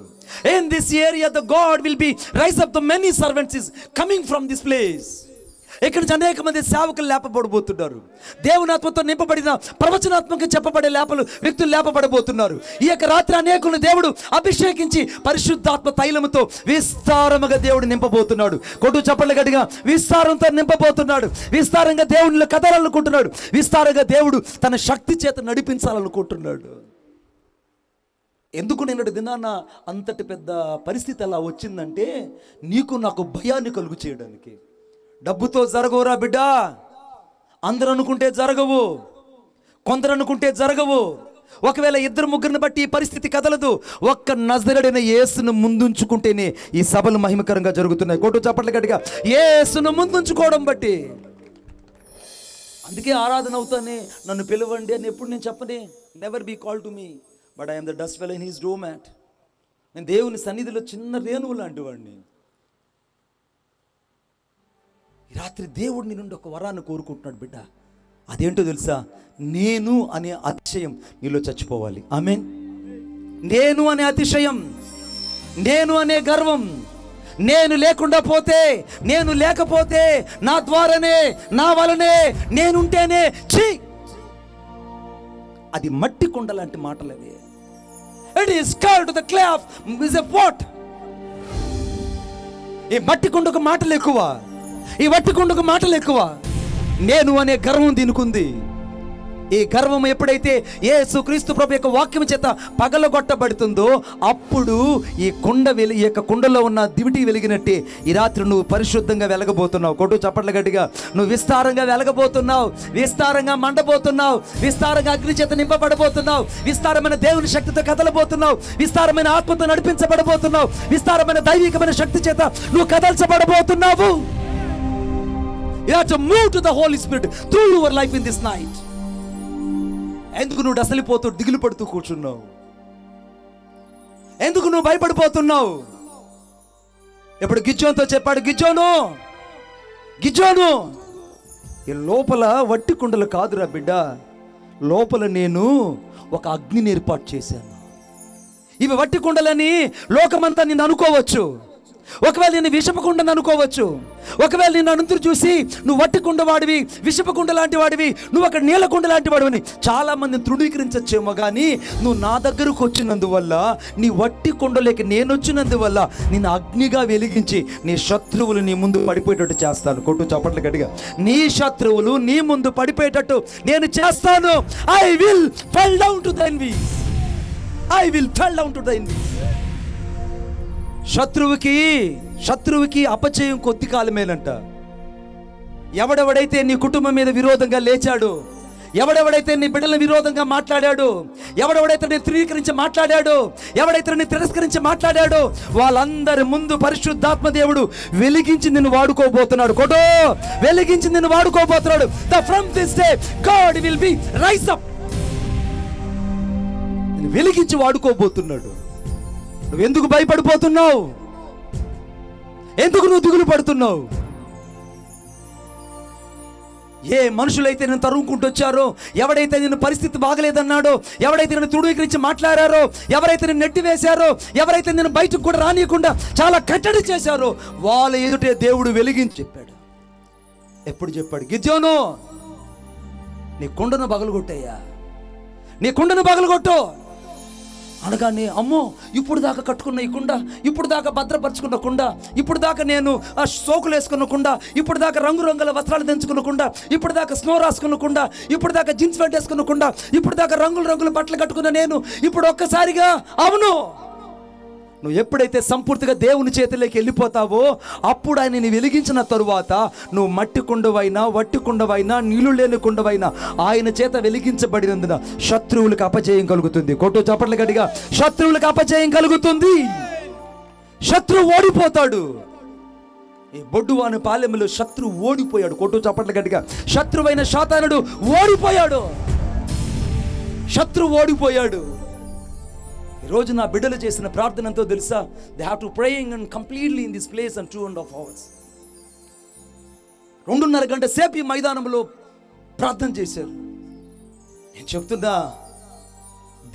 Speaker 1: In this area the God will be rise up the many servants is coming from this place. ఇక్కడ నుంచి అనేక మంది సేవకులు లేపబడబోతున్నారు. దేవుని ఆత్మతో నింపబడిన ప్రవచనాత్మకంగా చెప్పబడే వ్యక్తులు లేపబడబోతున్నారు. ఈ యొక్క రాత్రి అనేకులను దేవుడు అభిషేకించి పరిశుద్ధాత్మ తైలముతో విస్తారముగా దేవుడు నింపబోతున్నాడు. కొట్టు చప్పట్లు గట్టిగా. విస్తారంతో నింపబోతున్నాడు. విస్తారంగా దేవునిలో కదలాలనుకుంటున్నాడు. విస్తారంగా దేవుడు తన శక్తి చేత నడిపించాలనుకుంటున్నాడు. ఎందుకు నిన్నటి దినాన అంతటి పెద్ద పరిస్థితి అలా వచ్చిందంటే, నీకు నాకు భయాన్ని కలుగు చేయడానికి. డబ్బుతో జరగవురా బిడ్డ. అందరూ అనుకుంటే జరగవు, కొందరు అనుకుంటే జరగవు. ఒకవేళ ఇద్దరు ముగ్గురిని బట్టి ఈ పరిస్థితి కదలదు. ఒక్క నజరేయుడైన యేసును ముందుంచుకుంటేనే ఈ సభలు మహిమకరంగా జరుగుతున్నాయి. కొట్టు చప్పట్లు గట్టిగా. యేసును ముందుంచుకోవడం బట్టి. అందుకే ఆరాధన అవుతానే నన్ను పిలవండి అని ఎప్పుడు నేను చెప్పనే. Never be call to me but I'm the dust fellow in his doormat. నేను దేవుని సన్నిధిలో చిన్న రేణువు లాంటి వాడిని. ఈ రాత్రి దేవుడిని నుండి ఒక వరాన్ని కోరుకుంటున్నాడు బిడ్డ. అదేంటో తెలుసా? నేను అనే అతిశయం నీలో చచ్చిపోవాలి. ఆమేన్. నేను అనే అతిశయం, నేను అనే గర్వం, నేను లేకుండా పోతే, నేను లేకపోతే, నా ద్వారానే, నా వలనే, నేనుంటేనే ఛీ, అది మట్టి కొండ లాంటి మాటలు అవి. It is called to the clay of is a pot. ఈ మట్టి కొండకు మాటలు ఎక్కువ, ఈ వట్టి కొండకు మాటలు ఎక్కువ. నేను అనే గర్వం దీనికుంది. ఈ గర్వం ఎప్పుడైతే యేసుక్రీస్తు ప్రభు యొక్క వాక్యం చేత పగలగొట్టబడుతుందో అప్పుడు ఈ యొక్క కుండలో ఉన్న దివిటి వెలిగినట్టే ఈ రాత్రి నువ్వు పరిశుద్ధంగా వెలగబోతున్నావు. కొట్టు చప్పట్ల గట్టిగా. నువ్వు విస్తారంగా వెలగబోతున్నావు, విస్తారంగా మండబోతున్నావు, విస్తారంగా అగ్ని చేత నింపబడబోతున్నావు, విస్తారమైన దేవుని శక్తితో కదలబోతున్నావు, విస్తారమైన ఆత్మతో నడిపించబడబోతున్నావు, విస్తారమైన దైవికమైన శక్తి చేత నువ్వు కదల్చబడబోతున్నావు. You have to move to the Holy Spirit through your life in this night. ఎందుకు నువ్వు డసలిపోతూ దిగులు పడుతూ కూర్చున్నావు? ఎందుకు నువ్వు భయపడిపోతున్నావు? ఎప్పుడు గిజ్జోనుతో చెప్పాడు, గిజ్జోను ఈ లోపల వట్టి కుండలు కాదురా బిడ్డ, లోపల నేను ఒక అగ్నిని ఏర్పాటు చేశాను. ఇవి వట్టి కుండలని లోకమంతా నిన్ను అనుకోవచ్చు. ఒకవేళ నేను విషపకుండని అనుకోవచ్చు. ఒకవేళ నేను అంతరు చూసి నువ్వు వట్టి కుండ వాడివి, విషపకుండ లాంటి వాడివి, నువ్వు అక్కడ నీలకుండ లాంటి వాడివని చాలా మందిని తృణీకరించచ్చేమో. కానీ నువ్వు నా దగ్గరకు వచ్చినందువల్ల, నీ వట్టి కుండలోకి నేను వచ్చినందువల్ల నేను అగ్నిగా వెలిగించి నీ శత్రువులు నీ ముందు పడిపోయేటట్టు చేస్తాను. కొట్టు చప్పట్లు గట్టిగా. నీ శత్రువులు నీ ముందు పడిపోయేటట్టు నేను చేస్తాను. I will fell down to the enemies. I will fell down to the enemies. శత్రువుకి అపజయం కొద్ది కాలమేనంట. ఎవడెవడైతే నీ కుటుంబం మీద విరోధంగా లేచాడు, ఎవడెవడైతే నీ బిడ్డల విరోధంగా మాట్లాడాడు, ఎవడెవడైతే నేను తృణీకరించి మాట్లాడాడు, ఎవడైతే నేను తిరస్కరించి మాట్లాడాడో వాళ్ళందరి ముందు పరిశుద్ధాత్మ దేవుడు వెలిగించి నిన్ను వాడుకోబోతున్నాడు. కొడో వెలిగించి నిన్ను వాడుకోబోతున్నాడు. From this day God will be rise up. వెలిగించి వాడుకోబోతున్నాడు. నువ్వెందుకు భయపడిపోతున్నావు? ఎందుకు నువ్వు దిగులు పడుతున్నావు? ఏ మనుషులైతే నేను తరుముకుంటూ వచ్చారో, ఎవడైతే నేను పరిస్థితి బాగలేదన్నాడో, ఎవడైతే నేను తృణీకరించి మాట్లాడారో, ఎవరైతే నేను నెట్టివేశారో, ఎవరైతే నేను బయటకు కూడా రానియకుండా చాలా కట్టడి చేశారో వాళ్ళ ఎదుటే దేవుడు వెలిగించి చెప్పాడు. ఎప్పుడు చెప్పాడు? గిద్యోను నీ కుండను పగలగొట్టయ్యా, నీ కుండను పగలగొట్టు అనగానే, అమ్మో ఇప్పుడు దాకా కట్టుకున్న ఈ కుండ, ఇప్పుడు దాకా భద్రపరుచుకున్న కుండ, ఇప్పుడు దాకా నేను ఆ సోకులు వేసుకున్న కుండ, ఇప్పుడు దాకా రంగురంగుల వస్త్రాలు దంచుకున్న కుండ, ఇప్పుడు దాకా స్నో రాసుకున్న కుండ, ఇప్పుడు దాకా జీన్స్ ప్యాంట్ వేసుకున్న కుండ, ఇప్పుడు దాకా రంగుల బట్టలు కట్టుకున్న నేను ఇప్పుడు ఒక్కసారిగా అవును. నువ్వు ఎప్పుడైతే సంపూర్తిగా దేవుని చేతిలోకి వెళ్ళిపోతావో అప్పుడు ఆయనని వెలిగించిన తరువాత నువ్వు మట్టి కుండవైనా, వట్టి కుండవైనా, నీళ్లు లేని కుండవైనా ఆయన చేత వెలిగించబడినందున శత్రువులకు అపజయం కలుగుతుంది. కొట్టు చప్పట్ల గట్టిగా. శత్రువులకు అపజయం కలుగుతుంది. శత్రువు ఓడిపోతాడు. ఈ బొడ్డువాని పాలెంలో శత్రువు ఓడిపోయాడు. కొట్టు చప్పట్లు గట్టిగా. శత్రువైన సాతానుడు ఓడిపోయాడు. శత్రువు ఓడిపోయాడు. ఈరోజు నా బిడ్డలు చేసిన ప్రార్థన ఎంతో తెలుసా? They have to praying and completely in this place and 2.5 hours. 2.5 గంట సేపు ఈ మైదానంలో ప్రార్థన చేశారు. నేను చెప్తున్నా,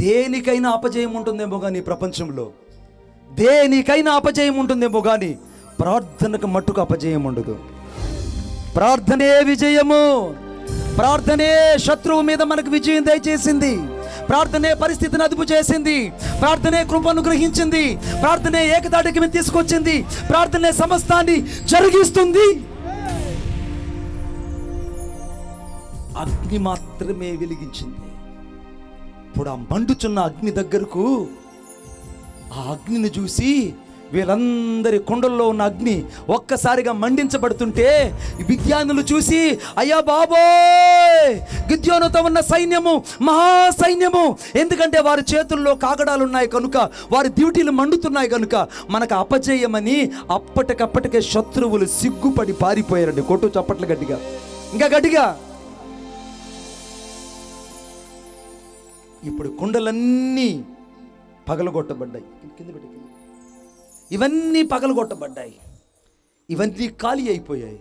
Speaker 1: దేనికైనా అపజయం ఉంటుందేమో కానీ ప్రపంచంలో, దేనికైనా అపజయం ఉంటుందేమో కానీ ప్రార్థనకు మట్టుకు అపజయం ఉండదు. ప్రార్థనే విజయము. ప్రార్థనే శత్రువు మీద మనకు విజయం దయచేసింది. ప్రార్థనే పరిస్థితిని అదుపు చేసింది. ప్రార్థనే కృపను గ్రహించింది. ప్రార్థనే ఏకతాటికి మీద తీసుకొచ్చింది. ప్రార్థనే సమస్తాన్ని జరిగిస్తుంది. అగ్ని మాత్రమే వెలిగించింది. ఇప్పుడు ఆ మండుచున్న అగ్ని దగ్గరకు, ఆ అగ్నిని చూసి వీళ్ళందరి కొండల్లో ఉన్న అగ్ని ఒక్కసారిగా మండించబడుతుంటే విద్యానులు చూసి, అయ్యా బాబోయ్, గిద్యోనుతో ఉన్న సైన్యము మహాసైన్యము, ఎందుకంటే వారి చేతుల్లో కాగడాలు ఉన్నాయి కనుక, వారి డ్యూటీలు మండుతున్నాయి కనుక మనకు అపజయమని అప్పటికప్పటికే శత్రువులు సిగ్గుపడి పారిపోయారండి. కొట్టు చప్పట్లు గట్టిగా, ఇంకా గట్టిగా. ఇప్పుడు కుండలన్నీ పగలగొట్టబడ్డాయి. కింద పెట్టి, ఇవన్నీ పగలగొట్టబడ్డాయి. ఇవన్నీ ఖాళీ అయిపోయాయి.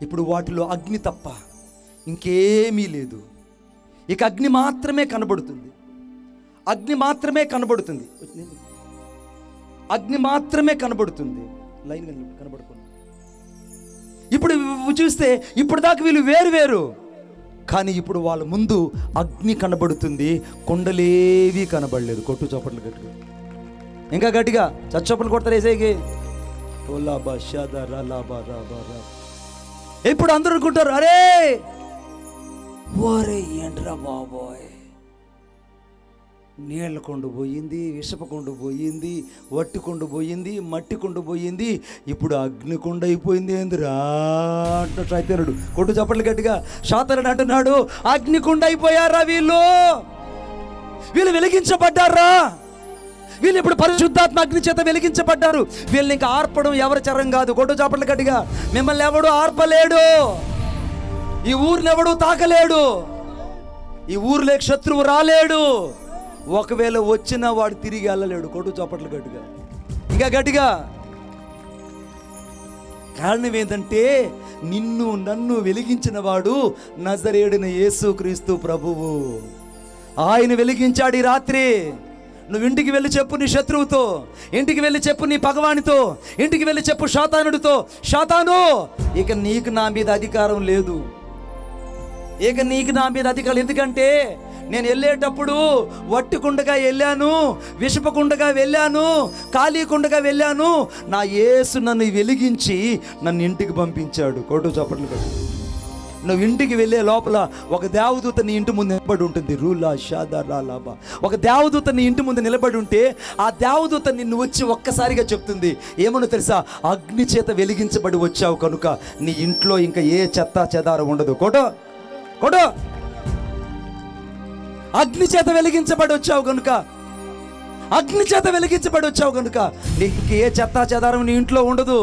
Speaker 1: ఇప్పుడు వాటిలో అగ్ని తప్ప ఇంకేమీ లేదు. ఇక అగ్ని మాత్రమే కనబడుతుంది. అగ్ని మాత్రమే కనబడుతుంది. అగ్ని మాత్రమే కనబడుతుంది. లైన్ కనబడుతుంది. ఇప్పుడు చూస్తే ఇప్పుడు దాకా వీళ్ళు వేరు, కానీ ఇప్పుడు వాళ్ళ ముందు అగ్ని కనబడుతుంది, కొండలేవి కనబడలేదు. కొట్టు చప్పట్లు గట్టిగా, ఇంకా గట్టిగా. చప్పట్లు కొడతారు ఏసైకి. ఇప్పుడు అందరూ అనుకుంటారు, అరే ఓరే ఏంట్రా బాబోయ్, నీళ్ళ కొండు పోయింది, విషప కొండు పోయింది, వట్టి కొండు పోయింది, మట్టి కొండు పోయింది, ఇప్పుడు అగ్ని కొండ అయిపోయింది ఏందిరా అంటున్నాడు సైతానుడు. కొట్టు చప్పట్లు గట్టిగా. సాతానుడు అంటున్నాడు, అగ్ని కొండ అయిపోయారా వీళ్ళు వెలిగించబడ్డారా? వీళ్ళు ఇప్పుడు పరిశుద్ధాత్మ అగ్ని చేత వెలిగించబడ్డారు. వీళ్ళని ఇంకా ఆర్పడం ఎవరి చరం కాదు. కొట్టు చప్పట్లు గట్టిగా. మిమ్మల్ని ఎవడు ఆర్పలేడు. ఈ ఊరిని ఎవడు తాకలేడు. ఈ ఊరిలోకి శత్రువు రాలేడు. ఒకవేళ వచ్చినా వాడు తిరిగి వెళ్ళలేడు. కొట్టు చప్పట్లు గట్టిగా, ఇంకా గట్టిగా. కారణం ఏంటంటే, నిన్ను నన్ను వెలిగించిన వాడు నజరేయుడైన యేసుక్రీస్తు ప్రభువు. ఆయన వెలిగించాడు ఈ రాత్రి. నువ్వు ఇంటికి వెళ్ళి చెప్పు నీ శత్రువుతో, ఇంటికి వెళ్ళి చెప్పు నీ పగవానితో, ఇంటికి వెళ్ళి చెప్పు సాతానుడితో, సాతాను ఇక నీకు నా మీద అధికారం లేదు. ఇక నీకు నా మీద అధికారం. ఎందుకంటే నేను వెళ్ళేటప్పుడు వట్టి కుండగా వెళ్ళాను, విషపకుండగా వెళ్ళాను, ఖాళీ కుండగా వెళ్ళాను. నా యేసు నన్ను వెలిగించి నన్ను ఇంటికి పంపించాడు. కొట్టు చప్పట్లు కొట్టు. నువ్వు ఇంటికి వెళ్ళే లోపల ఒక దేవదూత నీ ఇంటి ముందు నిలబడి ఉంటుంది. రూలా షాదా లాబా. ఒక దేవదూత నీ ఇంటి ముందు నిలబడి ఉంటే ఆ దేవదూత నిన్ను వచ్చి ఒక్కసారిగా చెప్తుంది, ఏమన్నా తెలుసా? అగ్ని చేత వెలిగించబడి వచ్చావు కనుక నీ ఇంట్లో ఇంకా ఏ చెత్త చెదారం ఉండదు. కొడో కొడో. అగ్ని చేత వెలిగించబడి వచ్చావు కనుక, అగ్ని చేత వెలిగించబడి వచ్చావు కనుక నీకు ఏ చెత్త చెదారం నీ ఇంట్లో ఉండదు.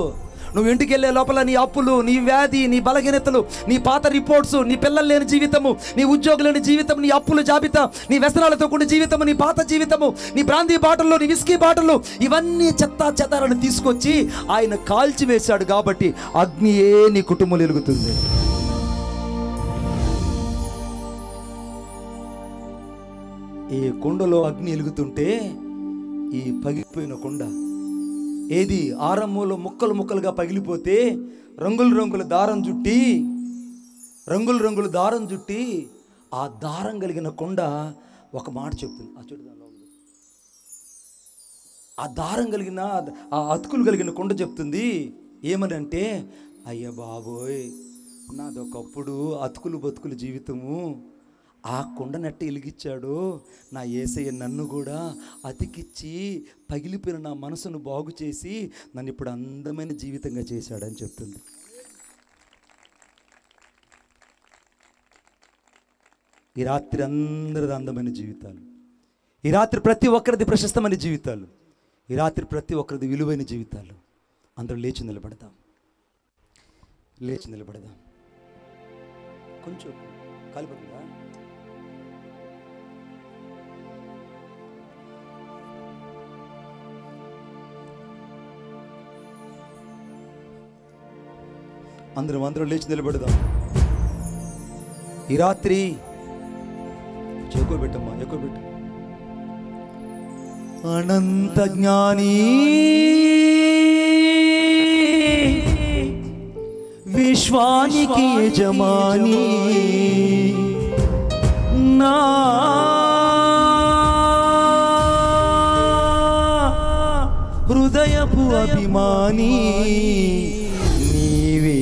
Speaker 1: నువ్వు ఇంటికి వెళ్ళే లోపల నీ అప్పులు, నీ వ్యాధి, నీ బలహీనతలు, నీ పాత రిపోర్ట్స్, నీ పిల్లలు లేని జీవితము, నీ ఉద్యోగులు లేని జీవితం, నీ అప్పుల జాబితా, నీ వ్యసనాలతో కూడిన జీవితము, నీ పాత జీవితము, నీ బ్రాందీ బాటలు, నీ విస్కీ బాటలు, ఇవన్నీ చెత్త చెదారాన్ని తీసుకొచ్చి ఆయన కాల్చివేశాడు. కాబట్టి అగ్నియే నీ కుటుంబంలో వెలుగుతుంది. ఈ కుండలో అగ్ని వెలుగుతుంటే ఈ పగిలిపోయిన కుండ ఏది ఆరంభంలో ముక్కలు ముక్కలుగా పగిలిపోతే రంగులు రంగుల దారం చుట్టి ఆ దారం కలిగిన కొండ ఒక మాట చెప్తుంది. ఆ చెడు దానిలో ఉంది. ఆ దారం కలిగిన ఆ అతుకులు కలిగిన కొండ చెప్తుంది ఏమని అంటే, అయ్య బాబోయ్, నాదొకప్పుడు అతుకులు బతుకులు జీవితము, ఆ కొండనట్టు వెలిగించాడు నా యేసయ్య. నన్ను కూడా అతికిచ్చి పగిలిపోయిన నా మనసును బాగు చేసి నన్ను ఇప్పుడు అందమైన జీవితంగా చేశాడని చెప్తుంది. ఈ రాత్రి అందరిది అందమైన జీవితాలు. ఈ రాత్రి ప్రతి ఒక్కరిది ప్రశస్తమైన జీవితాలు. ఈ రాత్రి ప్రతి ఒక్కరిది విలువైన జీవితాలు. అందరూ లేచి నిలబడతాం. లేచి నిలబడదాం. కొంచెం కాలిపోతుందా? అందరం లేచి నిలబడదాం. ఈ రాత్రి ఎక్కువ పెట్టమ్మా, ఎక్కువ పెట్టు. అనంత జ్ఞాని విశ్వానికి యజమాని నా హృదయపు అభిమాని నీవే.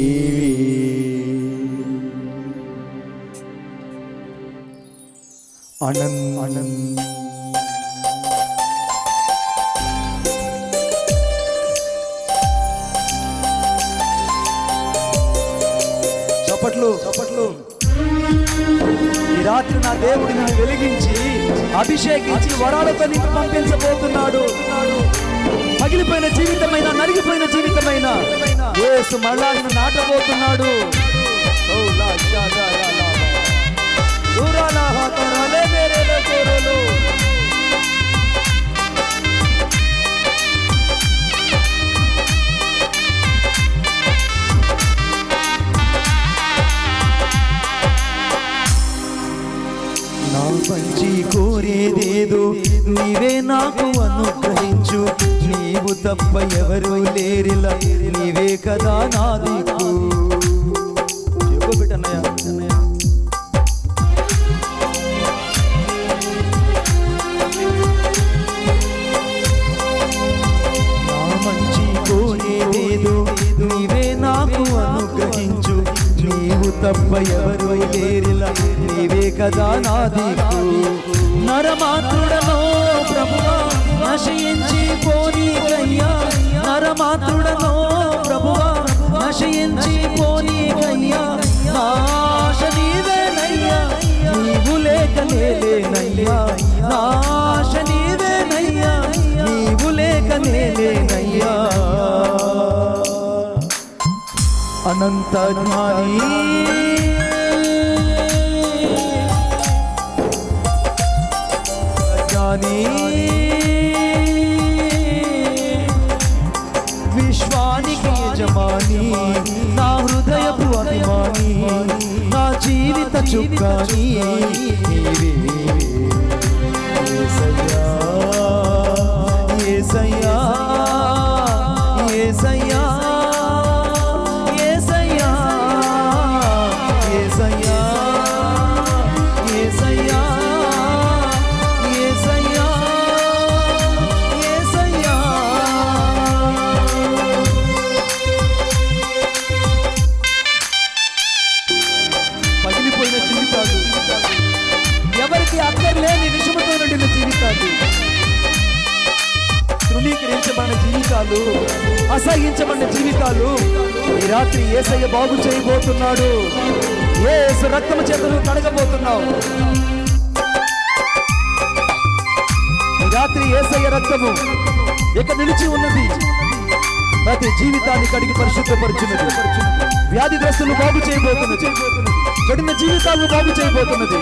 Speaker 1: అనంత చప్పట్లు. ఈ రాత్రి నా దేవుడు నిన్ను వెలిగించి అభిషేకించి వరాలతో నీకు పంపించబోతున్నాడు. పగిలిపోయిన జీవితమైన, నలిగిపోయిన జీవితమైన యేసు మళ్ళా నిన్ను నాటబోతున్నాడు. పంచి కోరేదేదో నీవే నాకు అనుగ్రహించు. నీవు తప్ప ఎవరు లేరిలా, నీవే కదా నా దిక్కు. నా మంచి కోరేదేదో నీవే నాకు అనుగ్రహించు. నీవు తప్ప ఎవరు లేరిలా, నీవే కదా నా దిక్కు. నరమాత్రుడనో ప్రభువా నశయించి పోనీకయ్యా, నరమాత్రుడనో ప్రభువా నశయించి పోనీకయ్యా. నాశ నీవేనయ్యా, నీవు లేక నేలేనయ్యా. నాశ నీవేనయ్యా, నీవు లేక నేలేనయ్యా. అనంత జ్ఞాని విశ్వానికి యజమాని నా హృదయపు అభిమాని నా జీవిత చుక్కాని నీవే. యేసయ్యా యేసయ్యా యేసయ్యా తృణీకరించబడిన జీవితాలు, అసహించబడిన జీవితాలు ఈ రాత్రి యేసయ్య బాగు చేయబోతున్నాడు. యేసు రక్తము చేతులు కడగబోతున్నావు. ఈ రాత్రి యేసయ్య రక్తము ఇక నిలిచి ఉన్నది. ప్రతి జీవితాన్ని కడిగి పరిశుద్ధపరుచున్నది. వ్యాధిగ్రస్తులు బాగు చేయబోతున్నది. చెడిన జీవితాలను బాగు చేయబోతున్నది.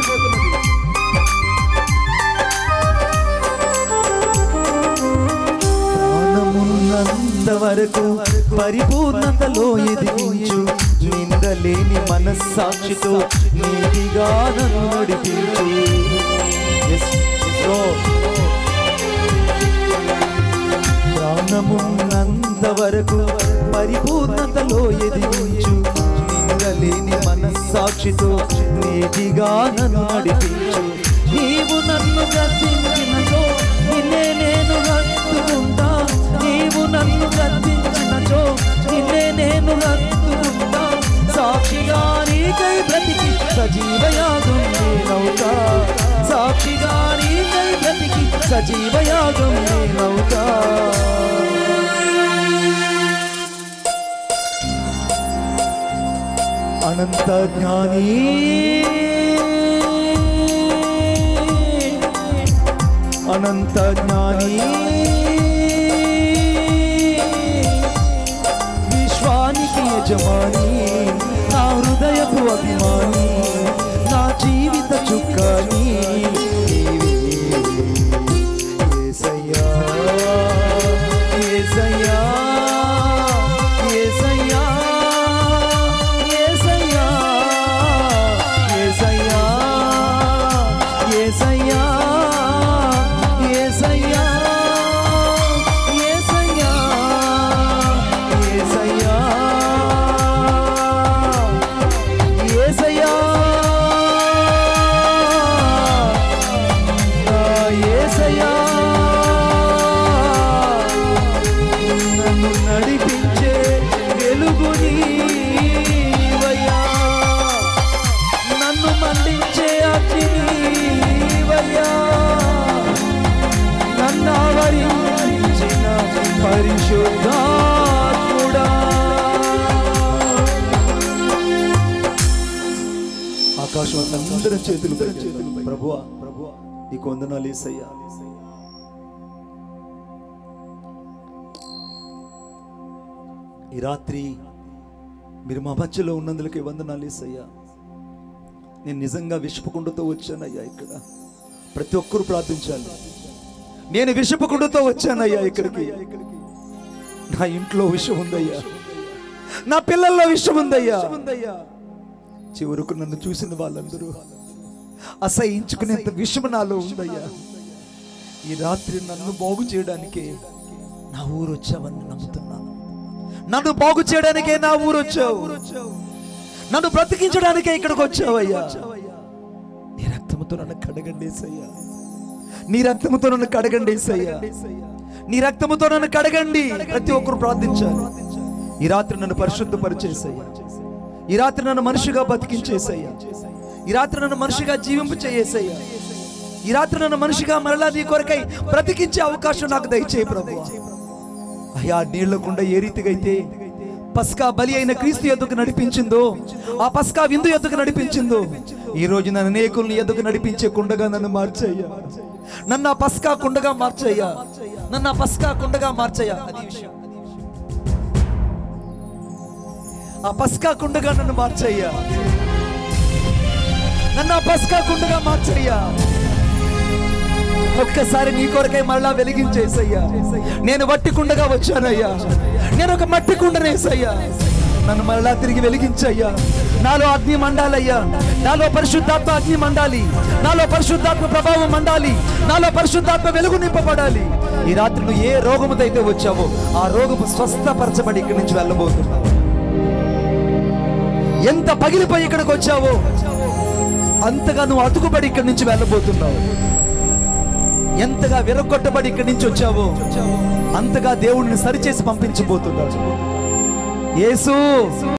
Speaker 1: వరకు పరిపూర్ణతలో ఎదిగించు. నిందలేని మనస్సాక్షితో నీతిగా నన్ను నడిపించు. ప్రాణమున్నంత వరకు పరిపూర్ణతలో ఎదిగించు. నిందలేని మనస్సాక్షితో నీతిగా నన్ను నడిపించు. నీవు నన్ను గద్దించినచో నిన్నే నేను హత్తుకుంటా. నీవు నన్ను గద్దించినచో నిన్నే నేను హత్తుకుంటా. సాక్షిగా నీకై బ్రతికి సజీవయాగం నేనవుతా. సాక్షిగా నీకై బ్రతికి సజీవయాగం నేనవుతా. అనంత జ్ఞాని అనంత జ్ఞాని విశ్వానికి యజమాని, నా హృదయపు అభిమాని, నా జీవిత చుక్కాని యేసయ్యా, యేసయ్యా, యేసయ్యా, యేసయ్యా, యేసయ్యా, యేసయ్యా, యేసయ్యా, యేసయ్యా, యేసయ్యా, యేసయ్యా, యేసయ్యా, నన్ను నడిపించే వెలుగు నీవయ్యా, నన్ను మండించే అగ్ని నీవయ్యా, నన్ను ఆవరించిన పరిశుద్ధాత్ముడా. ఆకాశం అందరి చేతులు ప్రభువా, నీకు వందనాలు యేసయ్యా. ఈ రాత్రి మీరు మా మధ్యలో ఉన్నందులకి వందనాలు యేసయ్యా. నేను నిజంగా విషపకుండుతో వచ్చానయ్యా. ఇక్కడ ప్రతి ఒక్కరూ ప్రార్థించాలి. నేను విషపకుండుతో వచ్చానయ్యా ఇక్కడికి. నా ఇంట్లో విషం ఉందయ్యా, నా పిల్లల్లో విషం ఉందయ్యా. చివరకు నన్ను చూసిన వాళ్ళందరూ అసహించుకునేంత విషము నాలో ఉందయ్యా. ఈ రాత్రి నన్ను బాగు చేయడానికే నా ఊరు వచ్చావని నమ్ముతున్నాను. నన్ను బాగు చేయడానికే నా ఊరు వచ్చావు. నన్ను బ్రతికించడానికే ఇక్కడికి వచ్చావయ్యా. నీ రక్తముతో నన్ను కడగండేసయ్యా, నీ రక్తముతో నన్ను కడగండేసయ్యా, నీ రక్తముతో నన్ను కడగండి. ప్రతి ఒక్కరు ప్రార్థించాలి. ఈ రాత్రి నన్ను పరిశుద్ధపరిచేసయ్యా. ఈ రాత్రి నన్ను మనిషిగా బతికించేసయ్యా. ఈ రాత్రి నన్ను మనిషిగా జీవింపు చేయేసయ్యా. ఈ రాత్రి నన్ను మనిషిగా మరలా నీ కొరకై బ్రతికించే అవకాశం నాకు దయచేయి ప్రభువా. అయ్యా, నీళ్లకుండా ఏ రీతిగా అయితే పస్కా బలి అయిన క్రీస్తు యొద్దకు నడిపించిందో, ఆ పస్కా విందు యొద్దకు నడిపించిందో, ఈ రోజు నన్ను అనేకుల్ని యొద్దకు నడిపించే కుండగా నన్ను మార్చయ్యా. నన్ను ఆ పస్కా కుండగా మార్చయ్యా. నన్ను ఆ పస్కా కుండగా మార్చయ్యా. అది విషయం. ఆ పస్కా కుండగా నన్ను మార్చయ్యా. నన్ను ఆ పస్కా కుండగా మార్చయ్యా. ఒక్కసారి నీ కొరకై మరలా వెలిగించేసయ్యా. నేను వట్టి కుండగా వచ్చానయ్యా. నేను ఒక మట్టి కుండనేసయ్యా. నన్ను మరలా తిరిగి వెలిగించయ్యా. నాలో అగ్ని మండాలయ్యా. నాలో పరిశుద్ధాత్మ అగ్ని మండాలి. నాలో పరిశుద్ధాత్మ ప్రభావం మండాలి. నాలో పరిశుద్ధాత్మ వెలుగు నింపబడాలి. ఈ రాత్రి నువ్వు ఏ రోగముతో అయితే వచ్చావో ఆ రోగము స్వస్థపరచబడి ఇక్కడి నుంచి వెళ్ళబోతున్నావు. ఎంత పగిలిపోయి ఇక్కడికి వచ్చావో అంతగా నువ్వు అతుకుబడి ఇక్కడి నుంచి వెళ్ళబోతున్నావు. ఎంతగా విరగొట్టబడి ఇక్కడి నుంచి వచ్చావో అంతగా దేవుడిని సరిచేసి పంపించబోతున్నావు. యేసు